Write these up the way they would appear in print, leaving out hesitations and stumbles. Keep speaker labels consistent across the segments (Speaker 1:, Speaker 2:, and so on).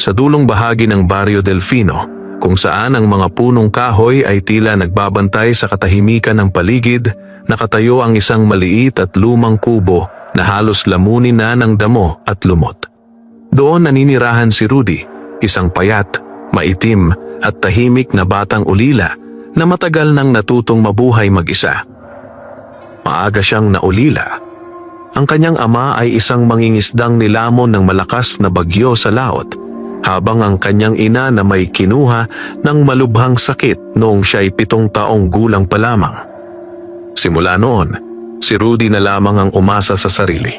Speaker 1: Sa dulong bahagi ng Barrio Delfino, kung saan ang mga punong kahoy ay tila nagbabantay sa katahimikan ng paligid, nakatayo ang isang maliit at lumang kubo na halos lamunin na ng damo at lumot. Doon naninirahan si Rudy, isang payat, maitim at tahimik na batang ulila na matagal nang natutong mabuhay mag-isa. Maaga siyang naulila. Ang kanyang ama ay isang mangingisdang nilamon ng malakas na bagyo sa laot, habang ang kanyang ina na may kinuha ng malubhang sakit noong siya'y 7 taong gulang pa lamang. Simula noon, si Rudy na lamang ang umasa sa sarili.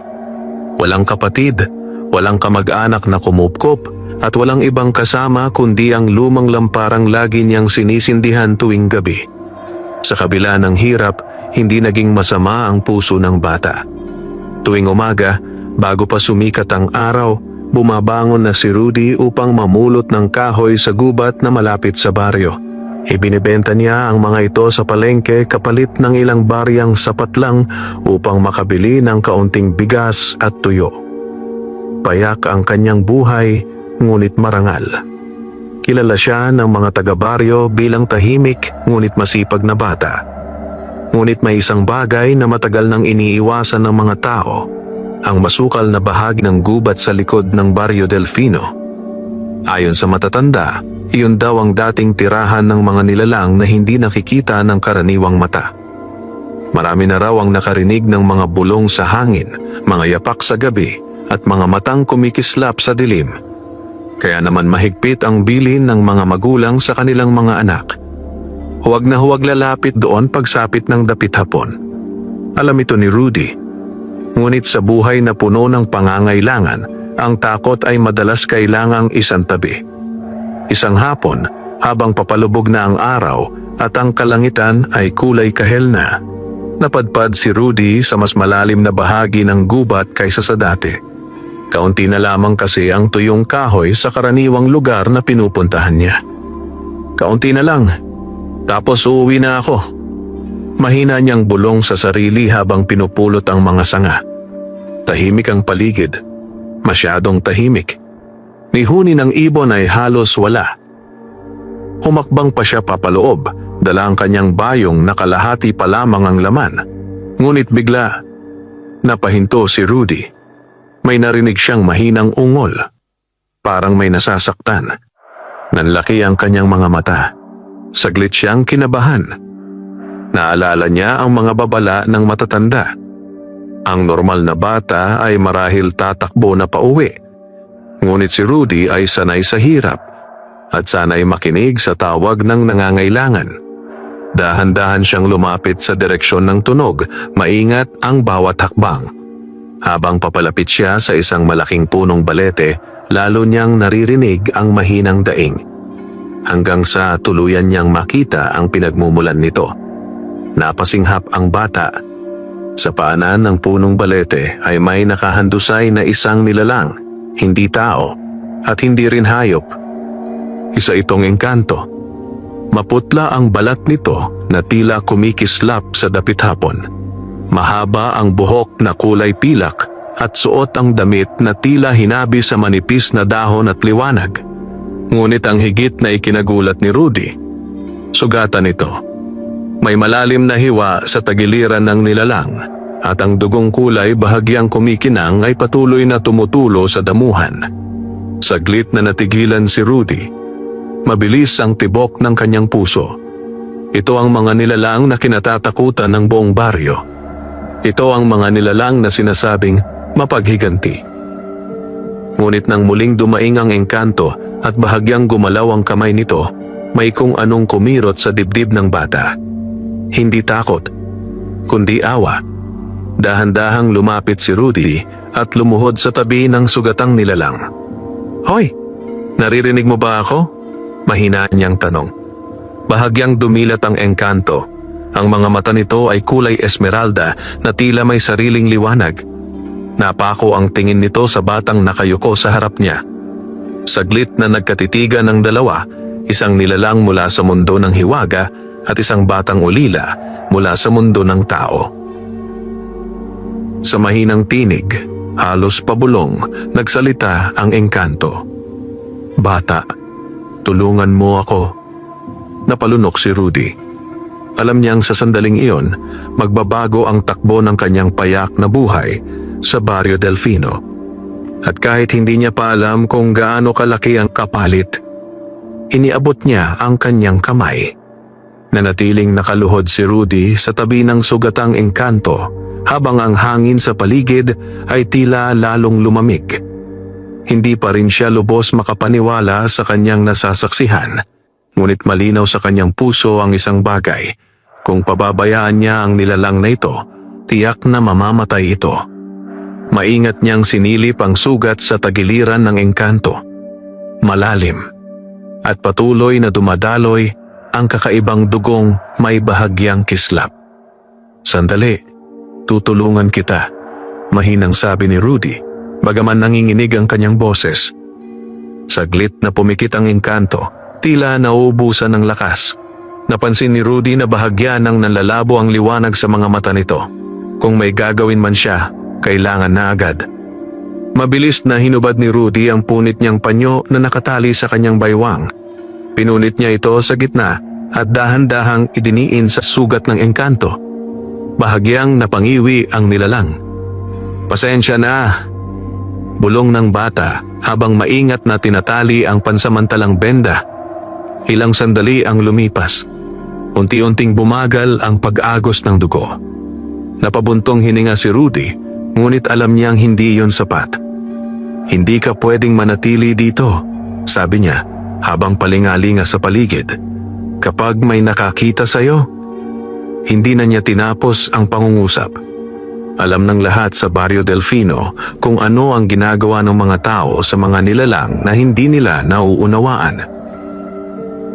Speaker 1: Walang kapatid, walang kamag-anak na kumupkop, at walang ibang kasama kundi ang lumang lamparang lagi niyang sinisindihan tuwing gabi. Sa kabila ng hirap, hindi naging masama ang puso ng bata. Tuwing umaga, bago pa sumikat ang araw, bumabangon na si Rudy upang mamulot ng kahoy sa gubat na malapit sa baryo. Ibinibenta niya ang mga ito sa palengke kapalit ng ilang baryang sapat lang upang makabili ng kaunting bigas at tuyo. Payak ang kanyang buhay, ngunit marangal. Kilala siya ng mga taga-baryo bilang tahimik ngunit masipag na bata. Ngunit may isang bagay na matagal nang iniiwasan ng mga tao, ang masukal na bahagi ng gubat sa likod ng Barrio Delfino. Ayon sa matatanda, iyon daw ang dating tirahan ng mga nilalang na hindi nakikita ng karaniwang mata. Marami na raw ang nakarinig ng mga bulong sa hangin, mga yapak sa gabi, at mga matang kumikislap sa dilim. Kaya naman mahigpit ang bilin ng mga magulang sa kanilang mga anak. Huwag na huwag lalapit doon pagsapit ng dapit hapon. Alam ito ni Rudy. Ngunit sa buhay na puno ng pangangailangan, ang takot ay madalas kailangang isantabi. Isang hapon, habang papalubog na ang araw at ang kalangitan ay kulay kahel na, napadpad si Rudy sa mas malalim na bahagi ng gubat kaysa sa dati. Kaunti na lamang kasi ang tuyong kahoy sa karaniwang lugar na pinupuntahan niya. Kaunti na lang. Tapos uuwi na ako. Mahina niyang bulong sa sarili habang pinupulot ang mga sanga. Tahimik ang paligid. Masyadong tahimik. Ni huni ng ibon ay halos wala. Humakbang pa siya papaloob, dala ang kanyang bayong na kalahati pa lamang ang laman. Ngunit bigla, napahinto si Rudy. May narinig siyang mahinang ungol. Parang may nasasaktan. Nanlaki ang kanyang mga mata. Saglit siyang kinabahan. Naalala niya ang mga babala ng matatanda. Ang normal na bata ay marahil tatakbo na pauwi. Ngunit si Rudy ay sanay sa hirap at sanay makinig sa tawag ng nangangailangan. Dahan-dahan siyang lumapit sa direksyon ng tunog, maingat ang bawat hakbang. Habang papalapit siya sa isang malaking punong balete, lalo niyang naririnig ang mahinang daing. Hanggang sa tuluyan niyang makita ang pinagmumulan nito. Napasinghap ang bata. Sa paanan ng punong balete ay may nakahandusay na isang nilalang, hindi tao at hindi rin hayop. Isa itong engkanto. Maputla ang balat nito na tila kumikislap sa dapit hapon. Mahaba ang buhok na kulay pilak at suot ang damit na tila hinabi sa manipis na dahon at liwanag. Ngunit ang higit na ikinagulat ni Rudy, sugatan ito. May malalim na hiwa sa tagiliran ng nilalang at ang dugong kulay bahagyang kumikinang ay patuloy na tumutulo sa damuhan. Saglit na natigilan si Rudy. Mabilis ang tibok ng kanyang puso. Ito ang mga nilalang na kinatatakutan ng buong baryo. Ito ang mga nilalang na sinasabing mapaghiganti. Ngunit nang muling dumaing ang engkanto at bahagyang gumalaw ang kamay nito, may kung anong kumirot sa dibdib ng bata. Hindi takot, kundi awa. Dahan-dahang lumapit si Rudy at lumuhod sa tabi ng sugatang nilalang. "Hoy, naririnig mo ba ako?" Mahina niyang tanong. Bahagyang dumilat ang engkanto. Ang mga mata nito ay kulay esmeralda na tila may sariling liwanag. Napako ang tingin nito sa batang nakayuko sa harap niya. Saglit na nagkatitigan ng dalawa, isang nilalang mula sa mundo ng hiwaga at isang batang ulila mula sa mundo ng tao. Sa mahinang tinig, halos pabulong, nagsalita ang engkanto. "Bata, tulungan mo ako." Napalunok si Rudy. Alam niyang sa sandaling iyon, magbabago ang takbo ng kanyang payak na buhay sa Barrio Delfino. At kahit hindi niya pa alam kung gaano kalaki ang kapalit, iniabot niya ang kanyang kamay. Nanatiling nakaluhod si Rudy sa tabi ng sugatang engkanto habang ang hangin sa paligid ay tila lalong lumamig. Hindi pa rin siya lubos makapaniwala sa kanyang nasasaksihan, ngunit malinaw sa kanyang puso ang isang bagay: kung pababayaan niya ang nilalang na ito, tiyak na mamamatay ito. Maingat niyang sinilip ang sugat sa tagiliran ng engkanto. Malalim at patuloy na dumadaloy ang kakaibang dugong may bahagyang kislap. "Sandali, tutulungan kita," mahinang sabi ni Rudy, bagaman nanginginig ang kanyang boses. Saglit na pumikit ang engkanto, tila nauubusan ng lakas. Napansin ni Rudy na bahagya nang nanlalabo ang liwanag sa mga mata nito. Kung may gagawin man siya, kailangan na agad. Mabilis na hinubad ni Rudy ang punit niyang panyo na nakatali sa kanyang baywang. Pinunit niya ito sa gitna at dahan-dahang idiniin sa sugat ng engkanto. Bahagyang napangiwi ang nilalang. "Pasensya na," bulong ng bata habang maingat na tinatali ang pansamantalang benda. Ilang sandali ang lumipas. Unti-unting bumagal ang pag-agos ng dugo. Napabuntong hininga si Rudy, ngunit alam niyang hindi yon sapat. "Hindi ka pwedeng manatili dito," sabi niya habang palingalinga sa paligid. "Kapag may nakakita sa'yo." Hindi na niya tinapos ang pangungusap. Alam ng lahat sa Barrio Delfino kung ano ang ginagawa ng mga tao sa mga nilalang na hindi nila nauunawaan.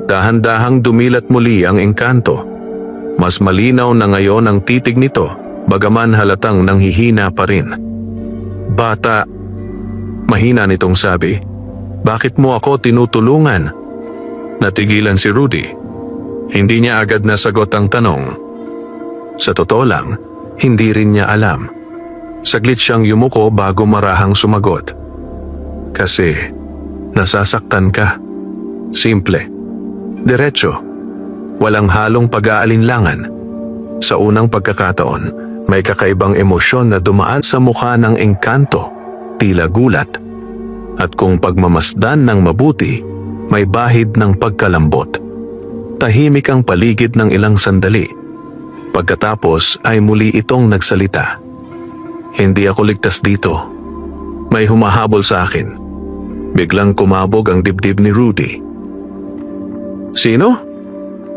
Speaker 1: Dahan-dahang dumilat muli ang engkanto. Mas malinaw na ngayon ang titig nito, bagaman halatang nanghihina pa rin. "Bata," mahina nitong sabi, "bakit mo ako tinutulungan?" Natigilan si Rudy. Hindi niya agad nasagot ang tanong. Sa totoo lang, hindi rin niya alam. Saglit siyang yumuko bago marahang sumagot. "Kasi nasasaktan ka. Simple. Diretso. Walang halong pag-aalinlangan." Sa unang pagkakataon, may kakaibang emosyon na dumaan sa mukha ng engkanto, tila gulat. At kung pagmamasdan ng mabuti, may bahid ng pagkalambot. Tahimik ang paligid ng ilang sandali. Pagkatapos ay muli itong nagsalita. "Hindi ako ligtas dito. May humahabol sa akin." Biglang kumabog ang dibdib ni Rudy. "Sino?"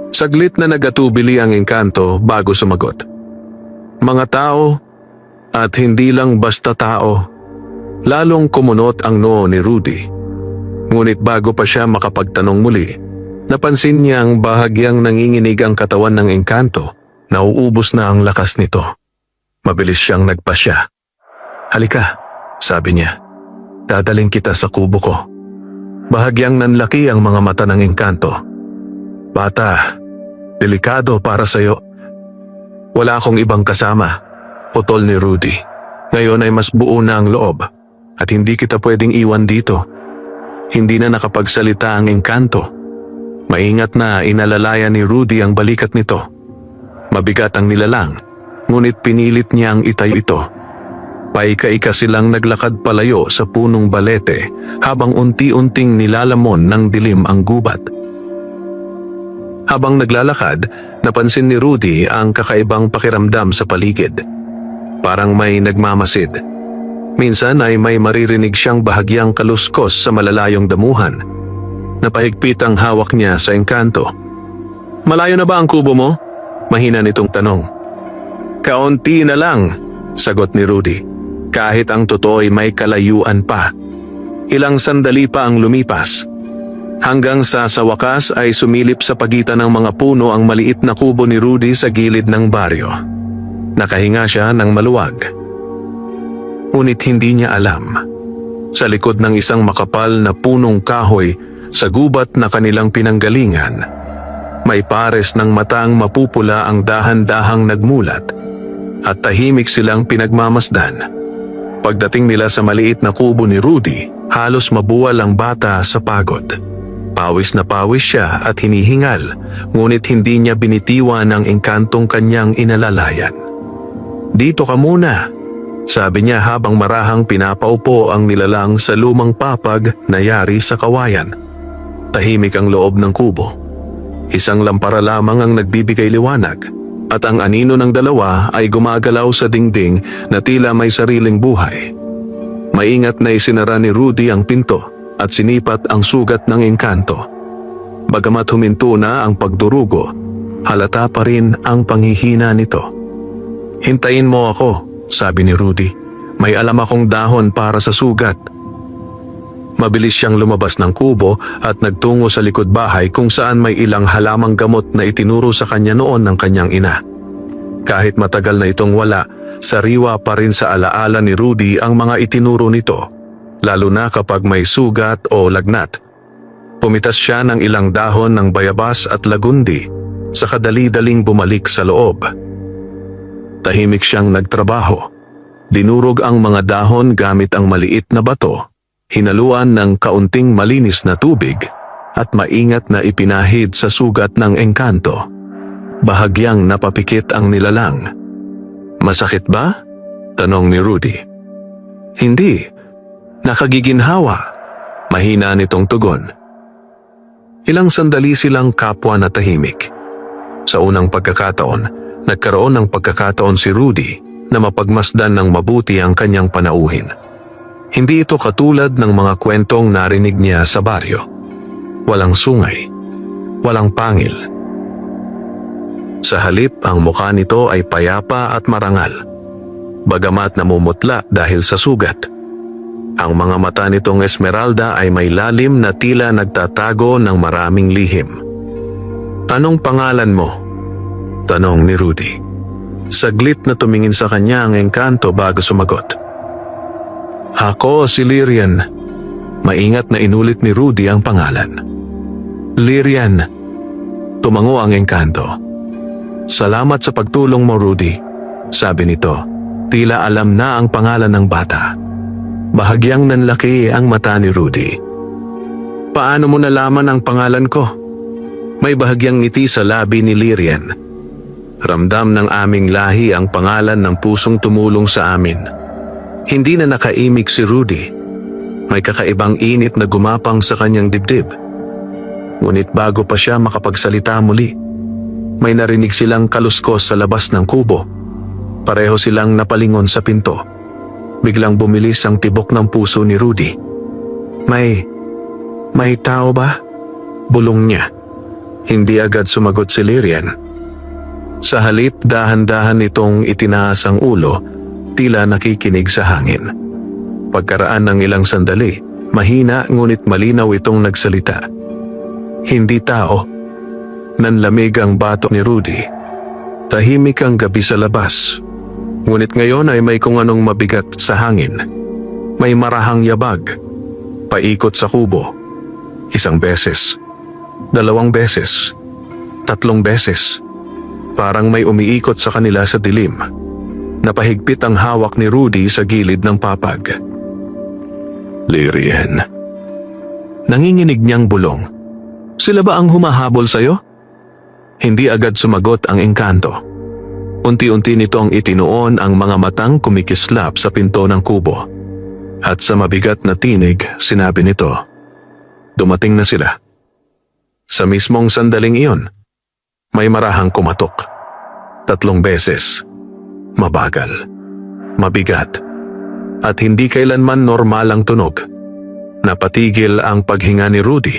Speaker 1: Saglit na nagatubili ang engkanto bago sumagot. "Mga tao, at hindi lang basta tao." Lalong kumunot ang noo ni Rudy. Ngunit bago pa siya makapagtanong muli, napansin niyang bahagyang nanginginig ang katawan ng engkanto. Nauubos na ang lakas nito. Mabilis siyang nagpasya. "Halika," sabi niya. "Dadaling kita sa kubo ko." Bahagyang nanlaki ang mga mata ng engkanto. "Bata, delikado para sa'yo." "Wala akong ibang kasama," putol ni Rudy. "Ngayon ay mas buo na ang loob at hindi kita pwedeng iwan dito." Hindi na nakapagsalita ang engkanto. Maingat na inalalayan ni Rudy ang balikat nito. Mabigat ang nilalang, ngunit pinilit niyang itayo ito. Paika-ika silang naglakad palayo sa punong balete habang unti-unting nilalamon ng dilim ang gubat. Habang naglalakad, napansin ni Rudy ang kakaibang pakiramdam sa paligid. Parang may nagmamasid. Minsan ay may maririnig siyang bahagyang kaluskos sa malalayong damuhan. Napahigpit ang hawak niya sa engkanto. "Malayo na ba ang kubo mo?" Mahina nitong tanong. "Kaunti na lang," sagot ni Rudy. Kahit ang totoo'y may kalayuan pa. Ilang sandali pa ang lumipas. Hanggang sa wakas ay sumilip sa pagitan ng mga puno ang maliit na kubo ni Rudy sa gilid ng baryo. Nakahinga siya ng maluwag. Ngunit hindi niya alam. Sa likod ng isang makapal na punong kahoy sa gubat na kanilang pinanggalingan, may pares ng matang mapupula ang dahan-dahang nagmulat at tahimik silang pinagmamasdan. Pagdating nila sa maliit na kubo ni Rudy, halos mabuwal ang bata sa pagod. Pawis na pawis siya at hinihingal, ngunit hindi niya binitiwan ang engkantong kanyang inalalayan. "Dito ka muna," sabi niya habang marahang pinapaupo ang nilalang sa lumang papag na yari sa kawayan. Tahimik ang loob ng kubo. Isang lampara lamang ang nagbibigay liwanag, at ang anino ng dalawa ay gumagalaw sa dingding na tila may sariling buhay. Maingat na isinara ni Rudy ang pinto at sinipat ang sugat ng engkanto. Bagamat huminto na ang pagdurugo, halata pa rin ang panghihina nito. "Hintayin mo ako," sabi ni Rudy. "May alam akong dahon para sa sugat." Mabilis siyang lumabas ng kubo at nagtungo sa likod bahay kung saan may ilang halamang gamot na itinuro sa kanya noon ng kanyang ina. Kahit matagal na itong wala, sariwa pa rin sa alaala ni Rudy ang mga itinuro nito, lalo na kapag may sugat o lagnat. Pumitas siya ng ilang dahon ng bayabas at lagundi, saka dali-daling bumalik sa loob. Tahimik siyang nagtrabaho. Dinurog ang mga dahon gamit ang maliit na bato, hinaluan ng kaunting malinis na tubig, at maingat na ipinahid sa sugat ng engkanto. Bahagyang napapikit ang nilalang. "Masakit ba?" tanong ni Rudy. "Hindi. Nakagiginhawa," mahina nitong tugon. Ilang sandali silang kapwa na tahimik. Sa unang pagkakataon, nagkaroon ng pagkakataon si Rudy na mapagmasdan ng mabuti ang kanyang panauhin. Hindi ito katulad ng mga kwentong narinig niya sa baryo. Walang sungay, walang pangil. Sa halip, ang mukha nito ay payapa at marangal, bagamat namumutla dahil sa sugat. Ang mga mata nitong Esmeralda ay may lalim na tila nagtatago ng maraming lihim. "Anong pangalan mo?" tanong ni Rudy. Saglit na tumingin sa kanya ang engkanto bago sumagot. "Ako si Lyrian." Maingat na inulit ni Rudy ang pangalan. "Lyrian," tumango ang engkanto. "Salamat sa pagtulong mo, Rudy," sabi nito. Tila alam na ang pangalan ng bata. Bahagyang nanlaki ang mata ni Rudy. "Paano mo nalaman ang pangalan ko?" May bahagyang ngiti sa labi ni Lyrian. "Ramdam ng aming lahi ang pangalan ng pusong tumulong sa amin." Hindi na nakaimik si Rudy. May kakaibang init na gumapang sa kanyang dibdib. Ngunit bago pa siya makapagsalita muli, may narinig silang kaluskos sa labas ng kubo. Pareho silang napalingon sa pinto. Biglang bumilis ang tibok ng puso ni Rudy. May tao ba?" bulong niya. Hindi agad sumagot si Lyrian. Sa halip, dahan-dahan itong itinaas ang ulo, tila nakikinig sa hangin. Pagkaraan ng ilang sandali, mahina ngunit malinaw itong nagsalita. "Hindi tao." Nanlamig ang batok ni Rudy. Tahimik ang gabi sa labas. Ngunit ngayon ay may kung anong mabigat sa hangin. May marahang yabag. Paikot sa kubo. 1 beses. 2 beses. 3 beses. Parang may umiikot sa kanila sa dilim. Napahigpit ang hawak ni Rudy sa gilid ng papag. "Lyrian." Nanginginig niyang bulong. "Sila ba ang humahabol sa'yo?" Hindi agad sumagot ang engkanto. Unti-unti nitong itinuon ang mga matang kumikislap sa pinto ng kubo. At sa mabigat na tinig, sinabi nito, "Dumating na sila." Sa mismong sandaling iyon, may marahang kumatok. 3 beses. Mabagal. Mabigat. At hindi kailanman normal ang tunog. Napatigil ang paghinga ni Rudy.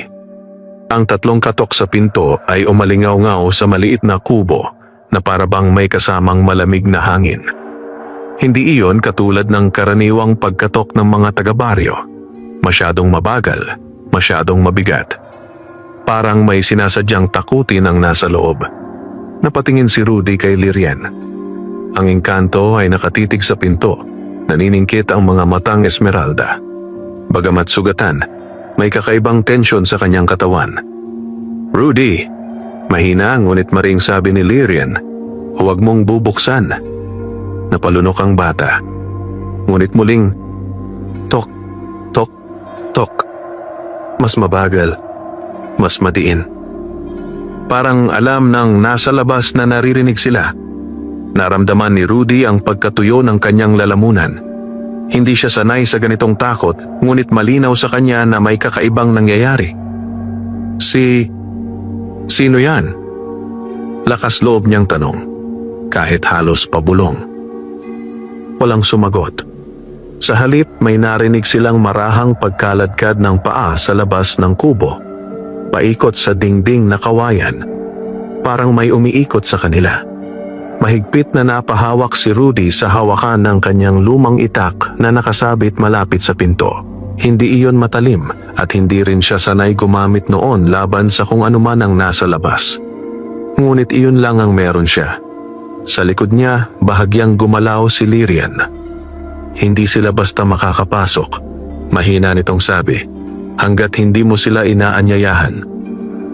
Speaker 1: Ang 3 katok sa pinto ay umalingaw-ngaw sa maliit na kubo na parabang may kasamang malamig na hangin. Hindi iyon katulad ng karaniwang pagkatok ng mga taga-baryo. Masyadong mabagal, masyadong mabigat. Parang may sinasadyang takutin ang nasa loob. Napatingin si Rudy kay Lyrian. Ang engkanto ay nakatitig sa pinto. Naniningkit ang mga matang Esmeralda. Bagamat sugatan, may kakaibang tensyon sa kanyang katawan. "Rudy," mahina ngunit maring sabi ni Lyrian, "huwag mong bubuksan." Napalunok ang bata. Ngunit muling, tok, tok, tok. Mas mabagal, mas madiin. Parang alam ng nasa labas na naririnig sila. Naramdaman ni Rudy ang pagkatuyo ng kanyang lalamunan. Hindi siya sanay sa ganitong takot, ngunit malinaw sa kanya na may kakaibang nangyayari. Sino yan? Lakas loob niyang tanong, kahit halos pabulong. Walang sumagot. Sa halip, may narinig silang marahang pagkaladkad ng paa sa labas ng kubo, paikot sa dingding na kawayan. Parang may umiikot sa kanila. Mahigpit na napahawak si Rudy sa hawakan ng kanyang lumang itak na nakasabit malapit sa pinto. Hindi iyon matalim at hindi rin siya sanay gumamit noon laban sa kung anuman ang nasa labas. Ngunit iyon lang ang meron siya. Sa likod niya, bahagyang gumalaw si Lyrian. Hindi sila basta makakapasok, mahina nitong sabi, hanggat hindi mo sila inaanyayahan.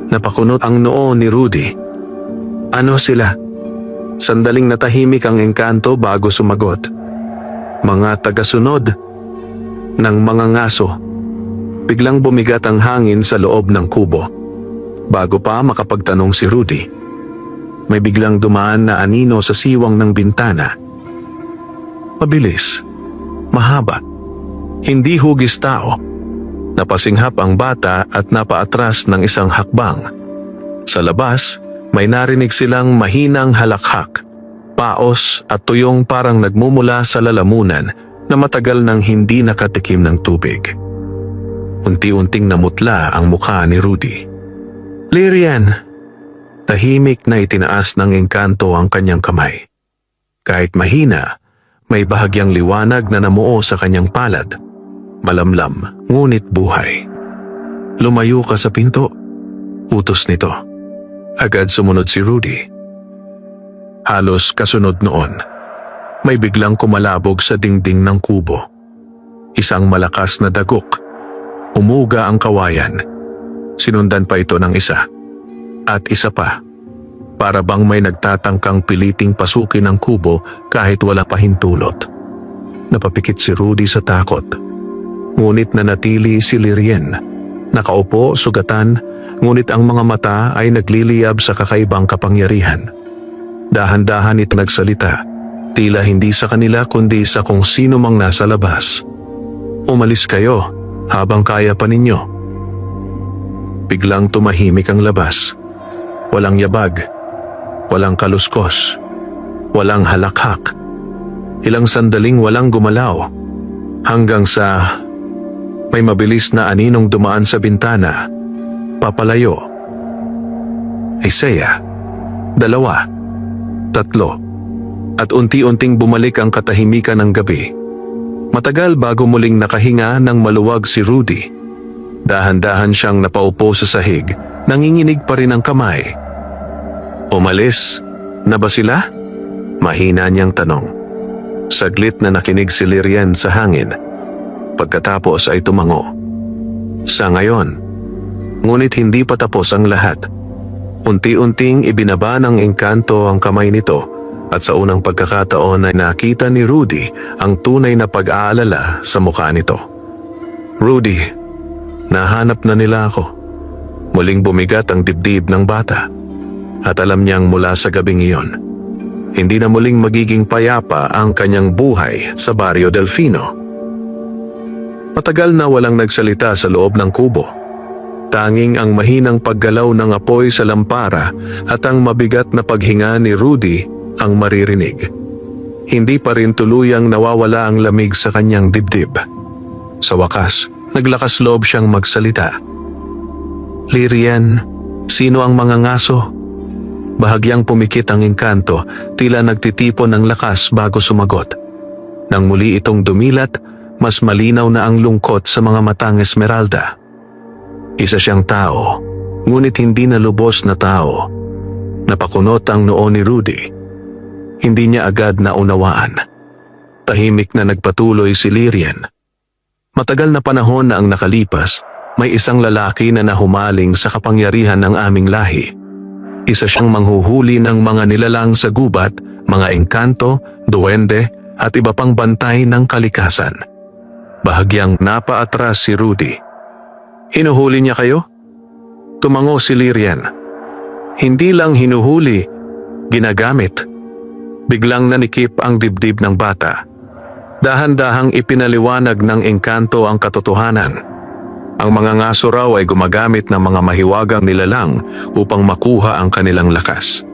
Speaker 1: Napakunot ang noo ni Rudy. Ano sila? Sandaling natahimik ang engkanto bago sumagot. Mga tagasunod ng mga ngaso. Biglang bumigat ang hangin sa loob ng kubo. Bago pa makapagtanong si Rudy, may biglang dumaan na anino sa siwang ng bintana. Mabilis, mahaba, hindi hugis tao. Napasinghap ang bata at napaatras ng isang hakbang. Sa labas, may narinig silang mahinang halakhak, paos at tuyong parang nagmumula sa lalamunan na matagal nang hindi nakatikim ng tubig. Unti-unting namutla ang mukha ni Rudy. Lyrian! Tahimik na itinaas ng engkanto ang kanyang kamay. Kahit mahina, may bahagyang liwanag na namuo sa kanyang palad. Malamlam, ngunit buhay. Lumayo ka sa pinto. Utos nito. Agad sumunod si Rudy. Halos kasunod noon, may biglang kumalabog sa dingding ng kubo. Isang malakas na dagok. Umuga ang kawayan. Sinundan pa ito ng isa. At isa pa. Para bang may nagtatangkang piliting pasukin ang kubo kahit wala pahintulot. Napapikit si Rudy sa takot. Ngunit nanatili si Lyrian. Nakaupo, sugatan, ngunit ang mga mata ay nagliliyab sa kakaibang kapangyarihan. Dahan-dahan ito nagsalita, tila hindi sa kanila kundi sa kung sino mang nasa labas. Umalis kayo habang kaya pa ninyo. Biglang tumahimik ang labas. Walang yabag, walang kaluskos, walang halakhak. Ilang sandaling walang gumalaw, hanggang sa may mabilis na aninong dumaan sa bintana. Papalayo. Isaya. 2, 3. At unti-unting bumalik ang katahimikan ng gabi. Matagal bago muling nakahinga ng maluwag si Rudy. Dahan-dahan siyang napaupo sa sahig, nanginginig pa rin ang kamay. Umalis na ba sila? Mahina niyang tanong. Saglit na nakinig si Lyrian sa hangin. Pagkatapos ay tumango. Sa ngayon, ngunit hindi pa tapos ang lahat. Unti-unting ibinaba ng engkanto ang kamay nito at sa unang pagkakataon ay nakita ni Rudy ang tunay na pag-aalala sa mukha nito. Rudy, nahanap na nila ako. Muling bumigat ang dibdib ng bata at alam niyang mula sa gabing iyon, hindi na muling magiging payapa ang kanyang buhay sa Barrio Delfino. Matagal na walang nagsalita sa loob ng kubo. Tanging ang mahinang paggalaw ng apoy sa lampara at ang mabigat na paghinga ni Rudy ang maririnig. Hindi pa rin tuluyang nawawala ang lamig sa kanyang dibdib. Sa wakas, naglakas loob siyang magsalita. Lyrian, sino ang mga ngaso? Bahagyang pumikit ang engkanto, tila nagtitipon ng lakas bago sumagot. Nang muli itong dumilat, mas malinaw na ang lungkot sa mga matang Esmeralda. Isa siyang tao, ngunit hindi na lubos na tao. Napakunot ang noo ni Rudy. Hindi niya agad naunawaan. Tahimik na nagpatuloy si Lyrian. Matagal na panahon na ang nakalipas, may isang lalaki na nahumaling sa kapangyarihan ng aming lahi. Isa siyang manghuhuli ng mga nilalang sa gubat, mga engkanto, duwende, at iba pang bantay ng kalikasan. Bahagyang napaatras si Rudy. Hinuhuli niya kayo? Tumango si Lyrian. Hindi lang hinuhuli, ginagamit. Biglang nanikip ang dibdib ng bata. Dahan-dahang ipinaliwanag ng engkanto ang katotohanan. Ang mga ngaso raw ay gumagamit ng mga mahiwagang nilalang upang makuha ang kanilang lakas.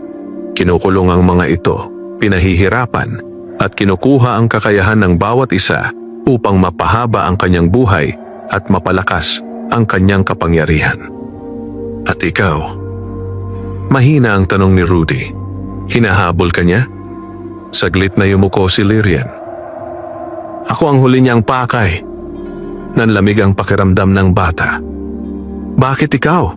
Speaker 1: Kinukulong ang mga ito, pinahihirapan, at kinukuha ang kakayahan ng bawat isa upang mapahaba ang kanyang buhay at mapalakas ang kanyang kapangyarihan. At ikaw? Mahina ang tanong ni Rudy. Hinahabol ka niya? Saglit na yumuko si Lyrian. Ako ang huli niyang pakay. Nanlamig ang pakiramdam ng bata. Bakit ikaw?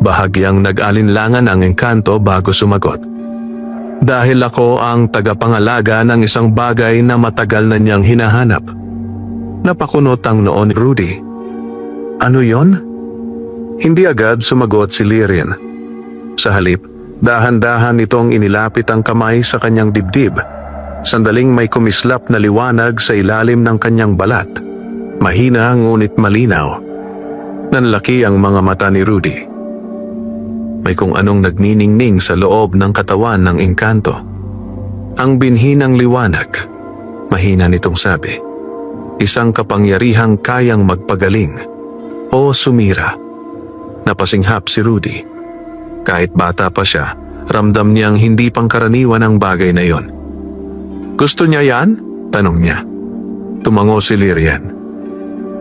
Speaker 1: Bahagyang nag-alinlangan ang engkanto bago sumagot. Dahil ako ang tagapangalaga ng isang bagay na matagal na niyang hinahanap. Napakunot ang noo ni Rudy. Ano yon? Hindi agad sumagot si Lyrian. Sa halip, dahan-dahan itong inilapit ang kamay sa kanyang dibdib. Sandaling may kumislap na liwanag sa ilalim ng kanyang balat. Mahina ngunit malinaw. Nanlaki ang mga mata ni Rudy. May kung anong nagniningning sa loob ng katawan ng engkanto. Ang binhi ng liwanag, mahina nitong sabi. Isang kapangyarihang kayang magpagaling o sumira. Napasinghap si Rudy. Kahit bata pa siya, ramdam niyang hindi pangkaraniwan ang bagay na yon. Gusto niya yan? Tanong niya. Tumango si Lyrian.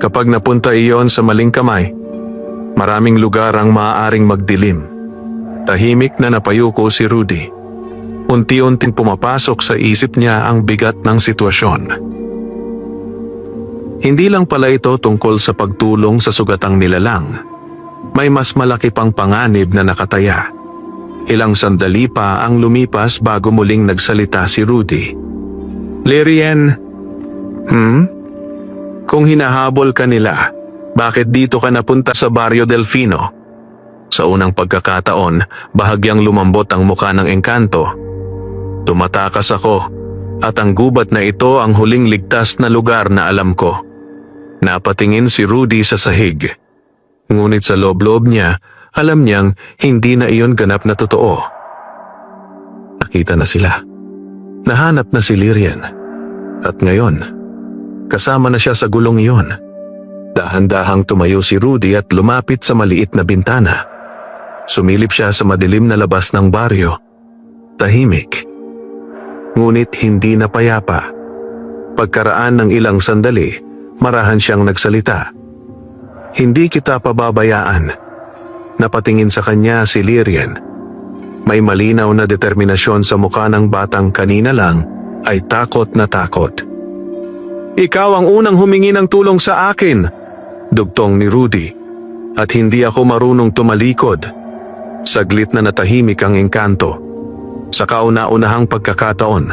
Speaker 1: Kapag napunta iyon sa maling kamay, maraming lugar ang maaaring magdilim. Tahimik na napayuko si Rudy. Unti-unting pumapasok sa isip niya ang bigat ng sitwasyon. Hindi lang pala ito tungkol sa pagtulong sa sugatang nilalang. May mas malaki pang panganib na nakataya. Ilang sandali pa ang lumipas bago muling nagsalita si Rudy. Lyrian, Kung hinahabol ka nila, bakit dito ka napunta sa Barrio Delfino? Sa unang pagkakataon, bahagyang lumambot ang muka ng engkanto. Tumatakas ako, at ang gubat na ito ang huling ligtas na lugar na alam ko. Napatingin si Rudy sa sahig. Ngunit sa loob-loob niya, alam niyang hindi na iyon ganap na totoo. Nakita na sila. Nahanap na si Lyrian. At ngayon, kasama na siya sa gulong iyon. Dahan-dahang tumayo si Rudy at lumapit sa maliit na bintana. Sumilip siya sa madilim na labas ng baryo. Tahimik. Ngunit hindi na payapa. Pagkaraan ng ilang sandali, marahan siyang nagsalita. Hindi kita pababayaan. Napatingin sa kanya si Lyrian. May malinaw na determinasyon sa mukha ng batang kanina lang ay takot na takot. Ikaw ang unang humingi ng tulong sa akin, dugtong ni Rudy. At hindi ako marunong tumalikod. Saglit na natahimik ang engkanto. Sa kauna-unahang pagkakataon,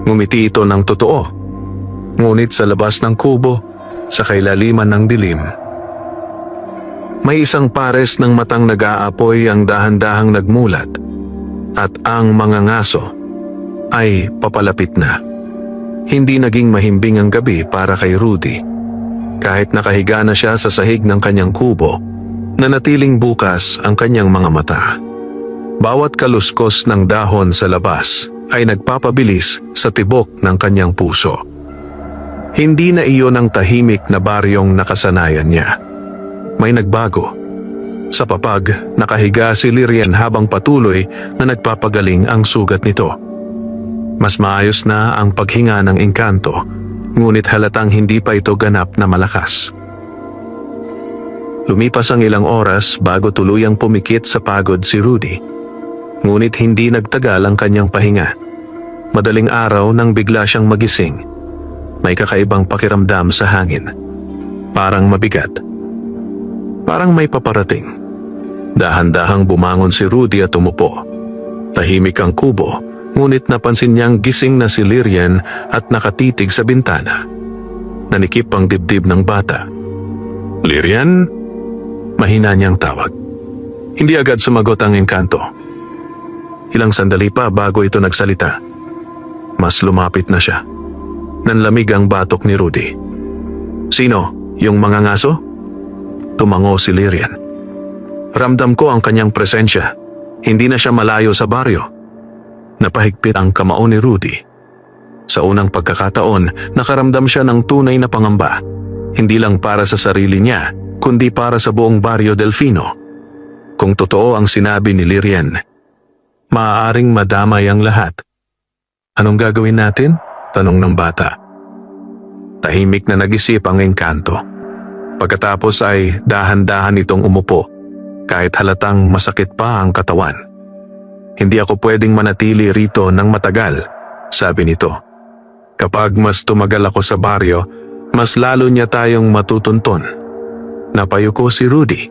Speaker 1: ngumiti ito ng totoo. Ngunit sa labas ng kubo, sa kailaliman ng dilim, may isang pares ng matang nag-aapoy ang dahan-dahang nagmulat, at ang mga ngaso ay papalapit na. Hindi naging mahimbing ang gabi para kay Rudy. Kahit nakahiga na siya sa sahig ng kanyang kubo, nanatiling bukas ang kanyang mga mata. Bawat kaluskos ng dahon sa labas ay nagpapabilis sa tibok ng kanyang puso. Hindi na iyon ang tahimik na baryong nakasanayan niya. May nagbago. Sa papag, nakahiga si Lyrian habang patuloy na nagpapagaling ang sugat nito. Mas maayos na ang paghinga ng engkanto, ngunit halatang hindi pa ito ganap na malakas. Lumipas ang ilang oras bago tuluyang pumikit sa pagod si Rudy. Ngunit hindi nagtagal ang kanyang pahinga. Madaling araw nang bigla siyang magising. May kakaibang pakiramdam sa hangin. Parang mabigat. Parang may paparating. Dahan-dahang bumangon si Rudy at umupo. Tahimik ang kubo, ngunit napansin niyang gising na si Lyrian at nakatitig sa bintana. Nanikip ang dibdib ng bata. Lyrian? Mahina niyang tawag. Hindi agad sumagot ang engkanto. Ilang sandali pa bago ito nagsalita. mas lumapit na siya. Nanlamig ang batok ni Rudy. Sino? Yung mga ngaso? Tumango si Lirian. Ramdam ko ang kanyang presensya. Hindi na siya malayo sa baryo. Napahigpit ang kamao ni Rudy. Sa unang pagkakataon, nakaramdam siya ng tunay na pangamba. Hindi lang para sa sarili niya, kundi para sa buong baryo Delfino. Kung totoo ang sinabi ni Lirian, maaaring madamay ang lahat. Anong gagawin natin? Tanong ng bata. Tahimik na nag-isip ang engkanto. Pagkatapos ay dahan-dahan itong umupo, kahit halatang masakit pa ang katawan. Hindi ako pwedeng manatili rito ng matagal, sabi nito. Kapag mas tumagal ako sa baryo, mas lalo niya tayong matutunton. Napayuko si Rudy.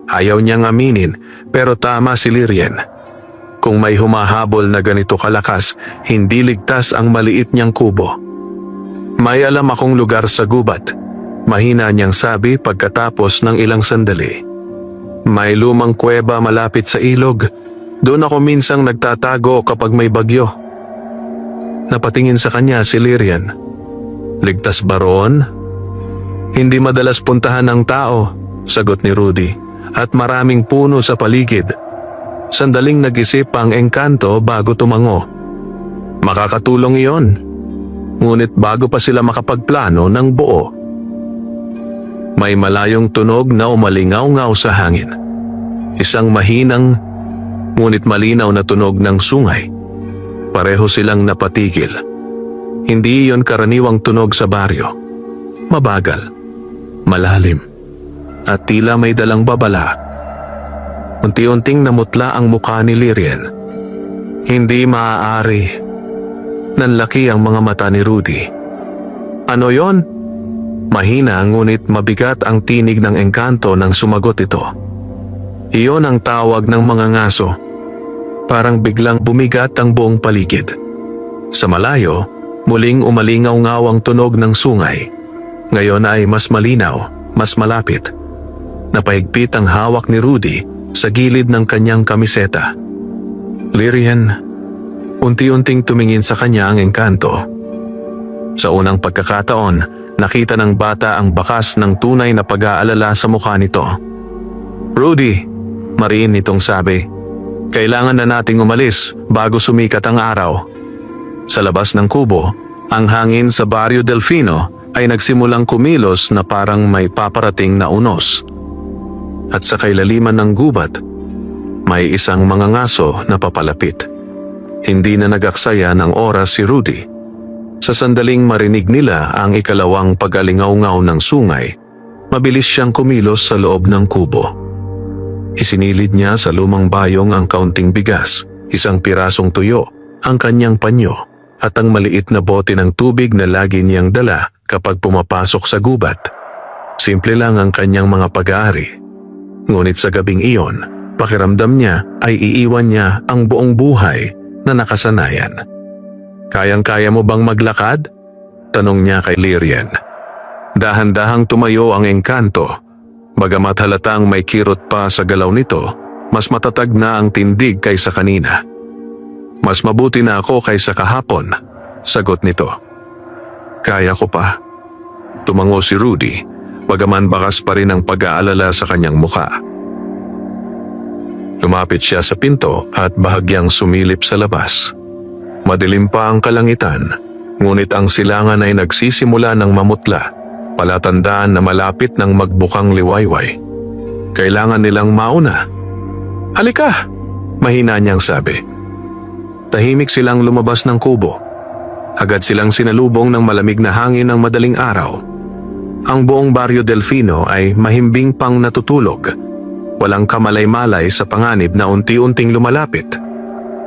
Speaker 1: Ayaw niyang aminin, pero tama si Lirian. Kung may humahabol na ganito kalakas, hindi ligtas ang maliit niyang kubo. May alam akong lugar sa gubat, mahina niyang sabi pagkatapos ng ilang sandali. May lumang kuweba malapit sa ilog. Doon ako minsang nagtatago kapag may bagyo. Napatingin sa kanya si Lirian. Ligtas ba roon? Hindi madalas puntahan ng tao, sagot ni Rudy, at maraming puno sa paligid. Sandaling nag-isip ang engkanto bago tumango. Makakatulong iyon. Ngunit bago pa sila makapagplano ng buo, may malayong tunog na umalingaw-ngaw sa hangin. Isang mahinang, ngunit malinaw na tunog ng sungay. Pareho silang napatigil. Hindi iyon karaniwang tunog sa baryo. Mabagal, malalim, at tila may dalang babala. Unti-unting namutla ang mukha ni Lirian. Hindi maaari. Nanlaki ang mga mata ni Rudy. Ano yon? Mahina ngunit mabigat ang tinig ng engkanto nang sumagot ito. Iyon ang tawag ng mga ngaso. Parang biglang bumigat ang buong paligid. Sa malayo, muling umalingaw-ngaw ang tunog ng sungay. Ngayon ay mas malinaw, mas malapit. Napahigpit ang hawak ni Rudy sa gilid ng kanyang kamiseta. Lirian, unti-unting tumingin sa kanya ang engkanto. Sa unang pagkakataon, nakita ng bata ang bakas ng tunay na pag-aalala sa mukha nito. Rudy, mariin nitong sabi, kailangan na nating umalis bago sumikat ang araw. Sa labas ng kubo, ang hangin sa baryo Delfino ay nagsimulang kumilos na parang may paparating na unos. At sa kailaliman ng gubat, may isang mga ngaso na papalapit. Hindi na nag-aksaya ng oras si Rudy. Sa sandaling marinig nila ang ikalawang pag-alingaw-ngaw ng sungay, mabilis siyang kumilos sa loob ng kubo. Isinilid niya sa lumang bayong ang kaunting bigas, isang pirasong tuyo, ang kanyang panyo, at ang maliit na bote ng tubig na lagi niyang dala kapag pumapasok sa gubat. Simple lang ang kanyang mga pag-aari. Ngunit sa gabing iyon, pakiramdam niya ay iiwan niya ang buong buhay na nakasanayan. Kayang-kaya mo bang maglakad? Tanong niya kay Lirian. Dahan-dahang tumayo ang engkanto. Bagamat halatang may kirot pa sa galaw nito, mas matatag na ang tindig kaysa kanina. Mas mabuti na ako kaysa kahapon, sagot nito. Kaya ko pa. Tumango si Rudy, bagaman bakas pa rin ang pag-aalala sa kanyang mukha. Lumapit siya sa pinto at bahagyang sumilip sa labas. Madilim pa ang kalangitan, ngunit ang silangan ay nagsisimula ng mamutla, palatandaan na malapit ng magbukang liwayway. Kailangan nilang mauna. Halika! Mahina niyang sabi. Tahimik silang lumabas ng kubo. Agad silang sinalubong ng malamig na hangin ng madaling araw. Ang buong baryo Delfino ay mahimbing pang natutulog. Walang kamalay-malay sa panganib na unti-unting lumalapit.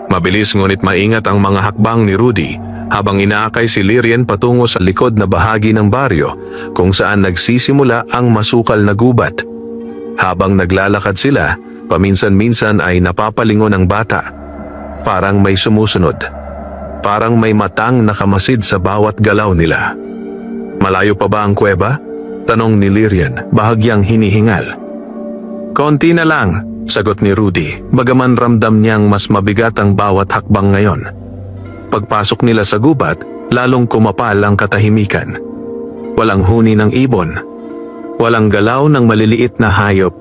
Speaker 1: Mabilis ngunit maingat ang mga hakbang ni Rudy habang inaakay si Lirian patungo sa likod na bahagi ng baryo kung saan nagsisimula ang masukal na gubat. Habang naglalakad sila, paminsan-minsan ay napapalingon ang bata. Parang may sumusunod. Parang may matang nakamasid sa bawat galaw nila. Malayo pa ba ang kuweba? Tanong ni Lirian, bahagyang hinihingal. Konti na lang, sagot ni Rudy, bagaman ramdam niyang mas mabigat ang bawat hakbang ngayon. Pagpasok nila sa gubat, lalong kumapal ang katahimikan. Walang huni ng ibon. Walang galaw ng maliliit na hayop.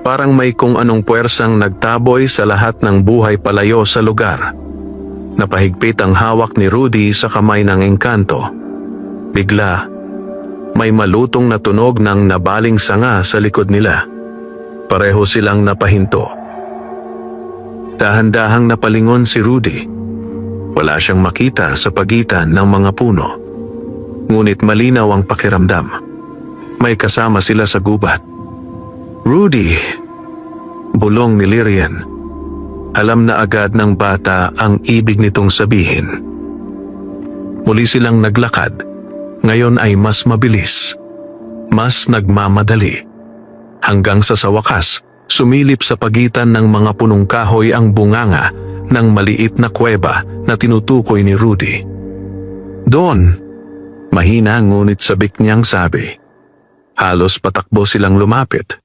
Speaker 1: Parang may kung anong puwersang nagtaboy sa lahat ng buhay palayo sa lugar. Napahigpit ang hawak ni Rudy sa kamay ng engkanto. Bigla, may malutong na tunog ng nabaling sanga sa likod nila. Pareho silang napahinto. Dahan-dahang napalingon si Rudy. Wala siyang makita sa pagitan ng mga puno. Ngunit malinaw ang pakiramdam. May kasama sila sa gubat. "Rudy!" Bulong ni Lyrian. Alam na agad ng bata ang ibig nitong sabihin. Muli silang naglakad. Ngayon ay mas mabilis. Mas nagmamadali. Hanggang sa wakas, sumilip sa pagitan ng mga punong kahoy ang bunganga ng maliit na kuweba na tinutukoy ni Rudy. "Doon!" Mahina ngunit sabik niyang sabi. Halos patakbo silang lumapit.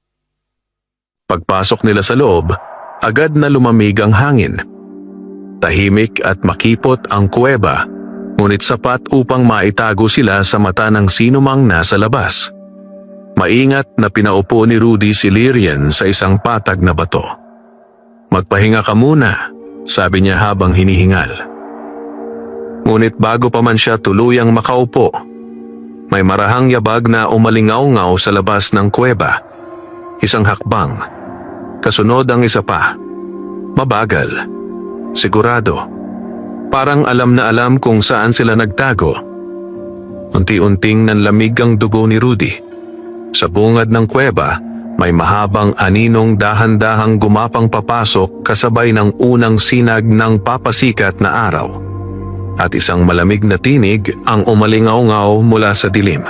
Speaker 1: Pagpasok nila sa loob, agad na lumamig ang hangin. Tahimik at makipot ang kuweba, ngunit sapat upang maitago sila sa mata ng sinumang nasa labas. Maingat na pinaupo ni Rudy si Lyrian sa isang patag na bato. "Magpahinga ka muna," sabi niya habang hinihingal. Ngunit bago pa man siya tuluyang makaupo, may marahang yabag na umalingaw-ngaw sa labas ng kuweba. Isang hakbang. Kasunod ang isa pa. Mabagal. Sigurado. Parang alam na alam kung saan sila nagtago. Unti-unting nanlamig ang dugo ni Rudy. Sa bungad ng kuweba, may mahabang aninong dahan-dahang gumapang papasok kasabay ng unang sinag ng papasikat na araw. At isang malamig na tinig ang umalingaw-ngaw mula sa dilim.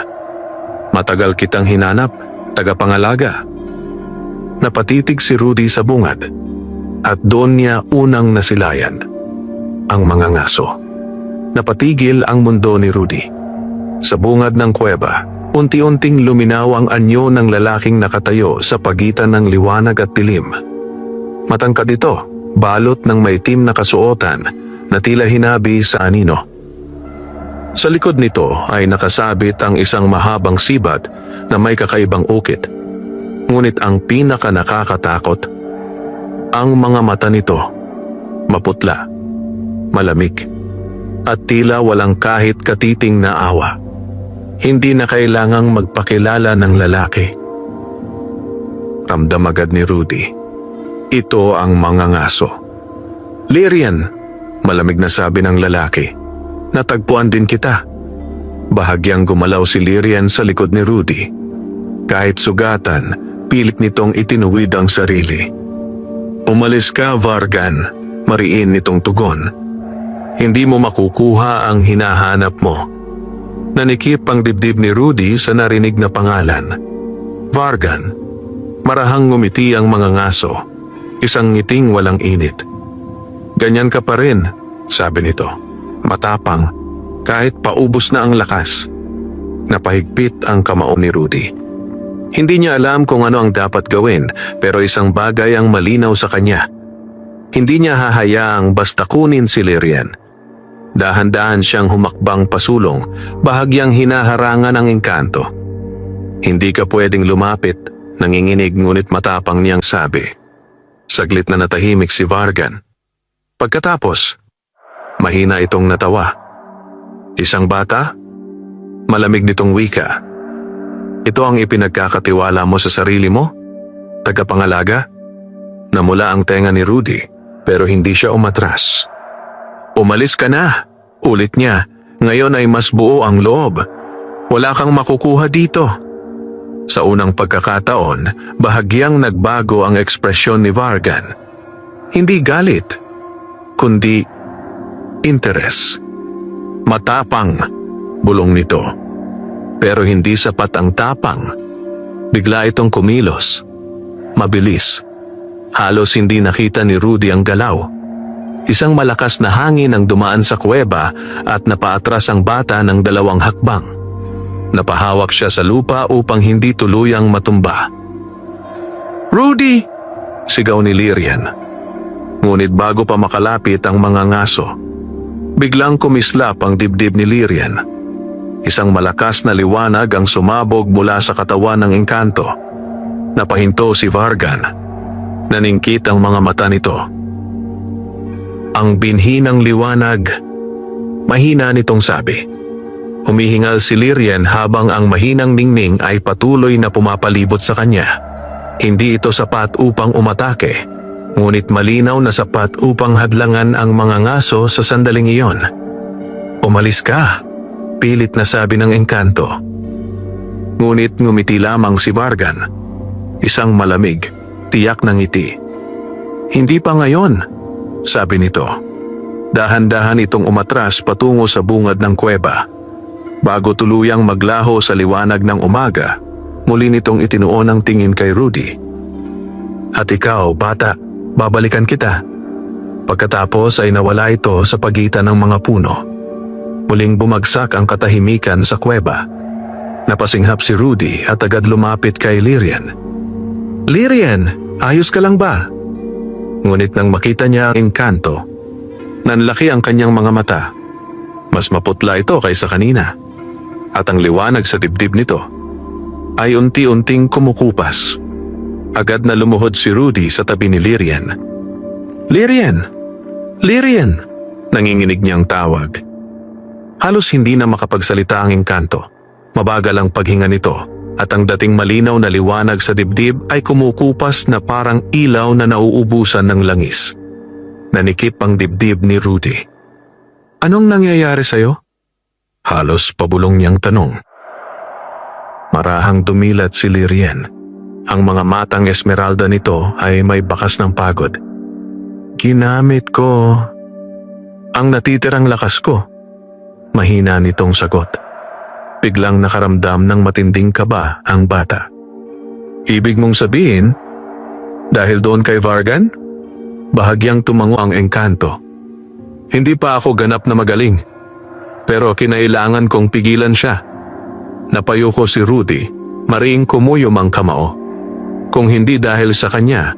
Speaker 1: "Matagal kitang hinanap, tagapangalaga." Napatitig si Rudy sa bungad at doon niya unang nasilayan ang mga ngaso. Napatigil ang mundo ni Rudy. Sa bungad ng kuweba, unti-unting luminaw ang anyo ng lalaking nakatayo sa pagitan ng liwanag at dilim. Matangkad ito, balot ng maitim na kasuotan na tila hinabi sa anino. Sa likod nito ay nakasabit ang isang mahabang sibat na may kakaibang ukit. Ngunit ang pinaka nakakatakot, ang mga mata nito, maputla, malamig, at tila walang kahit katiting na awa. Hindi na kailangang magpakilala ng lalaki. Ramdam agad ni Rudy. Ito ang mga ngaso. "Lyrian," malamig na sabi ng lalaki. "Natagpuan din kita." Bahagyang gumalaw si Lyrian sa likod ni Rudy. Kahit sugatan, pilit nitong itinuwid ang sarili. "Umalis ka, Vargan," mariin nitong tugon. "Hindi mo makukuha ang hinahanap mo." Nanikip ang dibdib ni Rudy sa narinig na pangalan. Vargan. Marahang ngumiti ang mga ngaso. Isang ngiting walang init. "Ganyan ka pa rin," sabi nito. Matapang, kahit paubos na ang lakas. Napahigpit ang kamao ni Rudy. Hindi niya alam kung ano ang dapat gawin, pero isang bagay ang malinaw sa kanya. Hindi niya hahayaang basta kunin si Lyrian. Dahan-dahan siyang humakbang pasulong, bahagyang hinaharangan ang engkanto. "Hindi ka pwedeng lumapit," nanginginig ngunit matapang niyang sabi. Saglit na natahimik si Vargan. Pagkatapos, mahina itong natawa. "Isang bata?" Malamig nitong wika. "Ito ang ipinagkakatiwala mo sa sarili mo? Tagapangalaga?" Namula ang tenga ni Rudy, pero hindi siya umatras. "Umalis ka na," ulit niya. "Ngayon ay mas buo ang loob. Wala kang makukuha dito." Sa unang pagkakataon, bahagyang nagbago ang ekspresyon ni Vargan. Hindi galit, kundi interes. "Matapang," bulong nito. Pero hindi sapat ang tapang. Bigla itong kumilos. Mabilis. Halos hindi nakita ni Rudy ang galaw. Isang malakas na hangin ang dumaan sa kuweba at napaatras ang bata ng 2 hakbang. Napahawak siya sa lupa upang hindi tuluyang matumba. "Rudy!" sigaw ni Lyrian. Ngunit bago pa makalapit ang mga ngaso, Biglang kumislap ang dibdib ni Lyrian. Isang malakas na liwanag ang sumabog mula sa katawan ng engkanto. Napahinto si Vargan. Naningkit ang mga mata nito. Ang binhi ng liwanag, mahina nitong sabi. Humihingal si Lyrian habang ang mahinang ningning ay patuloy na pumapalibot sa kanya. Hindi ito sapat upang umatake, ngunit malinaw na sapat upang hadlangan ang mga ngaso sa sandaling iyon. Umalis ka, pilit na sabi ng engkanto. Ngunit ngumiti lamang si Vargan. Isang malamig, tiyak na ngiti. Hindi pa ngayon, sabi nito. Dahan-dahan itong umatras patungo sa bungad ng kuweba. Bago tuluyang maglaho sa liwanag ng umaga, muli nitong itinuon ang tingin kay Rudy. At ikaw, bata, babalikan kita. Pagkatapos ay nawala ito sa pagitan ng mga puno. Muling bumagsak ang katahimikan sa kuweba. Napasinghap si Rudy at agad lumapit kay Lyrian. Lyrian, ayos ka lang ba? Ngunit nang makita niya ang engkanto, nanlaki ang kanyang mga mata. Mas maputla ito kaysa kanina. At ang liwanag sa dibdib nito ay unti-unting kumukupas. Agad na lumuhod si Rudy sa tabi ni Lyrian. Lyrian! Lyrian! Nanginginig niyang tawag. Halos hindi na makapagsalita ang engkanto. Mabagal ang paghinga nito at ang dating malinaw na liwanag sa dibdib ay kumukupas na parang ilaw na nauubusan ng langis. Nanikip ang dibdib ni Rudy. Anong nangyayari sa'yo? Halos pabulong niyang tanong. Marahang dumilat si Lyrian. Ang mga matang esmeralda nito ay may bakas ng pagod. Ginamit ko ang natitirang lakas ko. Mahina nitong sagot. Biglang nakaramdam ng matinding kaba ang bata. Ibig mong sabihin, dahil doon kay Vargan? Bahagyang tumango ang engkanto. Hindi pa ako ganap na magaling. Pero kinailangan kong pigilan siya. Napayo ko si Rudy, mariing kumuyom ang kamao. Kung hindi dahil sa kanya,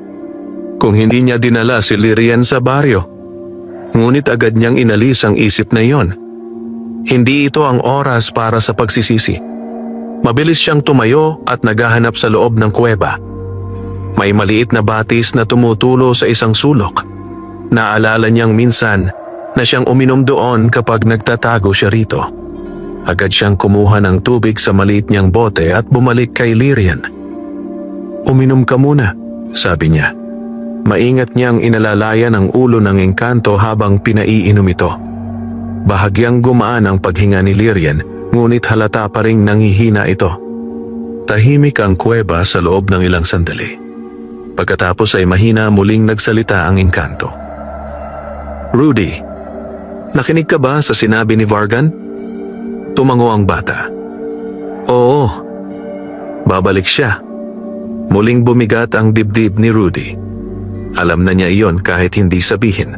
Speaker 1: kung hindi niya dinala si Lyrian sa baryo. Ngunit agad niyang inalis ang isip na iyon. Hindi ito ang oras para sa pagsisisi. Mabilis siyang tumayo at naghahanap sa loob ng kuweba. May maliit na batis na tumutulo sa isang sulok. Naalala niyang minsan na siyang uminom doon kapag nagtatago siya rito. Agad siyang kumuha ng tubig sa maliit niyang bote at bumalik kay Lyrian. Uminom ka muna, sabi niya. Maingat niyang inalalayan ang ulo ng engkanto habang pinaiinom ito. Bahagyang gumaan ang paghinga ni Lyrian, ngunit halata pa ring nanghihina ito. Tahimik ang kuweba sa loob ng ilang sandali. Pagkatapos ay mahina muling nagsalita ang engkanto. Rudy, nakinig ka ba sa sinabi ni Vargan? Tumango ang bata. Oo. Babalik siya. Muling bumigat ang dibdib ni Rudy. Alam na niya iyon kahit hindi sabihin.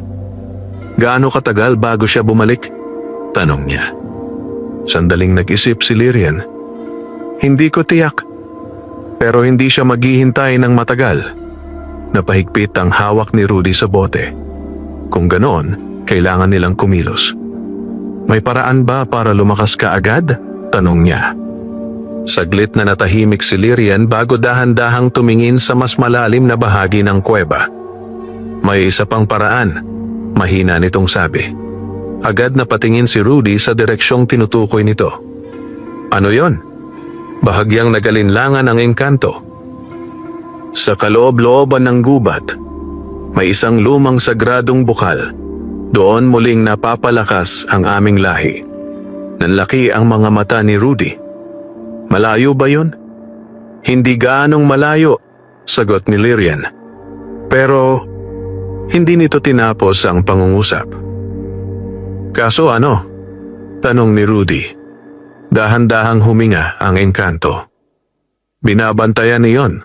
Speaker 1: Gaano katagal bago siya bumalik? Tanong niya. Sandaling nag-isip si Lyrian. Hindi ko tiyak. Pero hindi siya maghihintay ng matagal. Napahigpit ang hawak ni Rudy sa bote. Kung ganoon, kailangan nilang kumilos. May paraan ba para lumakas ka agad? Tanong niya. Saglit na natahimik si Lyrian bago dahan-dahang tumingin sa mas malalim na bahagi ng kuweba. May isa pang paraan, mahina nitong sabi. Agad na patingin si Rudy sa direksyong tinutukoy nito. Ano yon? Bahagyang nagalinlangan ang engkanto. Sa kaloob-looban ng gubat, may isang lumang sagradong bukal. Doon muling napapalakas ang aming lahi. Nanlaki ang mga mata ni Rudy. Malayo ba yun? Hindi gaanong malayo, sagot ni Lyrian. Pero hindi nito tinapos ang pangungusap. Kaso ano? Tanong ni Rudy. Dahan-dahang huminga ang engkanto. Binabantayan niyon.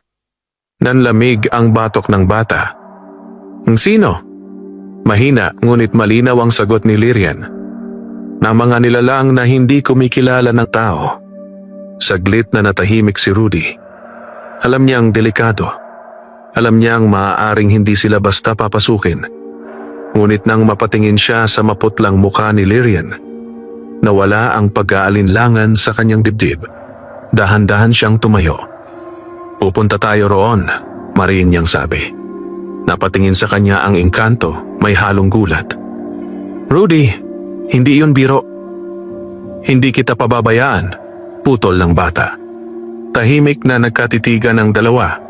Speaker 1: Nanlamig ang batok ng bata. Sino? Mahina ngunit malinaw ang sagot ni Lyrian. Na mga nilalang na hindi kumikilala ng tao. Saglit na natahimik si Rudy. Alam niyang delikado. Alam niyang maaaring hindi sila basta papasukin. Ngunit nang mapatingin siya sa maputlang mukha ni Lyrian, nawala ang pag-aalinlangan sa kanyang dibdib. Dahan-dahan siyang tumayo. "Pupunta tayo roon," mariin niyang sabi. Napatingin sa kanya ang engkanto, may halong gulat. "Rudy, hindi iyon biro." "Hindi kita pababayaan," putol ng bata. Tahimik na nagkatitigan ang dalawa.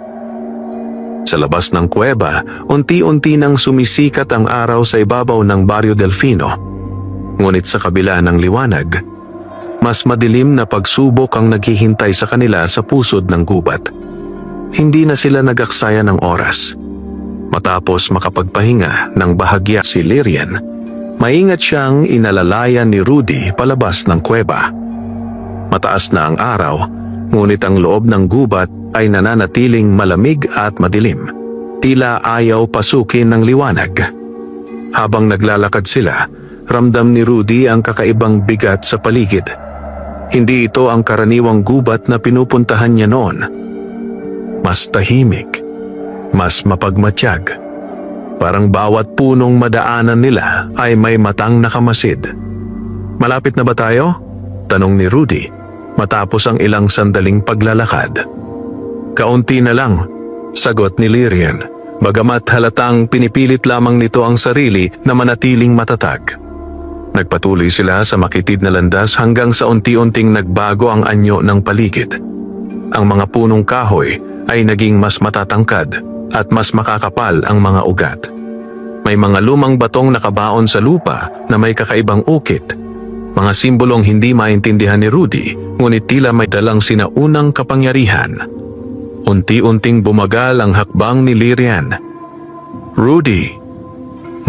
Speaker 1: Sa labas ng kuweba, unti-unti nang sumisikat ang araw sa ibabaw ng Barrio Delfino. Ngunit sa kabila ng liwanag, mas madilim na pagsubok ang naghihintay sa kanila sa pusod ng gubat. Hindi na sila nag-aksaya ng oras. Matapos makapagpahinga ng bahagya si Lyrian, maingat siyang inalalayan ni Rudy palabas ng kuweba. Mataas na ang araw, ngunit ang loob ng gubat ay nananatiling malamig at madilim. Tila ayaw pasukin ng liwanag. Habang naglalakad sila, ramdam ni Rudy ang kakaibang bigat sa paligid. Hindi ito ang karaniwang gubat na pinupuntahan niya noon. Mas tahimik, mas mapagmatsyag. Parang bawat punong madaanan nila ay may matang nakamasid. "Malapit na ba tayo?" tanong ni Rudy matapos ang ilang sandaling paglalakad. "Kaunti na lang," sagot ni Lyrian, bagamat halatang pinipilit lamang nito ang sarili na manatiling matatag. Nagpatuloy sila sa makitid na landas hanggang sa unti-unting nagbago ang anyo ng paligid. Ang mga punong kahoy ay naging mas matatangkad at mas makakapal ang mga ugat. May mga lumang batong nakabaon sa lupa na may kakaibang ukit. Mga simbolong hindi maintindihan ni Rudy, ngunit tila may dalang sinaunang kapangyarihan. Unti-unting bumagal ang hakbang ni Lyrian. "Rudy,"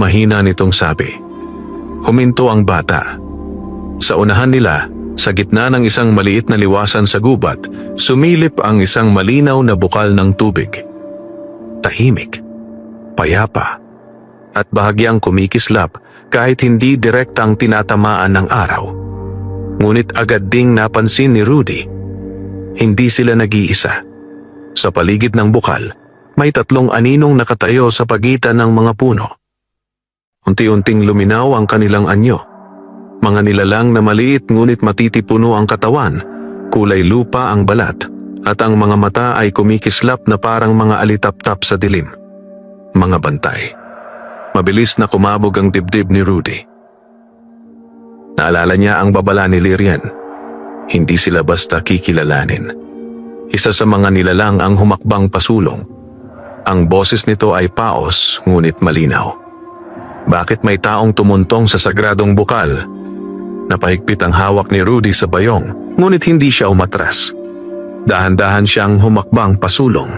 Speaker 1: mahina nitong sabi. Huminto ang bata. Sa unahan nila, sa gitna ng isang maliit na liwasan sa gubat, sumilip ang isang malinaw na bukal ng tubig. Tahimik, payapa, at bahagyang kumikislap kahit hindi direktang tinatamaan ng araw. Ngunit agad ding napansin ni Rudy, hindi sila nag-iisa. Sa paligid ng bukal, may 3 aninong nakatayo sa pagitan ng mga puno. Unti-unting luminaw ang kanilang anyo. Mga nilalang na maliit ngunit matitipuno ang katawan, kulay lupa ang balat, at ang mga mata ay kumikislap na parang mga alitap-tap sa dilim. Mga bantay. Mabilis na kumabog ang dibdib ni Rudy. Naalala niya ang babala ni Lyrian. Hindi sila basta kikilalanin. Isa sa mga nilalang ang humakbang pasulong. Ang boses nito ay paos ngunit malinaw. Bakit may taong tumuntong sa sagradong bukal? Napahigpit ang hawak ni Rudy sa bayong, ngunit hindi siya umatras. Dahan-dahan siyang humakbang pasulong.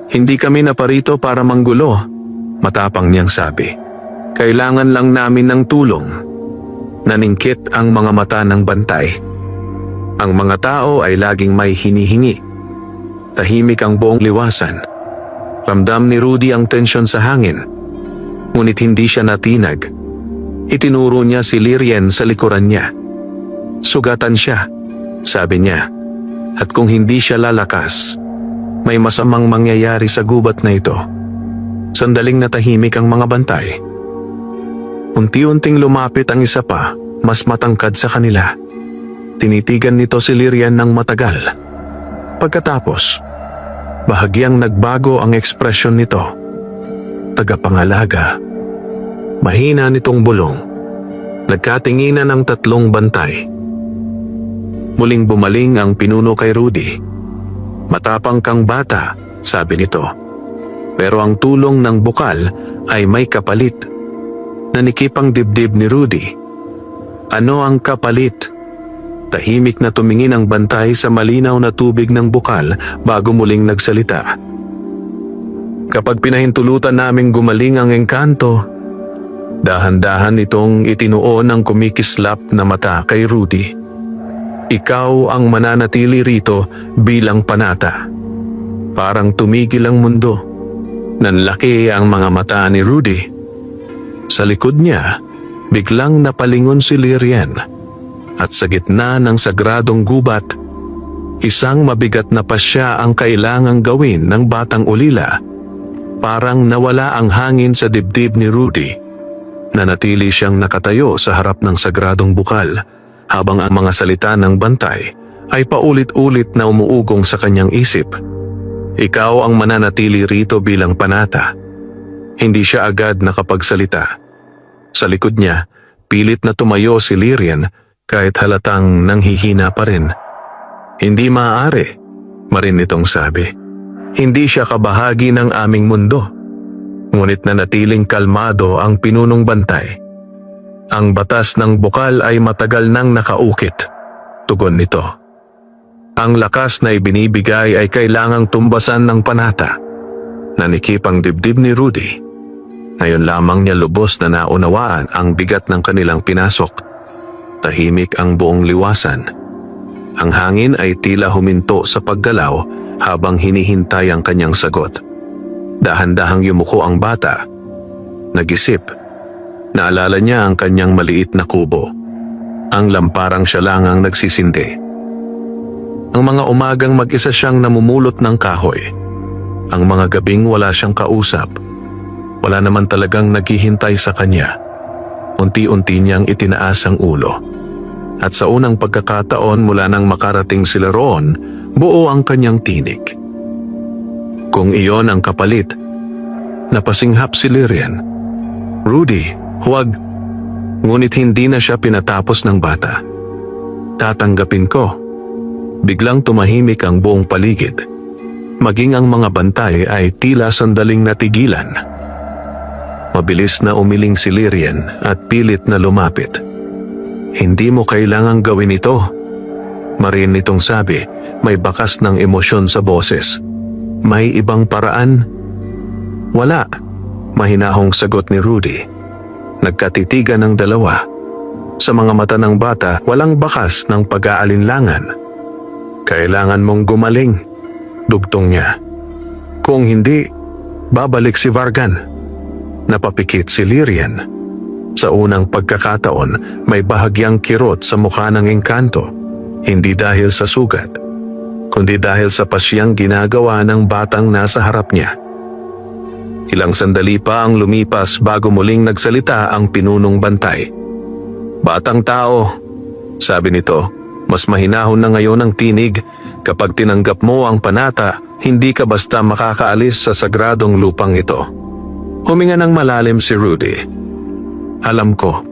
Speaker 1: "Hindi kami naparito para manggulo," matapang niyang sabi. "Kailangan lang namin ng tulong." Naningkit ang mga mata ng bantay. Ang mga tao ay laging may hinihingi. Tahimik ang buong liwasan. Ramdam ni Rudy ang tensyon sa hangin. Ngunit hindi siya natinag. Itinuro niya si Lyrian sa likuran niya. "Sugatan siya," sabi niya. "At kung hindi siya lalakas, may masamang mangyayari sa gubat na ito." Sandaling natahimik ang mga bantay. Unti-unting lumapit ang isa pa, mas matangkad sa kanila. Tinitigan nito si Lyrian ng matagal. Pagkatapos, bahagyang nagbago ang ekspresyon nito. Tagapangalaga. Mahina nitong bulong. Nagkatinginan ang 3 bantay. Muling bumaling ang pinuno kay Rudy. "Matapang kang bata," sabi nito. Pero ang tulong ng bukal ay may kapalit. Nanikip ang dibdib ni Rudy. "Ano ang kapalit?" Tahimik na tumingin ang bantay sa malinaw na tubig ng bukal bago muling nagsalita. "Kapag pinahintulutan naming gumaling ang engkanto," dahan-dahan itong itinuon ng kumikislap na mata kay Rudy. "Ikaw ang mananatili rito bilang panata." Parang tumigil ang mundo. Nanlaki ang mga mata ni Rudy. Sa likod niya, biglang napalingon si Lyrian. At sa gitna ng sagradong gubat, isang mabigat na pasya ang kailangang gawin ng batang ulila. Parang nawala ang hangin sa dibdib ni Rudy Nanatili siyang nakatayo sa harap ng sagradong bukal habang ang mga salita ng bantay ay paulit-ulit na umuugong sa kanyang isip. Ikaw ang mananatili rito bilang panata. Hindi siya agad nakapagsalita. Sa likod niya, pilit na tumayo si Lyrian kahit halatang nanghihina pa rin. Hindi maaari, Marin nitong sabi. Hindi siya kabahagi ng aming mundo. Ngunit nanatiling kalmado ang pinunong bantay. Ang batas ng bukal ay matagal nang nakaukit, tugon nito. Ang lakas na ibinibigay ay kailangang tumbasan ng panata. Nanikip ang dibdib ni Rudy. Ngayon lamang niya lubos na naunawaan ang bigat ng kanilang pinasok. Tahimik ang buong liwasan. Ang hangin ay tila huminto sa paggalaw habang hinihintay ang kanyang sagot. Dahan-dahang yumuko ang bata. Nag-isip. Naalala niya ang kanyang maliit na kubo. Ang lamparang siya lang ang nagsisindi. Ang mga umagang mag-isa siyang namumulot ng kahoy. Ang mga gabing wala siyang kausap. Wala naman talagang naghihintay sa kanya. Unti-unti niyang itinaas ang ulo. At sa unang pagkakataon mula nang makarating sila roon, buo ang kanyang tinig. Kung iyon ang kapalit, napasinghap si Lyrian. Rudy, huwag. Ngunit hindi na siya pinatapos ng bata. Tatanggapin ko. Biglang tumahimik ang buong paligid. Maging ang mga bantay ay tila sandaling natigilan. Mabilis na umiling si Lyrian at pilit na lumapit. Hindi mo kailangang gawin ito. Marin nitong sabi, may bakas ng emosyon sa boses. May ibang paraan? Wala, mahinahong sagot ni Rudy. Nagkatitigan ng dalawa. Sa mga mata ng bata, walang bakas ng pag-aalinlangan. Kailangan mong gumaling, dugtong niya. Kung hindi, babalik si Vargan. Napapikit si Lyrian. Sa unang pagkakataon, may bahagyang kirot sa mukha ng engkanto. Hindi dahil sa sugat, kundi dahil sa pasyang ginagawa ng batang nasa harap niya. Ilang sandali pa ang lumipas bago muling nagsalita ang pinunong bantay. Batang tao, sabi nito, mas mahinahon na ngayon ang tinig. Kapag tinanggap mo ang panata, hindi ka basta makakaalis sa sagradong lupang ito. Huminga ng malalim si Rudy. Alam ko,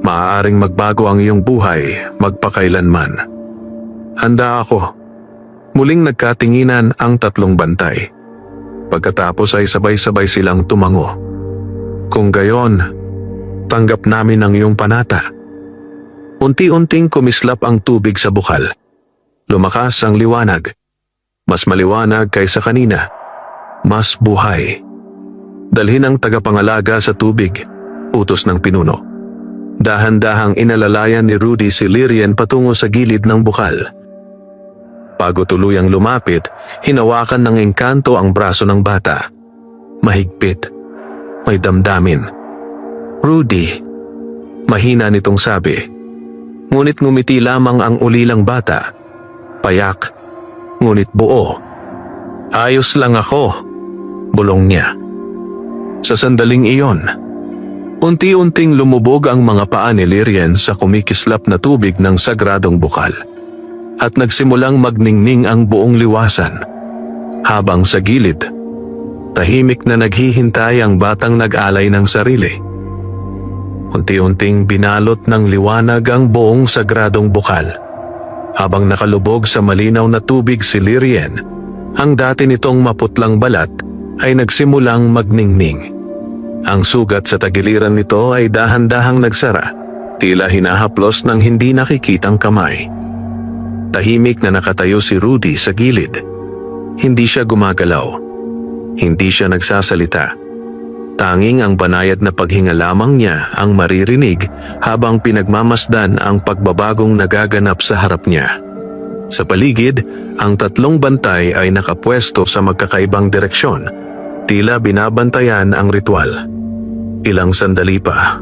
Speaker 1: maaaring magbago ang iyong buhay magpakailanman. Handa ako. Muling nagkatinginan ang tatlong bantay. Pagkatapos ay sabay-sabay silang tumango. Kung gayon, tanggap namin ang iyong panata. Unti-unting kumislap ang tubig sa bukal. Lumakas ang liwanag. Mas maliwanag kaysa kanina. Mas buhay. Dalhin ang tagapangalaga sa tubig. Utos ng pinuno. Dahan-dahang inalalayan ni Rudy si Lyrian patungo sa gilid ng bukal. Bago tuluyang lumapit, hinawakan ng engkanto ang braso ng bata. Mahigpit. May damdamin. Rudy, mahina nitong sabi. Ngunit ngumiti lamang ang ulilang bata. Payak, ngunit buo. Ayos lang ako, bulong niya. Sa sandaling iyon, unti-unting lumubog ang mga paa ni Lyrian sa kumikislap na tubig ng sagradong bukal at nagsimulang magningning ang buong liwasan. Habang sa gilid, tahimik na naghihintay ang batang nag-alay ng sarili. Unti-unting binalot ng liwanag ang buong sagradong bukal. Habang nakalubog sa malinaw na tubig si Lyrian, ang dati nitong maputlang balat ay nagsimulang magningning. Ang sugat sa tagiliran nito ay dahan-dahang nagsara, tila hinahaplos ng hindi nakikitang kamay. Tahimik na nakatayo si Rudy sa gilid. Hindi siya gumagalaw. Hindi siya nagsasalita. Tanging ang banayad na paghinga lamang niya ang maririnig habang pinagmamasdan ang pagbabagong nagaganap sa harap niya. Sa paligid, ang tatlong bantay ay nakapwesto sa magkakaibang direksyon. Tila binabantayan ang ritual. Ilang sandali pa,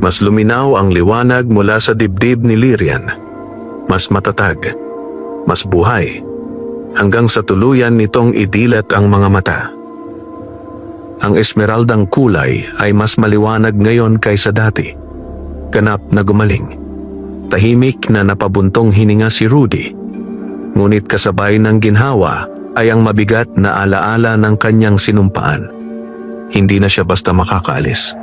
Speaker 1: mas luminaw ang liwanag mula sa dibdib ni Lyrian. Mas matatag, mas buhay, hanggang sa tuluyan nitong idilat ang mga mata. Ang esmeraldang kulay ay mas maliwanag ngayon kaysa dati. Ganap na gumaling. Tahimik na napabuntong hininga si Rudy. Ngunit kasabay ng ginhawa ay ang mabigat na alaala ng kanyang sinumpaan. Hindi na siya basta makakaalis.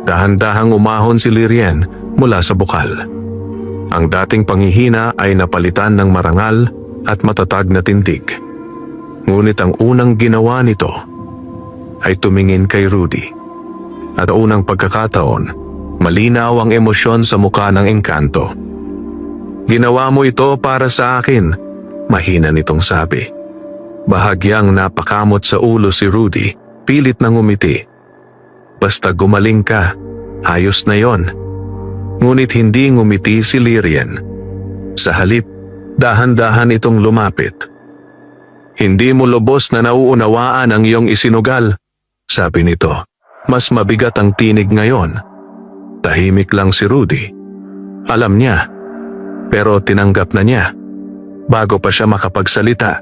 Speaker 1: Dahan-dahang umahon si Lirian mula sa bukal. Ang dating panghihina ay napalitan ng marangal at matatag na tindig. Ngunit ang unang ginawa nito ay tumingin kay Rudy. At unang pagkakataon, malinaw ang emosyon sa mukha ng engkanto. "Ginawa mo ito para sa akin," mahina nitong sabi. Bahagyang napakamot sa ulo si Rudy, pilit nang umiti. "Basta gumaling ka, ayos na yon." Ngunit hindi ngumiti si Lirian. Sa halip, dahan-dahan itong lumapit. "Hindi mo lubos na nauunawaan ang iyong isinugal," sabi nito. Mas mabigat ang tinig ngayon. Tahimik lang si Rudy. Alam niya, pero tinanggap na niya. Bago pa siya makapagsalita,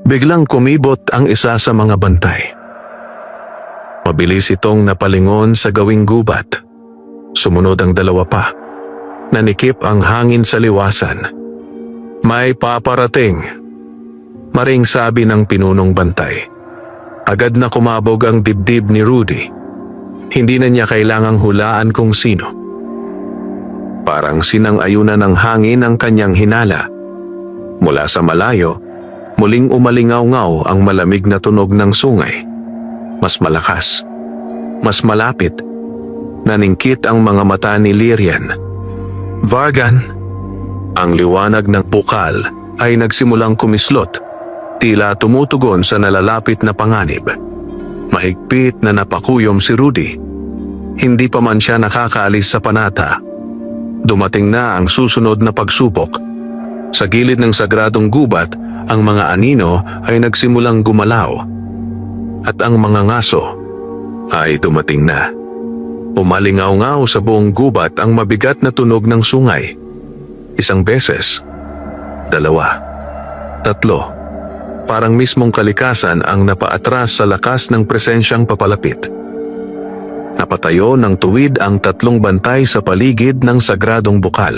Speaker 1: biglang kumibot ang isa sa mga bantay. Mabilis itong napalingon sa gawing gubat. Sumunod ang dalawa pa. Nanikip ang hangin sa liwasan. "May paparating," maring sabi ng pinunong bantay. Agad na kumabog ang dibdib ni Rudy. Hindi na niya kailangang hulaan kung sino. Parang sinang-ayunan ng hangin ang kanyang hinala. Mula sa malayo, muling umalingaw-ngaw ang malamig na tunog ng sungay. Mas malakas, mas malapit. Naningkit ang mga mata ni Lirian. "Vargan!" Ang liwanag ng bukal ay nagsimulang kumislot. Tila tumutugon sa nalalapit na panganib. Mahigpit na napakuyom si Rudy. Hindi pa man siya nakakaalis sa panata. Dumating na ang susunod na pagsubok. Sa gilid ng sagradong gubat, ang mga anino ay nagsimulang gumalaw. At ang mga ngaso ay dumating na. Umalingaw-ngaw sa buong gubat ang mabigat na tunog ng sungay. Isang beses, dalawa, tatlo. Parang mismong kalikasan ang napaatras sa lakas ng presensyang papalapit. Napatayo ng tuwid ang tatlong bantay sa paligid ng sagradong bukal.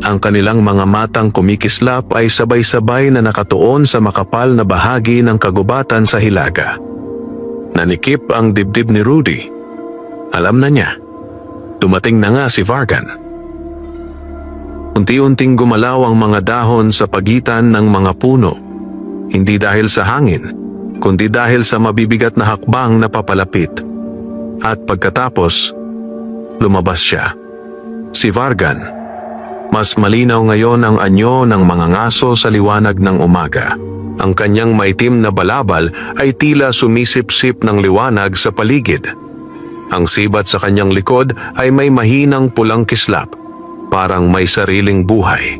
Speaker 1: Ang kanilang mga matang kumikislap ay sabay-sabay na nakatuon sa makapal na bahagi ng kagubatan sa hilaga. Nanikip ang dibdib ni Rudy. Alam na niya. Dumating na nga si Vargan. Unti-unting gumalaw ang mga dahon sa pagitan ng mga puno. Hindi dahil sa hangin, kundi dahil sa mabibigat na hakbang na papalapit. At pagkatapos, lumabas siya. Si Vargan. Mas malinaw ngayon ang anyo ng mga ngaso sa liwanag ng umaga. Ang kanyang maitim na balabal ay tila sumisip-sip ng liwanag sa paligid. Ang sibat sa kanyang likod ay may mahinang pulang kislap, parang may sariling buhay.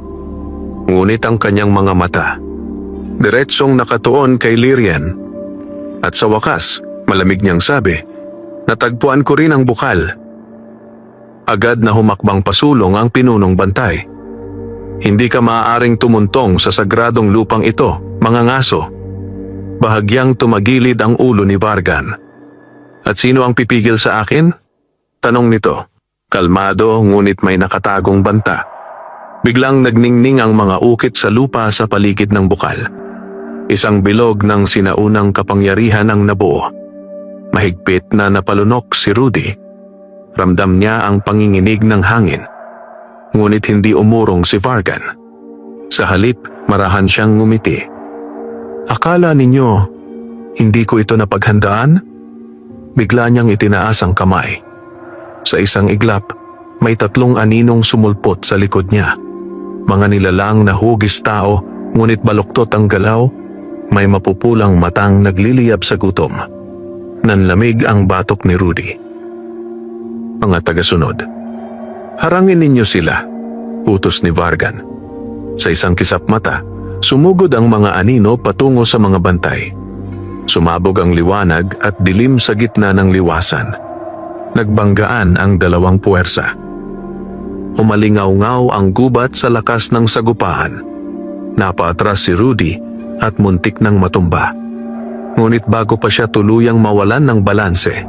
Speaker 1: Ngunit ang kanyang mga mata, diretsong nakatuon kay Lirian. At sa wakas, malamig niyang sabi, "Natagpuan ko rin ang bukal." Agad na humakbang pasulong ang pinunong bantay. "Hindi ka maaaring tumuntong sa sagradong lupang ito, mga ngaso." Bahagyang tumagilid ang ulo ni Vargan. "At sino ang pipigil sa akin?" tanong nito. Kalmado ngunit may nakatagong banta. Biglang nagningning ang mga ukit sa lupa sa paligid ng bukal. Isang bilog ng sinaunang kapangyarihan ang nabuo. Mahigpit na napalunok si Rudy. Ramdam niya ang panginginig ng hangin. Ngunit hindi umurong si Vargan. Sa halip, marahan siyang ngumiti. "Akala ninyo, hindi ko ito napaghandaan?" Bigla niyang itinaas ang kamay. Sa isang iglap, may tatlong aninong sumulpot sa likod niya. Mga nilalang na hugis tao, ngunit baluktot ang galaw. May mapupulang matang nagliliyab sa gutom. Nanlamig ang batok ni Rudy. "Mga tagasunod, harangin ninyo sila," utos ni Vargan. Sa isang kisap mata, sumugod ang mga anino patungo sa mga bantay. Sumabog ang liwanag at dilim sa gitna ng liwasan. Nagbanggaan ang dalawang puwersa. Umalingaw-ngaw ang gubat sa lakas ng sagupaan. Napaatras si Rudy at muntik nang matumba. Ngunit bago pa siya tuluyang mawalan ng balanse,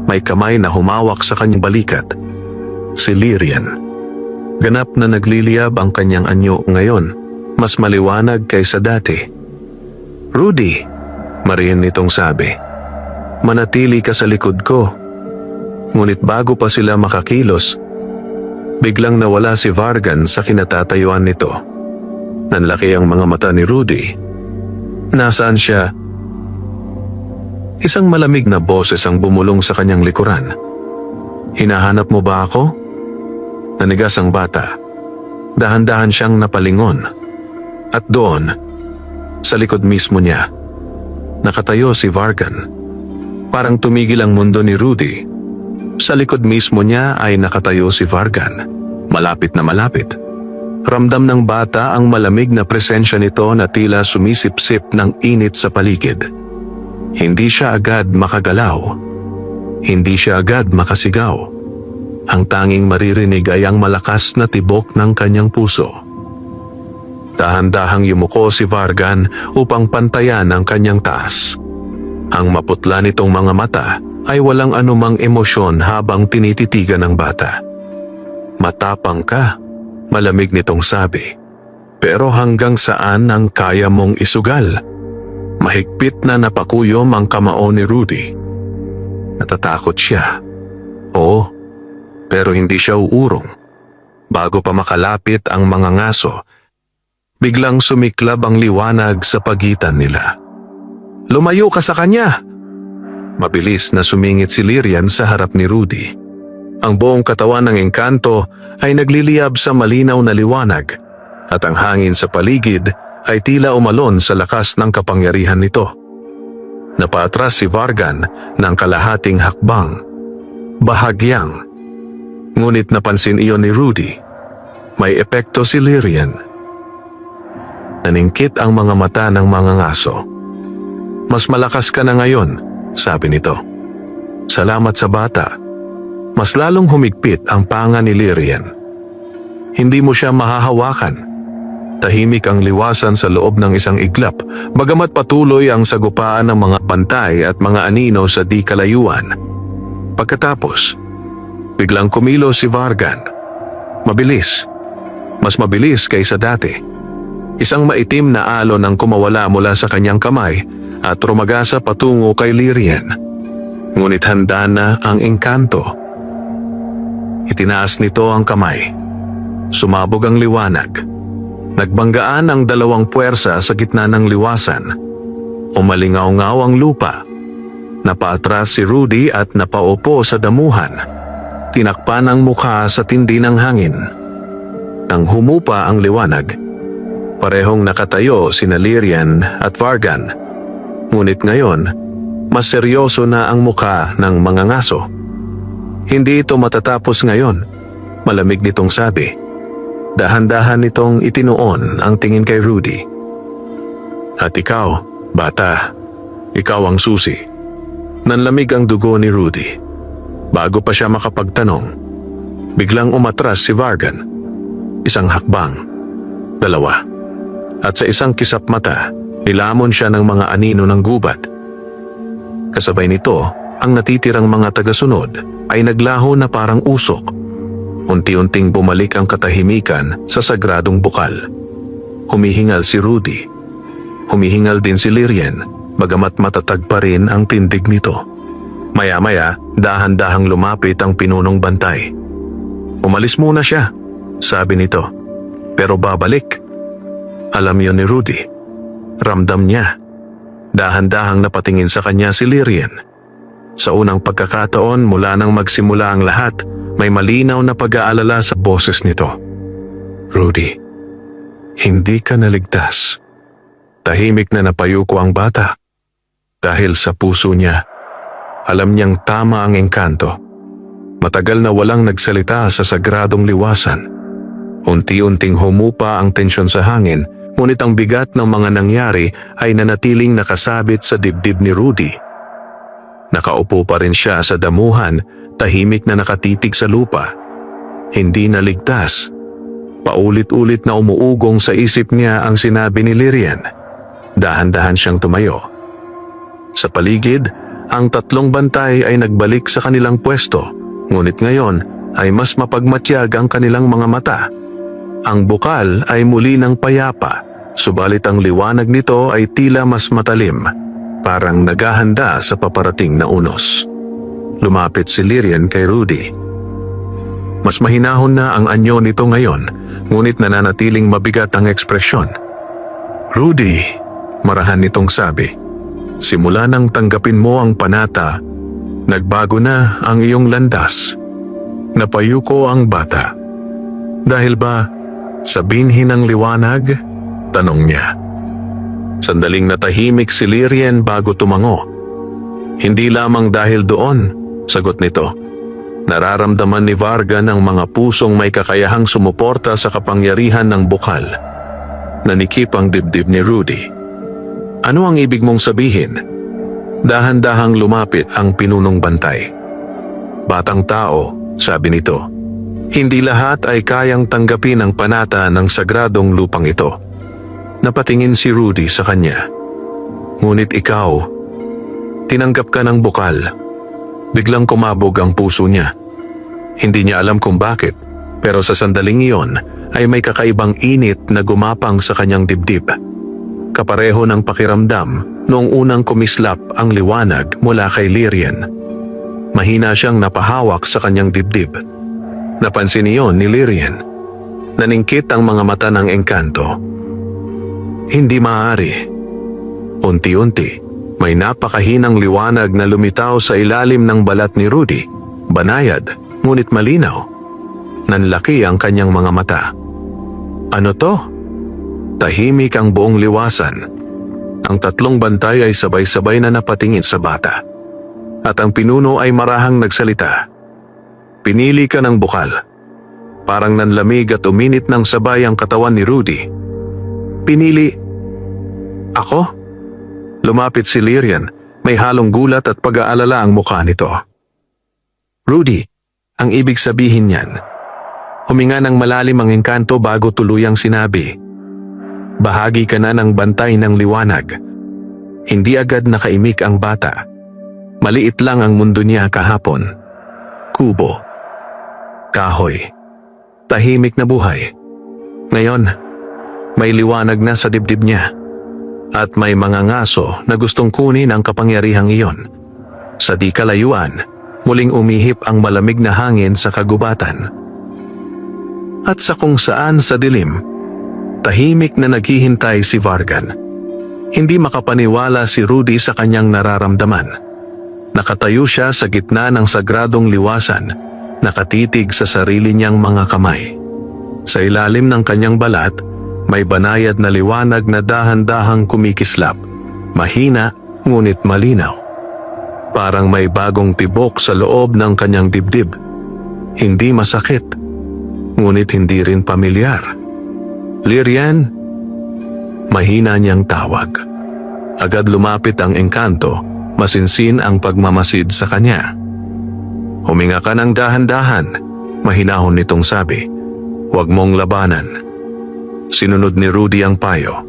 Speaker 1: may kamay na humawak sa kanyang balikat. Si Lyrian. Ganap na nagliliyab ang kanyang anyo ngayon, mas maliwanag kaysa dati. "Rudy," mariin nitong sabi, "manatili ka sa likod ko." Ngunit bago pa sila makakilos, biglang nawala si Vargan sa kinatatayuan nito. Nanlaki ang mga mata ni Rudy. Nasaan siya? Isang malamig na boses ang bumulong sa kanyang likuran. "Hinahanap mo ba ako?" Nanigas ang bata. Dahan-dahan siyang napalingon. At doon, sa likod mismo niya, nakatayo si Vargan. Parang tumigil ang mundo ni Rudy. Sa likod mismo niya ay nakatayo si Vargan. Malapit na malapit. Ramdam ng bata ang malamig na presensya nito na tila sumisipsip ng init sa paligid. Hindi siya agad makagalaw. Hindi siya agad makasigaw. Ang tanging maririnig ay ang malakas na tibok ng kanyang puso. Dahan-dahang yumuko si Vargan upang pantayan ang kanyang taas. Ang maputla nitong mga mata ay walang anumang emosyon habang tinititigan ng bata. "Matapang ka," malamig nitong sabi. "Pero hanggang saan ang kaya mong isugal?" Mahigpit na napakuyom ang kamao ni Rudy. Natatakot siya. Oo, pero hindi siya uurong. Bago pa makalapit ang mga ngaso, biglang sumiklab ang liwanag sa pagitan nila. "Lumayo ka sa kanya!" Mabilis na sumingit si Lyrian sa harap ni Rudy. Ang buong katawan ng engkanto ay nagliliyab sa malinaw na liwanag at ang hangin sa paligid ay tila umalon sa lakas ng kapangyarihan nito. Napaatras si Vargan ng kalahating hakbang. Bahagyang. Ngunit napansin iyon ni Rudy. May epekto si Lyrian. Naningkit ang mga mata ng mga ngaso. "Mas malakas ka na ngayon," sabi nito. "Salamat sa bata." Mas lalong humigpit ang panga ni Lyrian. Hindi mo siya mahahawakan. Tahimik ang liwasan sa loob ng isang iglap, bagamat patuloy ang sagupaan ng mga bantay at mga anino sa di kalayuan. Pagkatapos, biglang kumilos si Vargan. Mabilis. Mas mabilis kaysa dati. Isang maitim na alon ang kumawala mula sa kanyang kamay at rumagasa patungo kay Lyrian. Ngunit handa na ang engkanto. Itinaas nito ang kamay. Sumabog ang liwanag. Nagbanggaan ang dalawang puwersa sa gitna ng liwasan. Umalingaw-ngaw ang lupa. Napaatras si Rudy at napaupo sa damuhan. Tinakpan ang mukha sa tindi ng hangin. Nang humupa ang liwanag, parehong nakatayo sina Lyrian at Vargan. Ngunit ngayon, mas seryoso na ang mukha ng mga ngaso. "Hindi ito matatapos ngayon," malamig nitong sabi. Dahan-dahan nitong itinuon ang tingin kay Rudy. "At ikaw, bata, ikaw ang susi." Nanlamig ang dugo ni Rudy. Bago pa siya makapagtanong, biglang umatras si Vargan. Isang hakbang, dalawa, at sa isang kisap mata, nilamon siya ng mga anino ng gubat. Kasabay nito, ang natitirang mga tagasunod ay naglaho na parang usok. Unti-unting bumalik ang katahimikan sa sagradong bukal. Humihingal si Rudy. Humihingal din si Lyrian, bagamat matatag pa rin ang tindig nito. Maya-maya, dahan-dahang lumapit ang pinunong bantay. "Umalis muna siya," sabi nito. "Pero babalik." Alam yun ni Rudy. Ramdam niya. Dahan-dahang napatingin sa kanya si Lyrian. Sa unang pagkakataon mula nang magsimula ang lahat, may malinaw na pag-aalala sa boses nito. "Rudy, hindi ka naligtas." Tahimik na napayuko ang bata. Dahil sa puso niya, alam niyang tama ang engkanto. Matagal na walang nagsalita sa sagradong liwasan. Unti-unting humupa ang tensyon sa hangin, ngunit ang bigat ng mga nangyari ay nanatiling nakasabit sa dibdib ni Rudy. Nakaupo pa rin siya sa damuhan, tahimik na nakatitig sa lupa. Hindi naligtas. Paulit-ulit na umuugong sa isip niya ang sinabi ni Lyrian. Dahan-dahan siyang tumayo. Sa paligid, ang tatlong bantay ay nagbalik sa kanilang pwesto, ngunit ngayon ay mas mapagmatyag ang kanilang mga mata. Ang bukal ay muli ng payapa, subalit ang liwanag nito ay tila mas matalim, parang naghahanda sa paparating na unos. Lumapit si Lyrian kay Rudy. Mas mahinahon na ang anyo nito ngayon, ngunit nananatiling mabigat ang ekspresyon. "Rudy," marahan nitong sabi, "simula nang tanggapin mo ang panata, nagbago na ang iyong landas." Napayuko ang bata. "Dahil ba sa binhi ng liwanag?" tanong niya. Sandaling natahimik si Lyrian bago tumango. "Hindi lamang dahil doon," sagot nito. Nararamdaman ni Vargan ang mga pusong may kakayahang sumuporta sa kapangyarihan ng bukal. Nanikip ang dibdib ni Rudy. "Ano ang ibig mong sabihin?" Dahan-dahang lumapit ang pinunong bantay. "Batang tao," sabi nito, "hindi lahat ay kayang tanggapin ang panata ng sagradong lupang ito." Napatingin si Rudy sa kanya. "Ngunit ikaw, tinanggap ka ng bukal." Biglang kumabog ang puso niya. Hindi niya alam kung bakit, pero sa sandaling iyon ay may kakaibang init na gumapang sa kanyang dibdib. Kapareho ng pakiramdam noong unang kumislap ang liwanag mula kay Lyrian. Mahina siyang napahawak sa kanyang dibdib. Napansin iyon ni Lyrian. Naningkit ang mga mata ng engkanto. "Hindi maaari." Unti-unti, may napakahinang liwanag na lumitaw sa ilalim ng balat ni Rudy. Banayad, ngunit malinaw. Nanlaki ang kanyang mga mata. "Ano to?" Tahimik ang buong liwasan. Ang tatlong bantay ay sabay-sabay na napatingin sa bata. At ang pinuno ay marahang nagsalita. "Pinili ka ng bukal." Parang nanlamig at uminit ng sabay ang katawan ni Rudy. "Pinili? Ako?" Lumapit si Lyrian, may halong gulat at pag-aalala ang mukha nito. "Rudy, ang ibig sabihin niyan." Huminga ng malalim ang engkanto bago tuluyang sinabi, "Bahagi ka na ng bantay ng liwanag." Hindi agad nakaimik ang bata. Maliit lang ang mundo niya kahapon. Kubo. Kahoy. Tahimik na buhay. Ngayon, may liwanag na sa dibdib niya. At may mga ngaso na gustong kunin ang kapangyarihang iyon. Sa di kalayuan, muling umihip ang malamig na hangin sa kagubatan. At sa kung saan sa dilim, tahimik na naghihintay si Vargan. Hindi makapaniwala si Rudy sa kanyang nararamdaman. Nakatayo siya sa gitna ng sagradong liwasan, nakatitig sa sarili niyang mga kamay. Sa ilalim ng kanyang balat, may banayad na liwanag na dahan-dahang kumikislap, mahina ngunit malinaw. Parang may bagong tibok sa loob ng kanyang dibdib. Hindi masakit, ngunit hindi rin pamilyar. "Lyrian?" Mahina niyang tawag. Agad lumapit ang engkanto, masinsin ang pagmamasid sa kanya. "Huminga ka ng dahan-dahan," mahinahon nitong sabi. "Huwag mong labanan." Sinunod ni Rudy ang payo.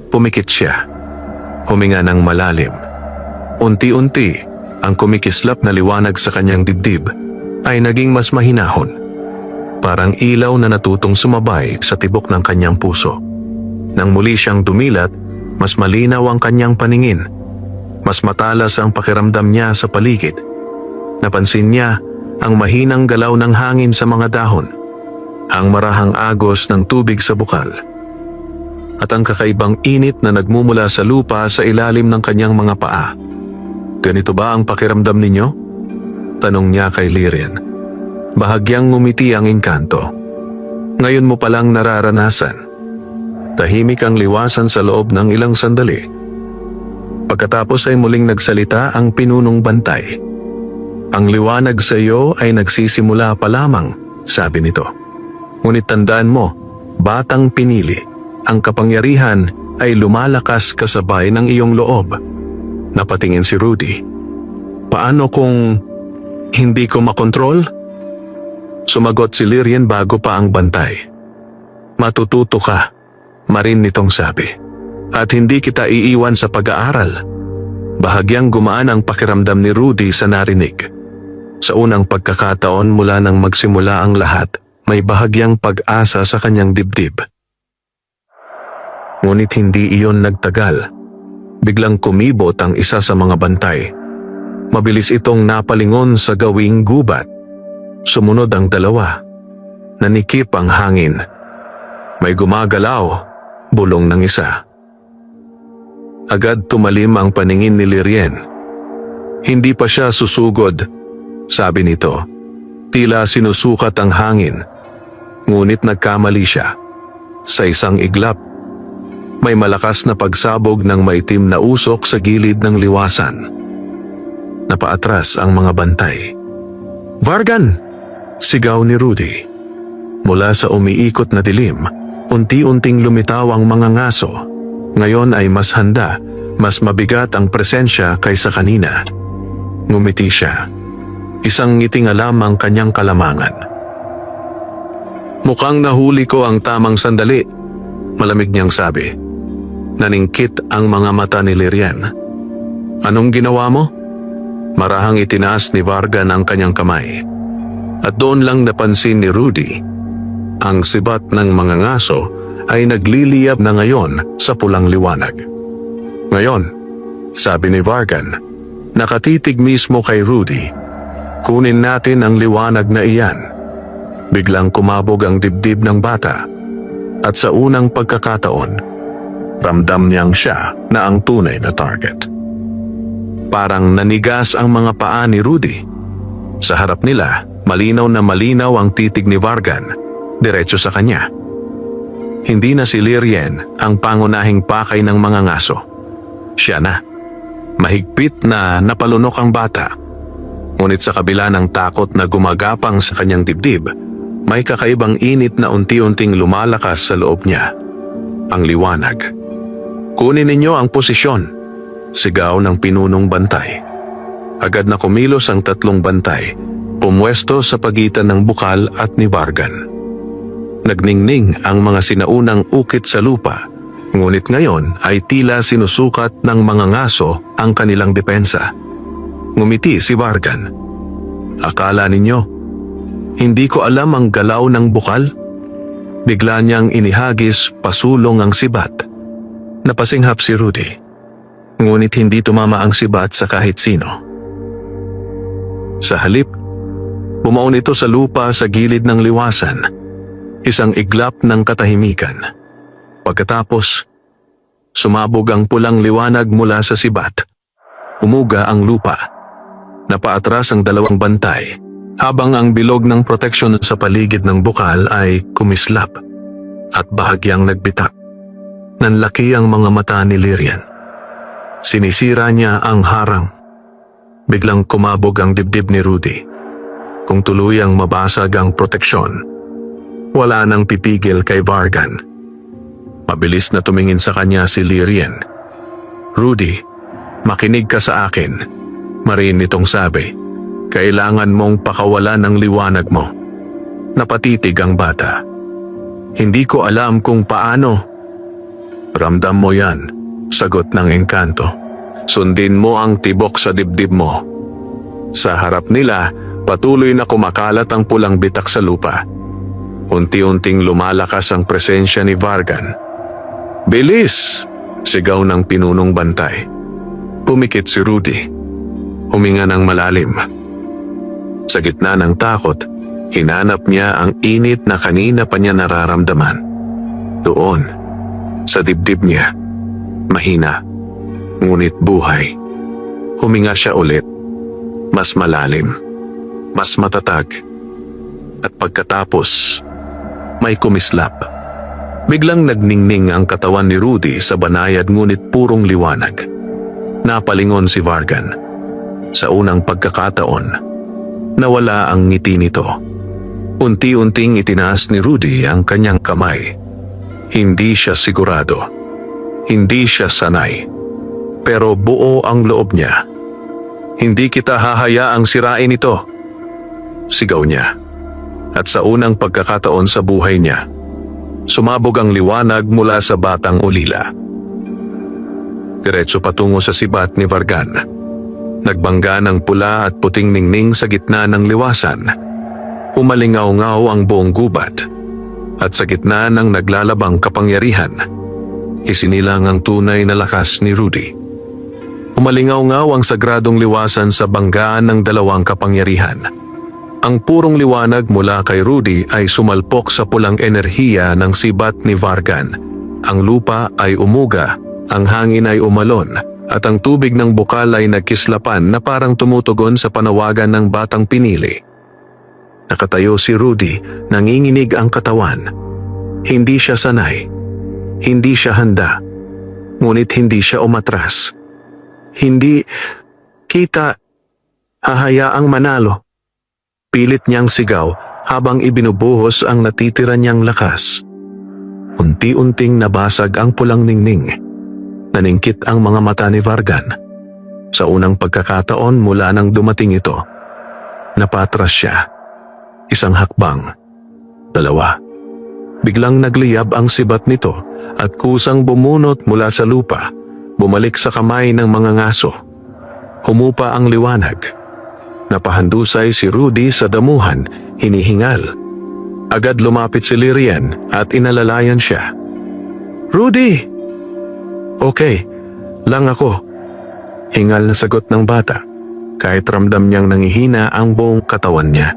Speaker 1: Pumikit siya. Huminga ng malalim. Unti-unti, ang kumikislap na liwanag sa kanyang dibdib ay naging mas mahinahon. Parang ilaw na natutong sumabay sa tibok ng kanyang puso. Nang muli siyang dumilat, mas malinaw ang kanyang paningin. Mas matalas ang pakiramdam niya sa paligid. Napansin niya ang mahinang galaw ng hangin sa mga dahon, ang marahang agos ng tubig sa bukal, at ang kakaibang init na nagmumula sa lupa sa ilalim ng kanyang mga paa. "Ganito ba ang pakiramdam ninyo?" tanong niya kay Lyrian. Bahagyang ngumiti ang engkanto. "Ngayon mo palang nararanasan." Tahimik ang liwasan sa loob ng ilang sandali. Pagkatapos ay muling nagsalita ang pinunong bantay. "Ang liwanag sa iyo ay nagsisimula pa lamang," sabi nito. "Ngunit tandaan mo, batang pinili, ang kapangyarihan ay lumalakas kasabay ng iyong loob." Napatingin si Rudy. "Paano kung hindi ko makontrol?" Sumagot si Lyrian bago pa ang bantay. "Matututo ka," marin nitong sabi. "At hindi kita iiwan sa pag-aaral." Bahagyang gumaan ang pakiramdam ni Rudy sa narinig. Sa unang pagkakataon mula nang magsimula ang lahat, may bahagyang pag-asa sa kanyang dibdib. Ngunit hindi iyon nagtagal. Biglang kumibot ang isa sa mga bantay. Mabilis itong napalingon sa gawing gubat. Sumunod ang dalawa. Nanikip ang hangin. May gumagalaw, bulong ng isa. Agad tumalim ang paningin ni Lirien. Hindi pa siya susugod, sabi nito. Tila sinusukat ang hangin. Ngunit nagkamali siya. Sa isang iglap, may malakas na pagsabog ng maitim na usok sa gilid ng liwasan. Napaatras ang mga bantay. "Vargan!" sigaw ni Rudy. Mula sa umiikot na dilim, unti-unting lumitaw ang mga ngaso. Ngayon ay mas handa, mas mabigat ang presensya kaysa kanina. Ngumiti siya. Isang ngiting alam ang kanyang kalamangan. "Mukhang nahuli ko ang tamang sandali," malamig niyang sabi. Naningkit ang mga mata ni Lirien. "Anong ginawa mo?" Marahang itinaas ni Vargan ang kanyang kamay. At doon lang napansin ni Rudy. Ang sibat ng mga ngaso ay nagliliyab na ngayon sa pulang liwanag. "Ngayon," sabi ni Vargan, nakatitig mismo kay Rudy. "Kunin natin ang liwanag na iyan." Biglang kumabog ang dibdib ng bata. At sa unang pagkakataon, ramdam niyang siya na ang tunay na target. Parang nanigas ang mga paa ni Rudy. Sa harap nila, malinaw na malinaw ang titig ni Vargan, diretso sa kanya. Hindi na si Lirien ang pangunahing pakay ng mga ngaso. Siya na. Mahigpit na napalunok ang bata. Ngunit sa kabila ng takot na gumagapang sa kanyang dibdib, may kakaibang init na unti-unting lumalakas sa loob niya. Ang liwanag. "Kunin ninyo ang posisyon," sigaw ng pinunong bantay. Agad na kumilos ang tatlong bantay, pumwesto sa pagitan ng bukal at ni Vargan. Nagningning ang mga sinaunang ukit sa lupa, ngunit ngayon ay tila sinusukat ng mga ngaso ang kanilang depensa. Ngumiti si Vargan. "Akala ninyo, hindi ko alam ang galaw ng bukal?" Bigla niyang inihagis pasulong ang sibat. Napasinghap si Rudy. Ngunit hindi tumama ang sibat sa kahit sino. Sa halip, bumaon ito sa lupa sa gilid ng liwasan. Isang iglap ng katahimikan. Pagkatapos, sumabog ang pulang liwanag mula sa sibat. Umuga ang lupa. Napaatras ang dalawang bantay, habang ang bilog ng proteksyon sa paligid ng bukal ay kumislap at bahagyang nagbitak. Nanlaki ang mga mata ni Lirien. Sinisira niya ang harang. Biglang kumabog ang dibdib ni Rudy. Kung tuluyang mabasag ang proteksyon, wala nang pipigil kay Vargan. Mabilis na tumingin sa kanya si Lirien. "Rudy, makinig ka sa akin," mariin nitong sabi. "Kailangan mong pakawalan ng liwanag mo." Napatitig ang bata. "Hindi ko alam kung paano." "Ramdam mo yan," sagot ng engkanto. "Sundin mo ang tibok sa dibdib mo." Sa harap nila, patuloy na kumakalat ang pulang bitak sa lupa. Unti-unting lumalakas ang presensya ni Vargan. "Bilis!" sigaw ng pinunong bantay. Pumikit si Rudy. Huminga ng malalim. Sa gitna ng takot, hinanap niya ang init na kanina pa niya nararamdaman. Doon, sa dibdib niya, mahina, ngunit buhay. Huminga siya ulit, mas malalim, mas matatag. At pagkatapos, may kumislap. Biglang nagningning ang katawan ni Rudy sa banayad ngunit purong liwanag. Napalingon si Vargan. Sa unang pagkakataon, nawala ang ngiti nito. Unti-unting itinaas ni Rudy ang kanyang kamay. Hindi siya sigurado. Hindi siya sanay. Pero buo ang loob niya. "Hindi kita hahayaang sirain ito," sigaw niya. At sa unang pagkakataon sa buhay niya, sumabog ang liwanag mula sa batang ulila. diretso patungo sa sibat ni Vargan. Nagbangga ng pula at puting ningning sa gitna ng liwasan. Umalingaw-ngaw ang buong gubat. At sa gitna ng naglalabang kapangyarihan, isinilang ang tunay na lakas ni Rudy. Umalingaw-ngaw ang sagradong liwasan sa banggaan ng dalawang kapangyarihan. Ang purong liwanag mula kay Rudy ay sumalpok sa pulang enerhiya ng sibat ni Vargan. Ang lupa ay umuga, ang hangin ay umalon, at ang tubig ng bukal ay nagkislapan na parang tumutugon sa panawagan ng batang pinili. Nakatayo si Rudy, nanginginig ang katawan. Hindi siya sanay. Hindi siya handa. Ngunit hindi siya umatras. Hindi kita hahayaang manalo. Pilit niyang sigaw habang ibinubuhos ang natitira niyang lakas. Unti-unting nabasag ang pulang ningning. Naningkit ang mga mata ni Vargan. Sa unang pagkakataon mula nang dumating ito, napatras siya. Isang hakbang. Dalawa. Biglang nagliyab ang sibat nito at kusang bumunot mula sa lupa, bumalik sa kamay ng mga ngaso. Humupa ang liwanag. Napahandusay si Rudy sa damuhan, hinihingal. Agad lumapit si Lyrian at inalalayan siya. "Rudy! Okay, lang ako." Hingal na sagot ng bata, kahit ramdam niyang nangihina ang buong katawan niya.